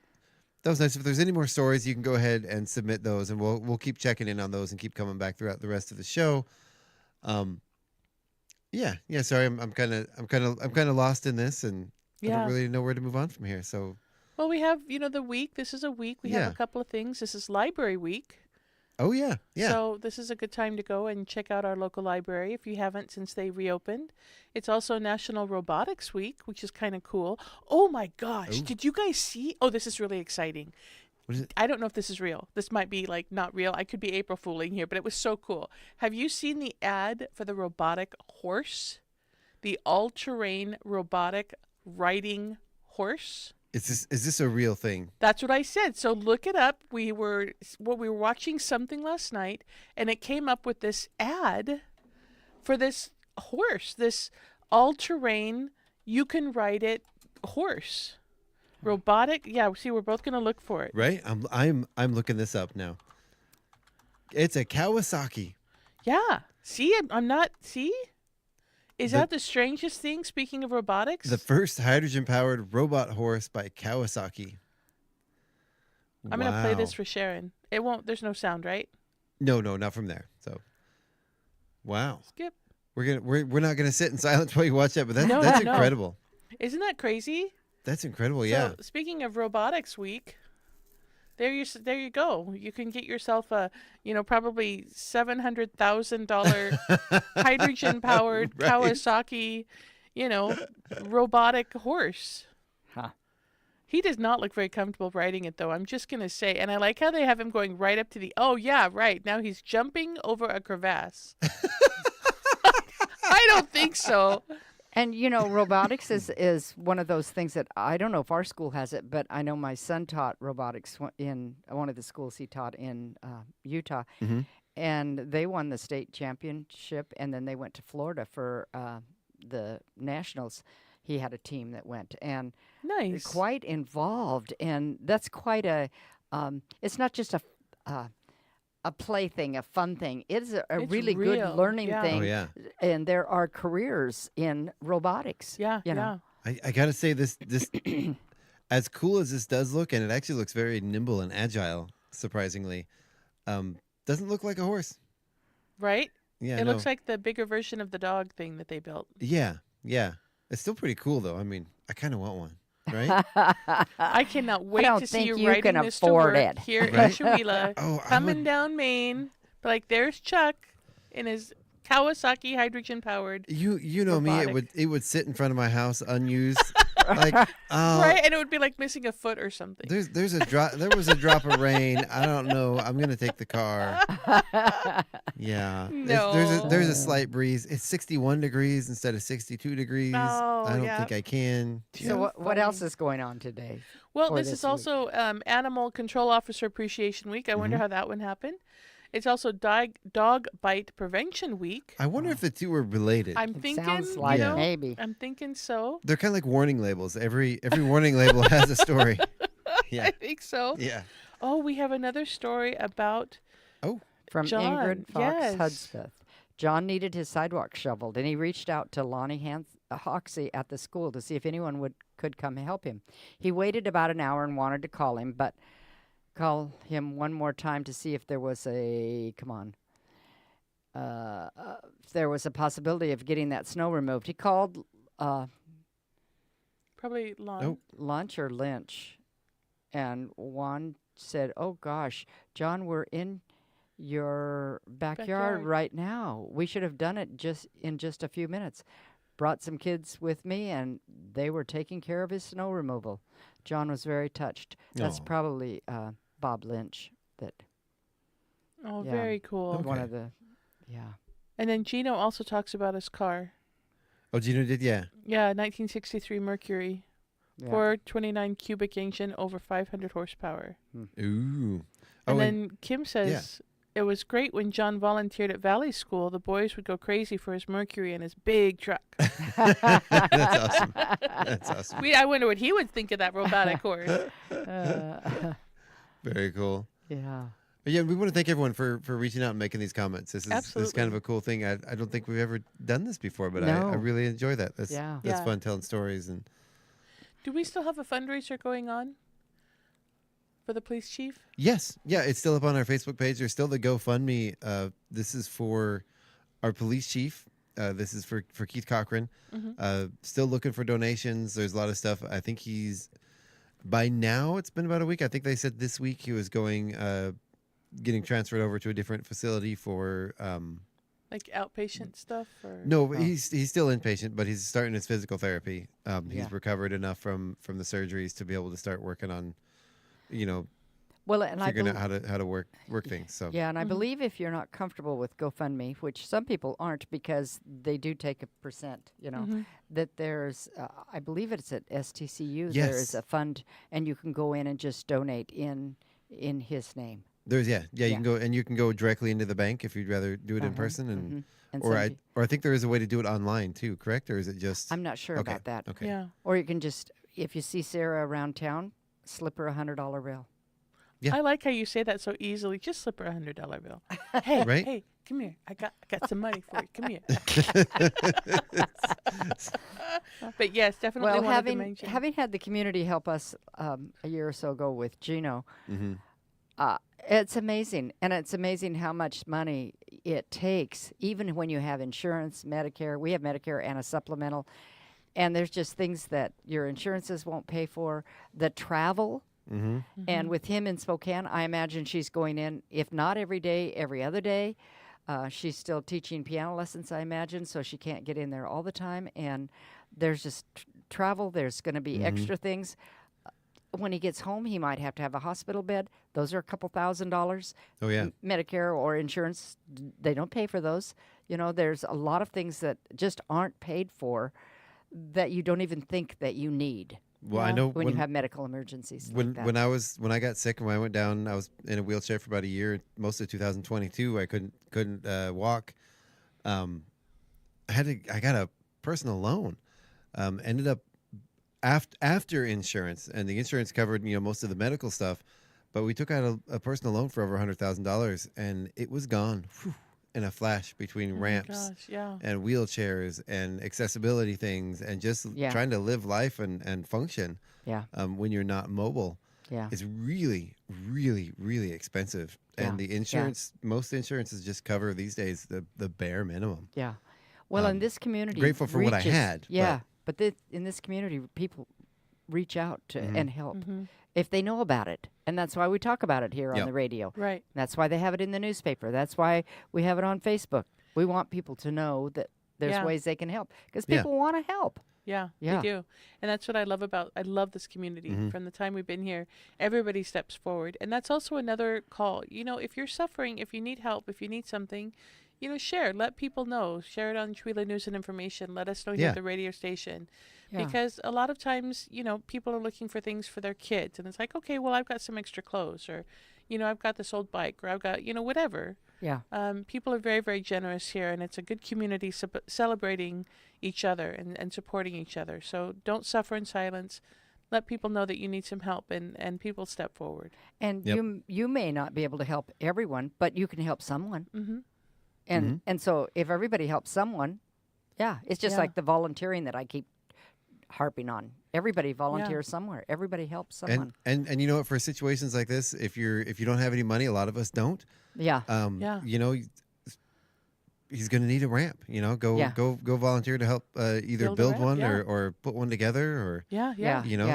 Speaker 1: was nice. If there's any more stories, you can go ahead and submit those, and we'll keep checking in on those and keep coming back throughout the rest of the show. Yeah. Sorry, I'm kind of lost in this, and I
Speaker 7: Yeah.
Speaker 1: don't really know where to move on from here. So
Speaker 7: Well, we have, the week. This is a week. We
Speaker 1: Yeah.
Speaker 7: have a couple of things. This is library week.
Speaker 1: Oh, yeah. Yeah.
Speaker 7: So this is a good time to go and check out our local library if you haven't since they reopened. It's also National Robotics Week, which is kind of cool. Oh, my gosh. Did you guys see? Oh, this is really exciting.
Speaker 1: What is it?
Speaker 7: I don't know if this is real. This might be like not real. I could be April fooling here, but it was so cool. Have you seen the ad for the robotic horse? The all-terrain robotic riding horse?
Speaker 1: Is this a real thing?
Speaker 7: That's what I said. So look it up. We were watching something last night, and it came up with this ad for this horse, this all-terrain, you can ride it horse. Robotic. Yeah, see, we're both going to look for it.
Speaker 1: Right? I'm looking this up now. It's a Kawasaki.
Speaker 7: Yeah. See, I'm not. See? Is that the strangest thing, speaking of robotics?
Speaker 1: The first hydrogen-powered robot horse by Kawasaki.
Speaker 7: I'm going to play this for Sharon. It won't. There's no sound, right?
Speaker 1: No, not from there. So, wow.
Speaker 7: Skip.
Speaker 1: We're not gonna sit in silence while you watch that, but that's
Speaker 7: No.
Speaker 1: incredible.
Speaker 7: Isn't that crazy?
Speaker 1: That's incredible. Yeah.
Speaker 7: So, speaking of Robotics Week, there you go. You can get yourself a, probably $700,000 hydrogen-powered
Speaker 1: Right.
Speaker 7: Kawasaki, robotic horse.
Speaker 8: Huh.
Speaker 7: He does not look very comfortable riding it, though. I'm just going to say. And I like how they have him going right up to the... Oh, yeah, right. Now he's jumping over a crevasse. I don't think so.
Speaker 8: And, robotics is one of those things that I don't know if our school has it, but I know my son taught robotics in one of the schools he taught in Utah.
Speaker 1: Mm-hmm.
Speaker 8: And they won the state championship, and then they went to Florida for the nationals. He had a team that went, and
Speaker 7: nice,
Speaker 8: quite involved, and that's quite a. It's not just a play thing, a fun thing. It's
Speaker 7: It's
Speaker 8: really
Speaker 7: real,
Speaker 8: good learning
Speaker 7: yeah.
Speaker 8: thing.
Speaker 1: Oh, yeah.
Speaker 8: And there are careers in robotics.
Speaker 7: Yeah,
Speaker 8: you know.
Speaker 1: I gotta say this as cool as this does look, and it actually looks very nimble and agile, surprisingly. Doesn't look like a horse.
Speaker 7: Right?
Speaker 1: Yeah,
Speaker 7: It
Speaker 1: no.
Speaker 7: looks like the bigger version of the dog thing that they built.
Speaker 1: Yeah. It's still pretty cool, though. I mean, I kind of want one, right?
Speaker 7: I cannot wait
Speaker 8: don't
Speaker 7: to see
Speaker 8: think
Speaker 7: you
Speaker 8: you
Speaker 7: riding
Speaker 8: can
Speaker 7: this to
Speaker 8: afford
Speaker 7: work
Speaker 8: it.
Speaker 7: here in
Speaker 1: Right?
Speaker 7: Shawila,
Speaker 1: Oh, I
Speaker 7: coming
Speaker 1: would-
Speaker 7: down Maine. But like, there's Chuck in his Kawasaki hydrogen-powered.
Speaker 1: You know me.
Speaker 7: robotic.
Speaker 1: It would sit in front of my house unused. Like, oh,
Speaker 7: Right, and it would be like missing a foot or something.
Speaker 1: there's a drop. There was a drop of rain. I don't know. I'm gonna take the car. Yeah. There's a slight breeze. It's 61 degrees instead of 62 degrees.
Speaker 7: Oh,
Speaker 1: I don't
Speaker 7: yeah.
Speaker 1: think I can.
Speaker 8: So what else is going on today?
Speaker 7: Well,
Speaker 8: or
Speaker 7: this is
Speaker 8: week?
Speaker 7: also Animal Control Officer Appreciation Week. I wonder how that one happened. It's also Dog Bite Prevention Week.
Speaker 1: I wonder if the two are related.
Speaker 7: I'm thinking,
Speaker 8: sounds like
Speaker 1: Yeah.
Speaker 8: maybe.
Speaker 7: I'm thinking so.
Speaker 1: They're kind of like warning labels. Every warning label has a story. Yeah.
Speaker 7: I think so.
Speaker 1: Yeah.
Speaker 7: Oh, we have another story about
Speaker 8: From
Speaker 7: John,
Speaker 8: Ingrid Fox
Speaker 7: yes.
Speaker 8: Hudspeth. John needed his sidewalk shoveled, and he reached out to Lonnie Hoxie at the school to see if anyone could come help him. He waited about an hour and wanted to call him one more time to see if there was if there was a possibility of getting that snow removed. He called
Speaker 7: probably Lon.
Speaker 8: Lunch or Lynch, and Juan said, "Oh gosh, John, we're in your backyard right now. We should have done it in just a few minutes. Brought some kids with me, and they were taking care of his snow removal." John was very touched. That's
Speaker 1: Aw.
Speaker 8: probably Bob Lynch.
Speaker 7: Oh,
Speaker 8: Yeah.
Speaker 7: very cool.
Speaker 8: One
Speaker 1: Okay.
Speaker 8: of the, yeah.
Speaker 7: And then Gino also talks about his car.
Speaker 1: Oh, Gino did, yeah.
Speaker 7: Yeah, 1963 Mercury.
Speaker 8: Yeah.
Speaker 7: 429 cubic engine, over 500 horsepower.
Speaker 1: Ooh.
Speaker 7: And
Speaker 1: Oh,
Speaker 7: then Kim says, it was great when John volunteered at Valley School. The boys would go crazy for his Mercury and his big truck.
Speaker 1: That's awesome. That's awesome.
Speaker 7: I wonder what he would think of that robotic horse.
Speaker 1: Very cool.
Speaker 8: Yeah.
Speaker 1: But yeah, we want to thank everyone for reaching out and making these comments. This is kind
Speaker 7: Absolutely.
Speaker 1: of a cool thing. I don't think we've ever done this before, but
Speaker 8: No.
Speaker 1: I really enjoy that. That's
Speaker 8: Yeah.
Speaker 1: that's
Speaker 7: Yeah.
Speaker 1: fun telling stories. And
Speaker 7: Do we still have a fundraiser going on for the police chief?
Speaker 1: yes, yeah, it's still up on our Facebook page. There's still the GoFundMe. This is for our police chief. This is for Keith Cochran. Still looking for donations. There's a lot of stuff. I think by now, it's been about a week. I think they said this week he was going getting transferred over to a different facility for.
Speaker 7: Like outpatient stuff? Or?
Speaker 1: No, he's still inpatient, but he's starting his physical therapy.
Speaker 8: Yeah.
Speaker 1: He's recovered enough from the surgeries to be able to start working on,
Speaker 8: well, and
Speaker 1: figuring out how to work things. So
Speaker 8: yeah, and I believe if you're not comfortable with GoFundMe, which some people aren't because they do take a percent, that there's, I believe it's at STCU.
Speaker 1: Yes.
Speaker 8: There is a fund, and you can go in and just donate in his name.
Speaker 1: there's you can go and you can go directly into the bank if you'd rather do it in person,
Speaker 8: And
Speaker 1: or
Speaker 8: some
Speaker 1: I think there is a way to do it online too. Correct, or is it just?
Speaker 8: I'm not sure about that.
Speaker 1: Okay.
Speaker 7: Yeah.
Speaker 8: Or you can just, if you see Sarah around town, slip her $100 bill.
Speaker 1: Yeah.
Speaker 7: I like how you say that so easily. Just slip her $100 bill. Hey,
Speaker 1: Right?
Speaker 7: hey, come here. I got some money for you. Come here. But yes, definitely.
Speaker 8: Well,
Speaker 7: wanted to mention.
Speaker 8: having had the community help us a year or so ago with Gino, it's amazing. And it's amazing how much money it takes, even when you have insurance, Medicare. We have Medicare and a supplemental. And there's just things that your insurances won't pay for. The travel. And with him in Spokane, I imagine she's going in, if not every day, every other day. She's still teaching piano lessons, I imagine, so she can't get in there all the time. And there's just travel. There's going to be extra things. When he gets home, he might have to have a hospital bed. Those are a couple $1,000s.
Speaker 1: Oh, yeah.
Speaker 8: Medicare or insurance, they don't pay for those. There's a lot of things that just aren't paid for that you don't even think that you need.
Speaker 1: Well, I know
Speaker 8: when you have medical emergencies.
Speaker 1: When
Speaker 8: like that.
Speaker 1: when I got sick and when I went down, I was in a wheelchair for about a year. Most of 2022, I couldn't walk. I got a personal loan. Ended up after insurance, and the insurance covered most of the medical stuff, but we took out a personal loan for over $100,000, and it was gone in a flash between ramps and wheelchairs and accessibility things and just trying to live life and function. When you're not mobile, it's really, really, really expensive. And the insurance, most insurances just cover these days the bare minimum.
Speaker 8: Yeah. Well, in this community,
Speaker 1: grateful for what I had.
Speaker 8: Yeah, but in this community, people reach out to and help if they know about it. And that's why we talk about it here on the radio.
Speaker 7: Right.
Speaker 8: That's why they have it in the newspaper. That's why we have it on Facebook. We want people to know that there's ways they can help because people want to help.
Speaker 7: Yeah, they do. And that's what I love this community. From the time we've been here, everybody steps forward. And that's also another call. If you're suffering, if you need help, if you need something, share. Let people know. Share it on Chewila News and Information. Let us know here at the radio station. Because a lot of times, people are looking for things for their kids. And it's like, okay, well, I've got some extra clothes. Or, I've got this old bike. Or I've got, whatever.
Speaker 8: Yeah.
Speaker 7: People are very, very generous here. And it's a good community celebrating each other and supporting each other. So don't suffer in silence. Let people know that you need some help, and people step forward.
Speaker 8: And you may not be able to help everyone, but you can help someone. And so if everybody helps someone, it's just like the volunteering that I keep harping on. Everybody volunteers somewhere. Everybody helps someone.
Speaker 1: And you know what? For situations like this, if you don't have any money, a lot of us don't. He's going to need a ramp. Go volunteer to help either build one or put one together or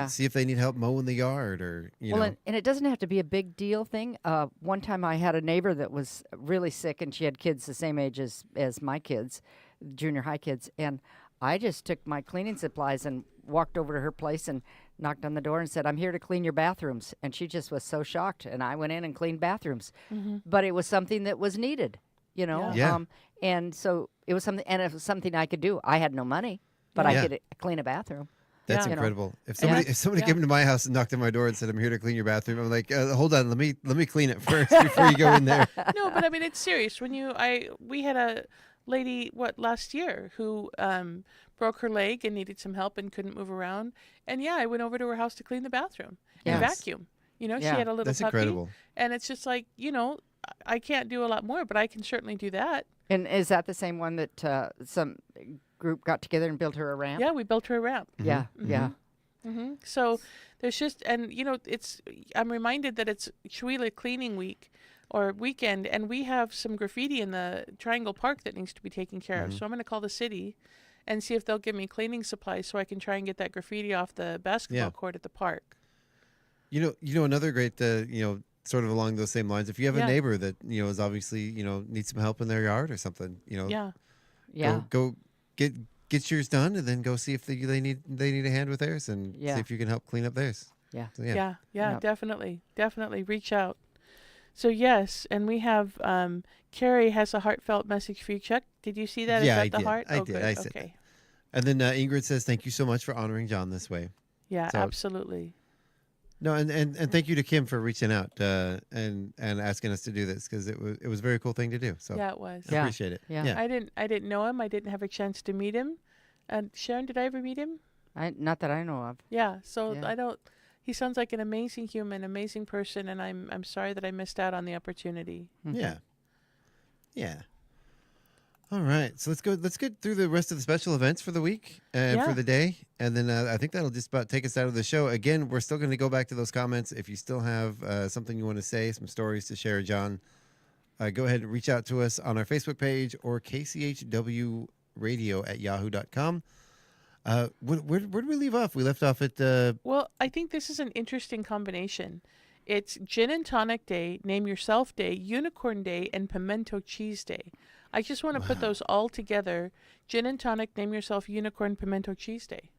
Speaker 1: see if they need help mowing the yard or
Speaker 8: and it doesn't have to be a big deal thing. One time I had a neighbor that was really sick and she had kids the same age as my kids, junior high kids, and I just took my cleaning supplies and walked over to her place and knocked on the door and said, "I'm here to clean your bathrooms." And she just was so shocked, and I went in and cleaned bathrooms. But it was something that was needed. And so it was something, and it was something I could do. I had no money, but I could clean a bathroom.
Speaker 1: That's incredible. If somebody came into my house and knocked on my door and said, "I'm here to clean your bathroom," I'm like, "Hold on, let me clean it first before you go in there."
Speaker 7: No, but I mean it's serious. We had a lady last year who broke her leg and needed some help and couldn't move around, and I went over to her house to clean the bathroom and vacuum. She had a little
Speaker 1: That's
Speaker 7: puppy,
Speaker 1: incredible.
Speaker 7: And it's just like I can't do a lot more, but I can certainly do that.
Speaker 8: And is that the same one that some group got together and built her a ramp?
Speaker 7: Yeah, we built her a ramp.
Speaker 8: Yeah.
Speaker 7: So there's just, and I'm reminded that it's Chewila Cleaning Week or weekend, and we have some graffiti in the Triangle Park that needs to be taken care of. So I'm going to call the city and see if they'll give me cleaning supplies so I can try and get that graffiti off the basketball court at the park.
Speaker 1: Another great sort of along those same lines. If you have a
Speaker 7: Yeah.
Speaker 1: neighbor that is obviously needs some help in their yard or something,
Speaker 7: Yeah.
Speaker 1: go get yours done, and then go see if they need a hand with theirs, and see if you can help clean up theirs.
Speaker 8: Yeah.
Speaker 1: So,
Speaker 7: Yeah,
Speaker 8: Yep.
Speaker 7: definitely reach out. So yes, and we have Carrie has a heartfelt message for you, Chuck. Did you see that? Is
Speaker 1: Yeah,
Speaker 7: that
Speaker 1: I
Speaker 7: the
Speaker 1: did.
Speaker 7: heart?
Speaker 1: I
Speaker 7: Oh,
Speaker 1: did.
Speaker 7: good.
Speaker 1: I said
Speaker 7: Okay.
Speaker 1: And then Ingrid says, "Thank you so much for honoring John this way."
Speaker 7: Yeah,
Speaker 1: So-
Speaker 7: absolutely.
Speaker 1: No, and thank you to Kim for reaching out and asking us to do this, because it was a very cool thing to do. So
Speaker 7: Yeah, it was.
Speaker 1: I appreciate it.
Speaker 8: Yeah.
Speaker 1: Yeah.
Speaker 7: I didn't know him. I didn't have a chance to meet him. And Sharon, did I ever meet him?
Speaker 8: Not that I know of.
Speaker 7: Yeah. So
Speaker 8: Yeah.
Speaker 7: I don't. He sounds like an amazing human, amazing person, and I'm sorry that I missed out on the opportunity.
Speaker 1: Yeah. Yeah. All right. So let's get through the rest of the special events for the week and for
Speaker 7: Yeah.
Speaker 1: the day. And then I think that'll just about take us out of the show. Again, we're still going to go back to those comments. If you still have something you want to say, some stories to share, John, go ahead and reach out to us on our Facebook page or kchwradio@yahoo.com. Where did we leave off? We left off at...
Speaker 7: Well, I think this is an interesting combination. It's Gin and Tonic Day, Name Yourself Day, Unicorn Day, and Pimento Cheese Day. I just want to put those all together. Gin and Tonic, Name Yourself, Unicorn, Pimento Cheese Day.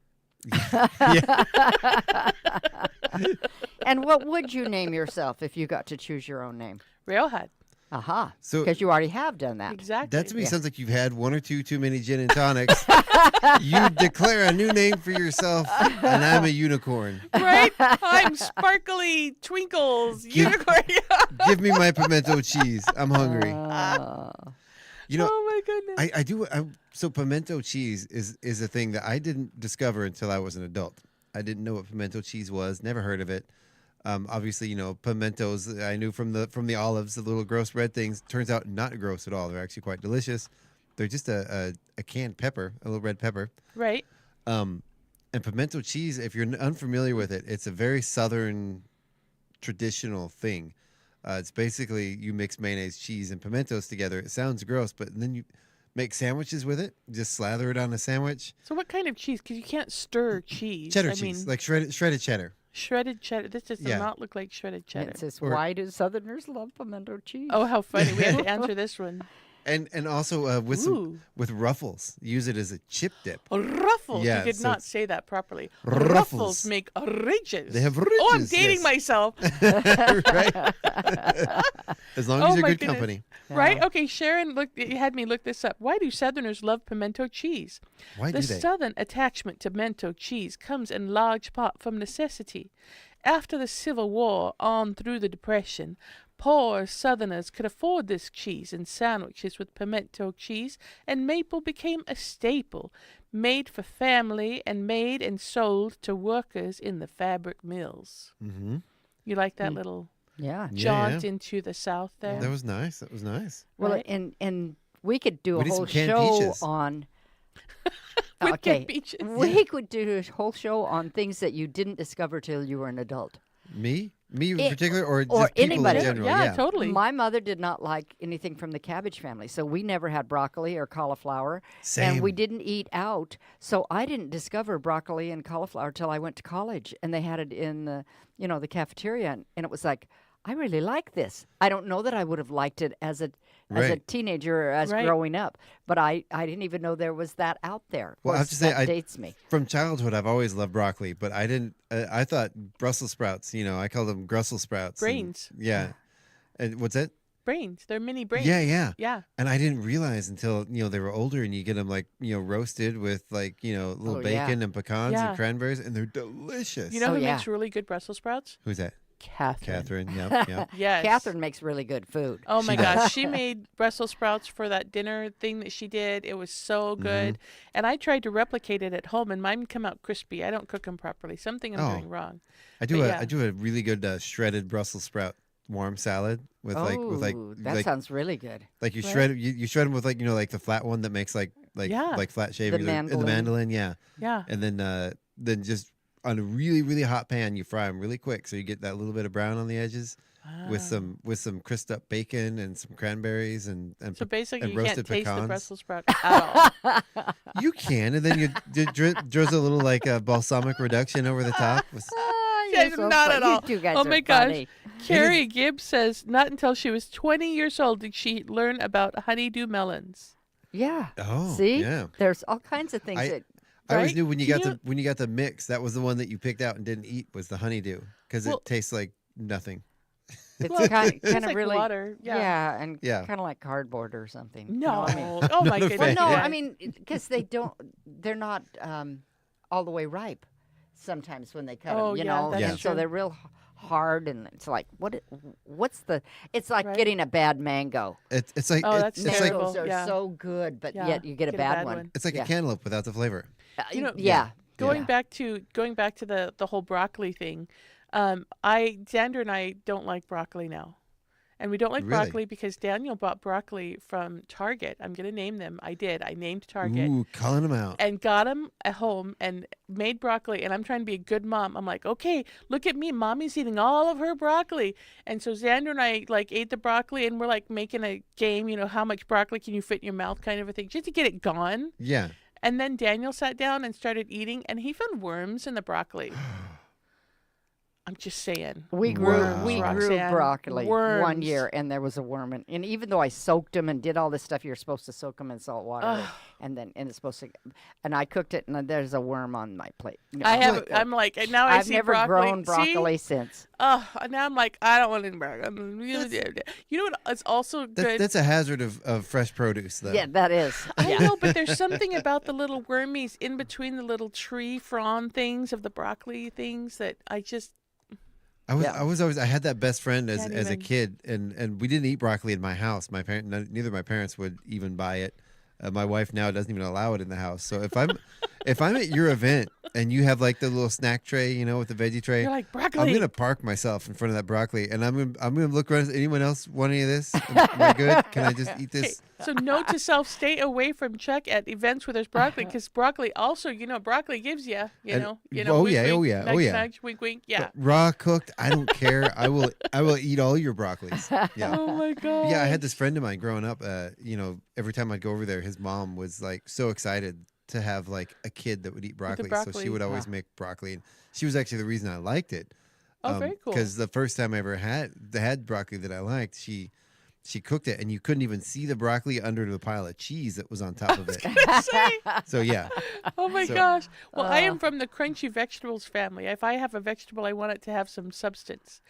Speaker 8: And what would you name yourself if you got to choose your own name?
Speaker 7: Railhead.
Speaker 8: Aha.
Speaker 1: So-
Speaker 8: Because you already have done that.
Speaker 7: Exactly.
Speaker 1: That to me sounds like you've had one or two too many gin and tonics. You declare a new name for yourself, and I'm a unicorn.
Speaker 7: Right? I'm Sparkly Twinkles, Unicorn.
Speaker 1: Give me my pimento cheese. I'm hungry.
Speaker 7: Oh my goodness.
Speaker 1: I do. So pimento cheese is a thing that I didn't discover until I was an adult. I didn't know what pimento cheese was. Never heard of it. Obviously, pimentos I knew from the olives, the little gross red things. Turns out not gross at all. They're actually quite delicious. They're just a canned pepper, a little red pepper.
Speaker 7: Right.
Speaker 1: And pimento cheese, if you're unfamiliar with it, it's a very southern traditional thing. It's basically you mix mayonnaise, cheese, and pimentos together. It sounds gross, but then you make sandwiches with it. Just slather it on a sandwich.
Speaker 7: So what kind of cheese? Because you can't stir cheese.
Speaker 1: Cheddar
Speaker 7: I
Speaker 1: cheese,
Speaker 7: mean,
Speaker 1: like shredded cheddar.
Speaker 7: shredded cheddar. This does
Speaker 1: Yeah.
Speaker 7: not look like shredded cheddar.
Speaker 8: It says,
Speaker 1: Or-
Speaker 8: why do Southerners love pimento cheese?
Speaker 7: Oh, how funny. We have to answer this one.
Speaker 1: And also with ruffles. Use it as a chip dip.
Speaker 7: Ruffles.
Speaker 1: Yeah,
Speaker 7: You did
Speaker 1: so
Speaker 7: not
Speaker 1: it's-
Speaker 7: say that properly.
Speaker 1: Ruffles.
Speaker 7: Make ridges.
Speaker 1: They have
Speaker 7: Oh, I'm
Speaker 1: ridges,
Speaker 7: dating
Speaker 1: yes.
Speaker 7: myself.
Speaker 1: Right? As long as
Speaker 7: Oh,
Speaker 1: you're
Speaker 7: my
Speaker 1: good
Speaker 7: goodness.
Speaker 1: company.
Speaker 7: Right? Okay, Sharon you had me look this up. Why do Southerners love pimento cheese?
Speaker 1: Why
Speaker 7: the
Speaker 1: do they?
Speaker 7: Southern attachment to pimento cheese comes in large part from necessity. After the Civil War on through the Depression, poor Southerners could afford this cheese, and sandwiches with pimento cheese and maple became a staple, made for family and made and sold to workers in the fabric mills.
Speaker 1: Mm-hmm.
Speaker 7: You like that little jaunt into the South there?
Speaker 1: That was nice. That was nice.
Speaker 8: Well,
Speaker 7: Right.
Speaker 8: and we could do
Speaker 1: We
Speaker 8: a
Speaker 1: need some
Speaker 8: whole
Speaker 1: canned
Speaker 8: show
Speaker 1: peaches.
Speaker 8: on.
Speaker 7: With canned peaches.
Speaker 8: We could do a whole show on things that you didn't discover till you were an adult.
Speaker 1: Me in
Speaker 8: It-
Speaker 1: particular, or just
Speaker 8: or
Speaker 1: people
Speaker 8: anybody.
Speaker 1: in general?
Speaker 7: Yeah, totally.
Speaker 8: My mother did not like anything from the cabbage family, so we never had broccoli or cauliflower.
Speaker 1: Same.
Speaker 8: And we didn't eat out, so I didn't discover broccoli and cauliflower till I went to college, and they had it in the the cafeteria, and it was like, I really like this. I don't know that I would have liked it as a
Speaker 1: Right.
Speaker 8: teenager or as
Speaker 7: Right.
Speaker 8: growing up, but I didn't even know there was that out there.
Speaker 1: Well, I have to say,
Speaker 8: that dates me.
Speaker 1: From childhood, I've always loved broccoli, but I didn't. I thought Brussels sprouts. I called them Brussels sprouts. and-
Speaker 7: Brains.
Speaker 1: yeah. And what's that?
Speaker 7: Brains. They're mini brains.
Speaker 1: Yeah.
Speaker 7: Yeah.
Speaker 1: And I didn't realize until they were older, and you get them roasted with little
Speaker 8: Oh, yeah.
Speaker 1: bacon and pecans
Speaker 7: Yeah.
Speaker 1: and cranberries, and they're delicious.
Speaker 7: You know
Speaker 8: Oh,
Speaker 7: who
Speaker 8: yeah.
Speaker 7: makes really good Brussels sprouts?
Speaker 1: Who's that?
Speaker 7: Catherine.
Speaker 1: Catherine. Yep. Yep.
Speaker 7: Yes.
Speaker 8: Catherine makes really good food.
Speaker 7: Oh my
Speaker 1: She does.
Speaker 7: gosh, she made Brussels sprouts for that dinner thing that she did. It was so good. And I tried to replicate it at home, and mine come out crispy. I don't cook them properly. Something I'm
Speaker 1: Oh.
Speaker 7: doing wrong.
Speaker 1: I do
Speaker 7: But
Speaker 1: a
Speaker 7: yeah.
Speaker 1: I do a really good shredded Brussels sprout warm salad with
Speaker 8: that sounds really good.
Speaker 1: like you
Speaker 7: Right.
Speaker 1: shred you shred them with like the flat one that makes like
Speaker 7: Yeah.
Speaker 1: flat shavings in the
Speaker 8: mandolin.
Speaker 1: mandolin, yeah.
Speaker 7: Yeah.
Speaker 1: And then just on a really really hot pan you fry them really quick so you get that little bit of brown on the edges with some crisped up bacon and some cranberries and
Speaker 7: So basically,
Speaker 1: and
Speaker 7: you can't
Speaker 1: roasted
Speaker 7: taste the
Speaker 1: pecans.
Speaker 7: Brussels sprout at all.
Speaker 1: You can, and then you drizzle a little balsamic reduction over the top.
Speaker 7: Yeah,
Speaker 8: You're so
Speaker 7: not
Speaker 8: funny.
Speaker 7: at all.
Speaker 8: You two guys
Speaker 7: Oh
Speaker 8: are
Speaker 7: my gosh.
Speaker 8: funny.
Speaker 7: Carrie Gibbs says not until she was 20 years old did she learn about honeydew melons.
Speaker 8: Yeah.
Speaker 1: Oh,
Speaker 8: See?
Speaker 1: yeah.
Speaker 8: There's all kinds of things
Speaker 1: I
Speaker 8: that
Speaker 1: always knew when you got the mix, that was the one that you picked out and didn't eat was the honeydew because it tastes like nothing.
Speaker 8: it's kind of
Speaker 7: like
Speaker 8: really
Speaker 7: water. Yeah.
Speaker 8: and
Speaker 1: Yeah.
Speaker 8: kind of like cardboard or something.
Speaker 7: No.
Speaker 8: You know what I mean?
Speaker 7: Oh my
Speaker 1: Not a
Speaker 7: goodness.
Speaker 1: fan.
Speaker 8: Well, no,
Speaker 7: Yeah.
Speaker 8: I mean because they're not all the way ripe. Sometimes when they cut them, you know,
Speaker 7: that's
Speaker 8: and so
Speaker 7: true.
Speaker 8: they're real hard, and it's like what's the? It's like
Speaker 7: Right.
Speaker 8: getting a bad mango.
Speaker 1: It's like
Speaker 7: that's
Speaker 1: it's like
Speaker 7: terrible.
Speaker 8: Mangoes are
Speaker 7: Yeah.
Speaker 8: so good, but
Speaker 7: Yeah,
Speaker 8: yet you get a bad one.
Speaker 1: it's like
Speaker 8: Yeah.
Speaker 1: a cantaloupe without the flavor.
Speaker 7: You know,
Speaker 8: yeah.
Speaker 7: Going back to the whole broccoli thing, Xander and I don't like broccoli now. And we don't like
Speaker 1: Really?
Speaker 7: broccoli because Daniel bought broccoli from Target. I'm going to name them. I did. I named Target.
Speaker 1: Ooh, calling them out.
Speaker 7: And got them at home and made broccoli. And I'm trying to be a good mom. I'm like, okay, look at me. Mommy's eating all of her broccoli. And so Xander and I ate the broccoli and we're making a game, how much broccoli can you fit in your mouth kind of a thing, just to get it gone.
Speaker 1: Yeah.
Speaker 7: And then Daniel sat down and started eating and he found worms in the broccoli. I'm just saying.
Speaker 8: We grew
Speaker 7: Roxanne,
Speaker 8: broccoli one
Speaker 7: worms.
Speaker 8: year, and there was a worm. And even though I soaked them and did all this stuff, you're supposed to soak them in salt water, and it's supposed to. And I cooked it, and there's a worm on my plate.
Speaker 7: I'm like, and now
Speaker 8: I've
Speaker 7: see
Speaker 8: never
Speaker 7: broccoli.
Speaker 8: grown broccoli
Speaker 7: See?
Speaker 8: since.
Speaker 7: Oh, now I'm like, I don't want any broccoli. You know what? It's also good.
Speaker 1: That's a hazard of fresh produce, though.
Speaker 8: Yeah, that is.
Speaker 7: I know, but there's something about the little wormies in between the little tree frond things of the broccoli things that I just.
Speaker 1: I had that best friend as
Speaker 7: Can't
Speaker 1: a
Speaker 7: even-
Speaker 1: kid, and we didn't eat broccoli in my house. Neither of my parents would even buy it. My wife now doesn't even allow it in the house. So if I'm at your event and you have like the little snack tray, with the veggie tray,
Speaker 7: You're like, broccoli.
Speaker 1: I'm gonna park myself in front of that broccoli, and I'm gonna look around. Anyone else want any of this? Am I good? Can I just eat this?
Speaker 7: So note to self: stay away from Chuck at events where there's broccoli, because broccoli also, broccoli gives you,
Speaker 1: Oh,
Speaker 7: wink,
Speaker 1: yeah,
Speaker 7: wink,
Speaker 1: oh, yeah, oh,
Speaker 7: nudge,
Speaker 1: yeah.
Speaker 7: nudge, wink, wink, yeah.
Speaker 1: But raw cooked, I don't care. I will eat all your broccolis. Yeah.
Speaker 7: Oh my god.
Speaker 1: Yeah, I had this friend of mine growing up. Every time I'd go over there, his mom was like so excited to have like a kid that would eat broccoli. So
Speaker 7: broccoli.
Speaker 1: she would always make broccoli, and she was actually the reason I liked it.
Speaker 7: Oh, very cool.
Speaker 1: Because the first time I ever had broccoli that I liked, she cooked it, and you couldn't even see the broccoli under the pile of cheese that was on top of it. So yeah.
Speaker 7: Oh my gosh. Well, I am from the crunchy vegetables family. If I have a vegetable, I want it to have some substance.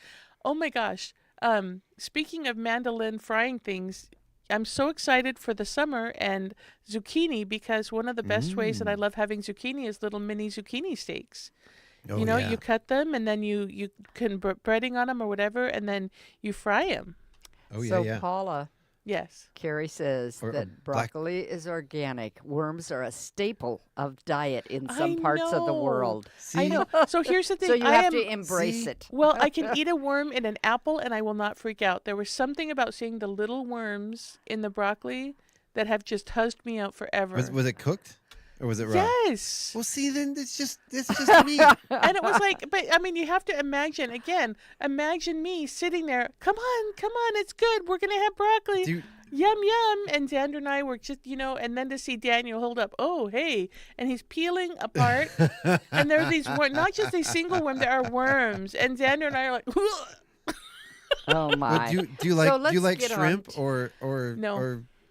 Speaker 7: Oh my gosh. Speaking of mandolin frying things, I'm so excited for the summer and zucchini, because one of the best ways that I love having zucchini is little mini zucchini steaks.
Speaker 1: Oh,
Speaker 7: You cut them and then you can breading on them or whatever, and then you fry them.
Speaker 1: Oh
Speaker 8: So
Speaker 1: yeah.
Speaker 8: Paula,
Speaker 7: Yes.
Speaker 8: Carrie says
Speaker 1: Or
Speaker 8: that
Speaker 1: black-
Speaker 8: broccoli is organic. Worms are a staple of diet in some
Speaker 7: I
Speaker 8: parts of the
Speaker 7: know.
Speaker 8: world.
Speaker 7: I know. So here's the thing.
Speaker 8: So you
Speaker 7: I
Speaker 8: have
Speaker 7: am,
Speaker 8: to embrace
Speaker 1: See?
Speaker 8: it.
Speaker 7: Well, I can eat a worm in an apple and I will not freak out. There was something about seeing the little worms in the broccoli that have just huzzed me out forever.
Speaker 1: Was it cooked or was it raw?
Speaker 7: Yes.
Speaker 1: Well, see, then it's just meat.
Speaker 7: And it was like, but I mean, you have to imagine me sitting there. Come on, it's good. We're gonna have broccoli.
Speaker 1: Dude.
Speaker 7: Yum yum. And Xander and I were just, and then to see Daniel hold up, oh hey, and he's peeling apart, and there are these not just a single worm, there are worms, and Xander and I are like,
Speaker 8: Oh my!
Speaker 1: Well, do you like
Speaker 8: get
Speaker 1: shrimp
Speaker 8: on
Speaker 1: or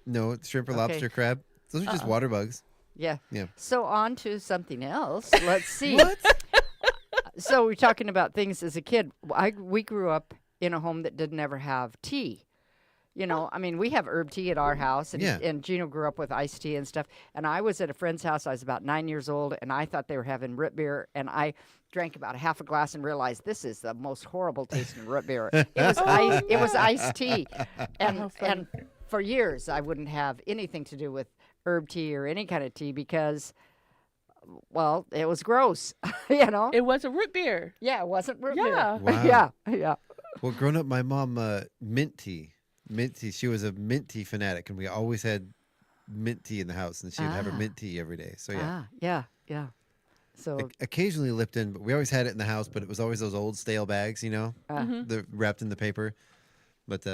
Speaker 1: no shrimp or
Speaker 8: Okay.
Speaker 1: lobster, crab? Those are just water bugs.
Speaker 8: Yeah.
Speaker 1: Yeah.
Speaker 8: So on to something else. Let's see. So we're talking about things as a kid. We grew up in a home that didn't ever have tea. I mean, we have herb tea at our house, and Gino grew up with iced tea and stuff. And I was at a friend's house. I was about 9 years old, and I thought they were having root beer, and I drank about half a glass and realized this is the most horrible tasting root beer. It was It was iced tea, and for years I wouldn't have anything to do with herb tea or any kind of tea because, well, it was gross.
Speaker 7: it was a root beer.
Speaker 8: Yeah, it wasn't root
Speaker 7: Yeah.
Speaker 8: beer.
Speaker 1: Wow.
Speaker 8: Yeah.
Speaker 1: Well, growing up, my mom mint tea. She was a mint tea fanatic, and we always had mint tea in the house, and she would have her mint tea every day. So yeah.
Speaker 8: Yeah. So
Speaker 1: Occasionally Lipton, but we always had it in the house. But it was always those old stale bags, the wrapped in the paper. But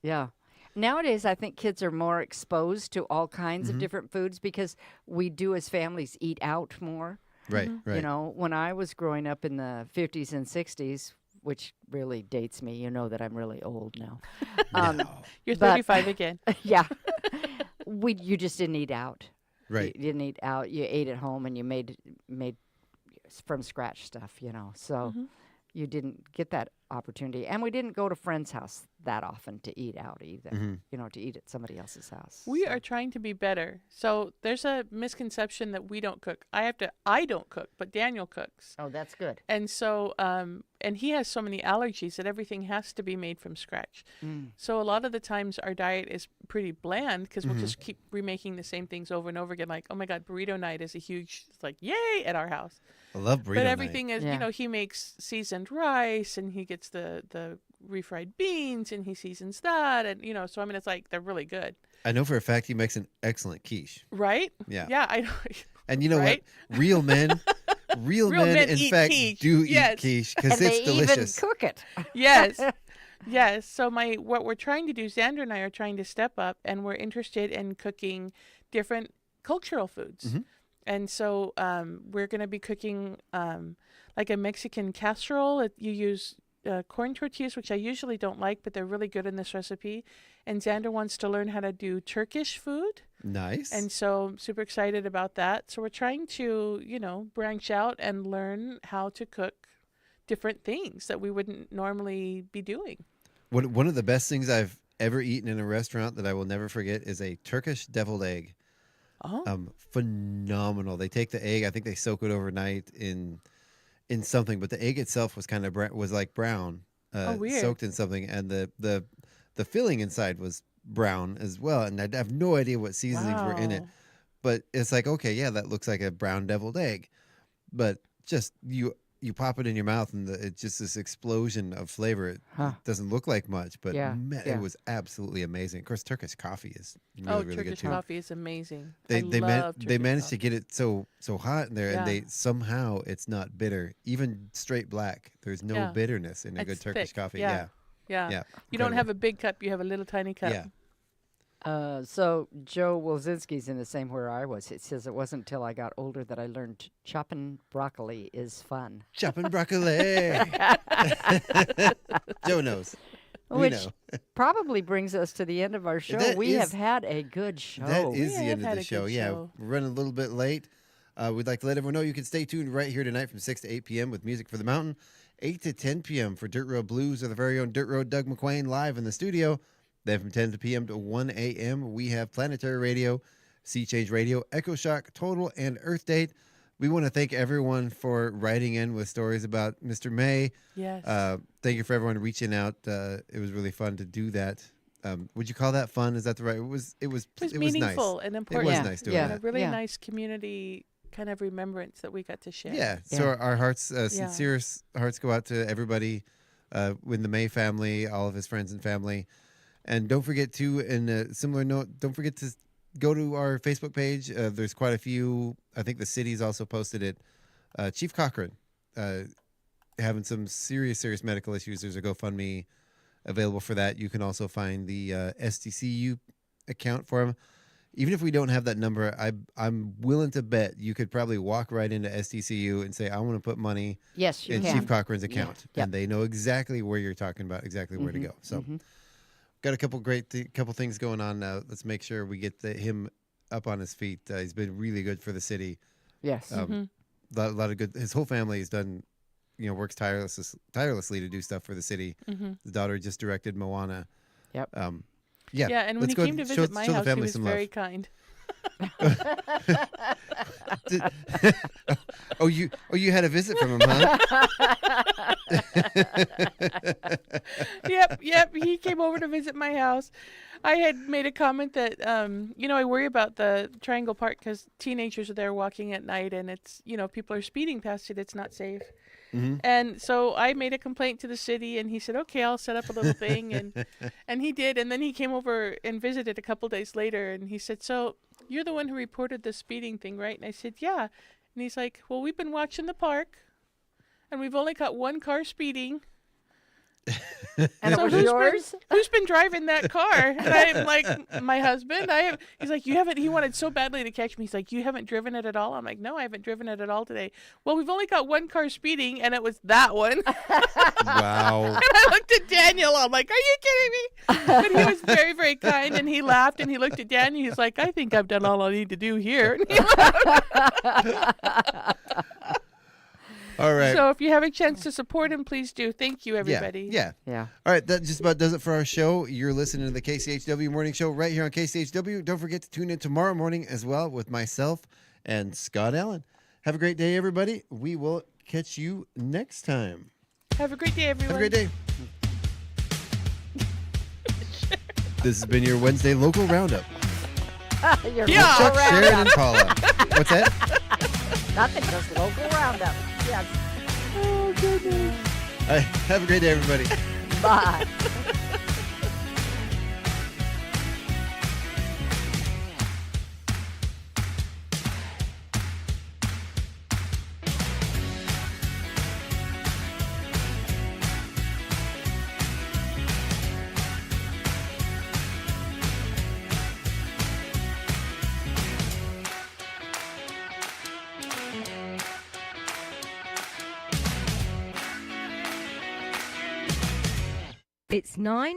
Speaker 8: yeah. Nowadays, I think kids are more exposed to all kinds of different foods because we do as families eat out more.
Speaker 1: right.
Speaker 8: When I was growing up in the 50s and 60s, which really dates me. You know that I'm really old now.
Speaker 7: You're 35 again.
Speaker 8: Yeah. You just didn't eat out.
Speaker 1: Right.
Speaker 8: You didn't eat out. You ate at home and you made from scratch stuff, So you didn't get that opportunity. And we didn't go to friends' house that often to eat out either, to eat at somebody else's house.
Speaker 7: We are trying to be better. So there's a misconception that we don't cook. I don't cook, but Daniel cooks.
Speaker 8: Oh, that's good.
Speaker 7: And so, and he has so many allergies that everything has to be made from scratch. So a lot of the times our diet is pretty bland because we'll just keep remaking the same things over and over again. Like, oh my God, burrito night is a huge, it's like, yay, at our house.
Speaker 1: I love burrito
Speaker 7: But
Speaker 1: night.
Speaker 7: everything is, he makes seasoned rice and he gets the refried beans and he seasons that. And, so I mean, it's like, they're really good.
Speaker 1: I know for a fact he makes an excellent quiche.
Speaker 7: Right?
Speaker 1: Yeah.
Speaker 7: Yeah, I know.
Speaker 1: And you know
Speaker 7: right?
Speaker 1: what? Real men, in
Speaker 7: eat
Speaker 1: fact,
Speaker 7: quiche.
Speaker 1: do
Speaker 7: Yes.
Speaker 1: eat quiche because
Speaker 8: And
Speaker 1: it's
Speaker 8: they
Speaker 1: delicious.
Speaker 8: even cook it.
Speaker 7: Yes. Yes. So what we're trying to do, Xander and I are trying to step up, and we're interested in cooking different cultural foods. And so we're going to be cooking like a Mexican casserole. You use corn tortillas, which I usually don't like, but they're really good in this recipe. And Xander wants to learn how to do Turkish food.
Speaker 1: Nice.
Speaker 7: And so I'm super excited about that. So we're trying to, branch out and learn how to cook different things that we wouldn't normally be doing.
Speaker 1: One of the best things I've ever eaten in a restaurant that I will never forget is a Turkish deviled egg.
Speaker 7: Oh.
Speaker 1: Phenomenal. They take the egg, I think they soak it overnight in something, but the egg itself was kind of was like brown,
Speaker 7: weird.
Speaker 1: soaked in something, and the filling inside was brown as well, and I have no idea what seasonings were in it.
Speaker 7: Wow.
Speaker 1: But it's like, okay, yeah, that looks like a brown deviled egg, but just you pop it in your mouth and it's just this explosion of flavor. It doesn't look like much, but it was absolutely amazing. Of course, Turkish coffee is really good
Speaker 7: Turkish
Speaker 1: too.
Speaker 7: coffee is amazing.
Speaker 1: They
Speaker 7: Turkish
Speaker 1: managed
Speaker 7: coffee.
Speaker 1: to get it so hot in there,
Speaker 7: Yeah.
Speaker 1: and they somehow it's not bitter. Even straight black, there's no bitterness in a good
Speaker 7: It's
Speaker 1: Turkish
Speaker 7: thick.
Speaker 1: coffee.
Speaker 7: Yeah.
Speaker 1: Yeah.
Speaker 7: You don't
Speaker 1: Incredible.
Speaker 7: have a big cup, you have a little tiny cup.
Speaker 1: Yeah.
Speaker 8: So Joe Wilzinski's in the same where I was. It says it wasn't until I got older that I learned chopping broccoli is fun.
Speaker 1: Chopping broccoli. Joe knows.
Speaker 8: Which
Speaker 1: know.
Speaker 8: probably brings us to the end of our show.
Speaker 1: That
Speaker 8: We
Speaker 1: is-
Speaker 8: have had a good show.
Speaker 1: That is the
Speaker 7: have
Speaker 1: end of
Speaker 7: had
Speaker 1: the
Speaker 7: a
Speaker 1: show.
Speaker 7: good
Speaker 1: Yeah,
Speaker 7: show.
Speaker 1: we're running a little bit late. We'd like to let everyone know you can stay tuned right here tonight from 6 to 8 p.m. with Music for the Mountain. 8 to 10 p.m. for Dirt Road Blues with our very own Dirt Road Doug McQuain live in the studio. Then from 10 p.m. to 1 a.m., we have Planetary Radio, Sea Change Radio, Echo Shock, Total, and Earth Date. We want to thank everyone for writing in with stories about Mr. May.
Speaker 7: Yes.
Speaker 1: Thank you for everyone reaching out. It was really fun to do that. Would you call that fun? Is that the right? It was
Speaker 7: meaningful
Speaker 1: nice.
Speaker 7: and important.
Speaker 1: It was nice doing
Speaker 7: And
Speaker 1: that.
Speaker 7: a really nice community kind of remembrance that we got to share.
Speaker 1: Yeah. So our hearts, sincerest hearts go out to everybody in the May family, all of his friends and family. And don't forget to, in a similar note, don't forget to go to our Facebook page. There's quite a few. I think the city's also posted it. Chief Cochran having some serious medical issues. There's a GoFundMe available for that. You can also find the SDCU account for him. Even if we don't have that number, I'm willing to bet you could probably walk right into SDCU and say, I want to put money
Speaker 8: Yes, you
Speaker 1: in
Speaker 8: can.
Speaker 1: Chief Cochran's account.
Speaker 8: Yep.
Speaker 1: And they know exactly where you're talking about, exactly where to go. So got a couple couple things going on now. Let's make sure we get him up on his feet. He's been really good for the city.
Speaker 8: Yes.
Speaker 1: A lot of good. His whole family has done, works tirelessly to do stuff for the city. The daughter just directed Moana.
Speaker 8: Yep.
Speaker 1: Yeah.
Speaker 7: Yeah, and when he came to visit my house, he was very kind.
Speaker 1: You had a visit from him, huh?
Speaker 7: Yep. He came over to visit my house. I had made a comment that, I worry about the Triangle Park because teenagers are there walking at night, and it's, people are speeding past it. It's not safe. And so I made a complaint to the city, and he said, okay, I'll set up a little thing. And he did. And then he came over and visited a couple days later, and he said, so you're the one who reported the speeding thing, right? And I said, yeah. And he's like, well, we've been watching the park, and we've only got one car speeding.
Speaker 8: And
Speaker 7: So
Speaker 8: it was yours?
Speaker 7: who's been driving that car? And I'm like, my husband. He's like, you haven't. He wanted so badly to catch me. He's like, you haven't driven it at all. I'm like, no, I haven't driven it at all today. Well, we've only got one car speeding, and it was that one.
Speaker 1: Wow.
Speaker 7: And I looked at Daniel. I'm like, are you kidding me? But he was very, very kind, and he laughed, and he looked at Daniel. He's like, I think I've done all I need to do here. And he
Speaker 1: All right.
Speaker 7: So if you have a chance to support him, please do. Thank you, everybody.
Speaker 1: Yeah. All right, that just about does it for our show. You're listening to the KCHW Morning Show right here on KCHW. Don't forget to tune in tomorrow morning as well with myself and Scott Allen. Have a great day, everybody. We will catch you next time.
Speaker 7: Have a great day, everyone.
Speaker 1: Have a great day. This has been your Wednesday local roundup.
Speaker 8: Your
Speaker 1: With
Speaker 8: local
Speaker 1: Chuck, Sharon,
Speaker 8: roundup.
Speaker 1: and Paula. What's that?
Speaker 8: Nothing, just local roundup. Yes.
Speaker 7: Oh, goodness.
Speaker 1: All right, have a great day, everybody.
Speaker 8: Bye.
Speaker 9: It's 9.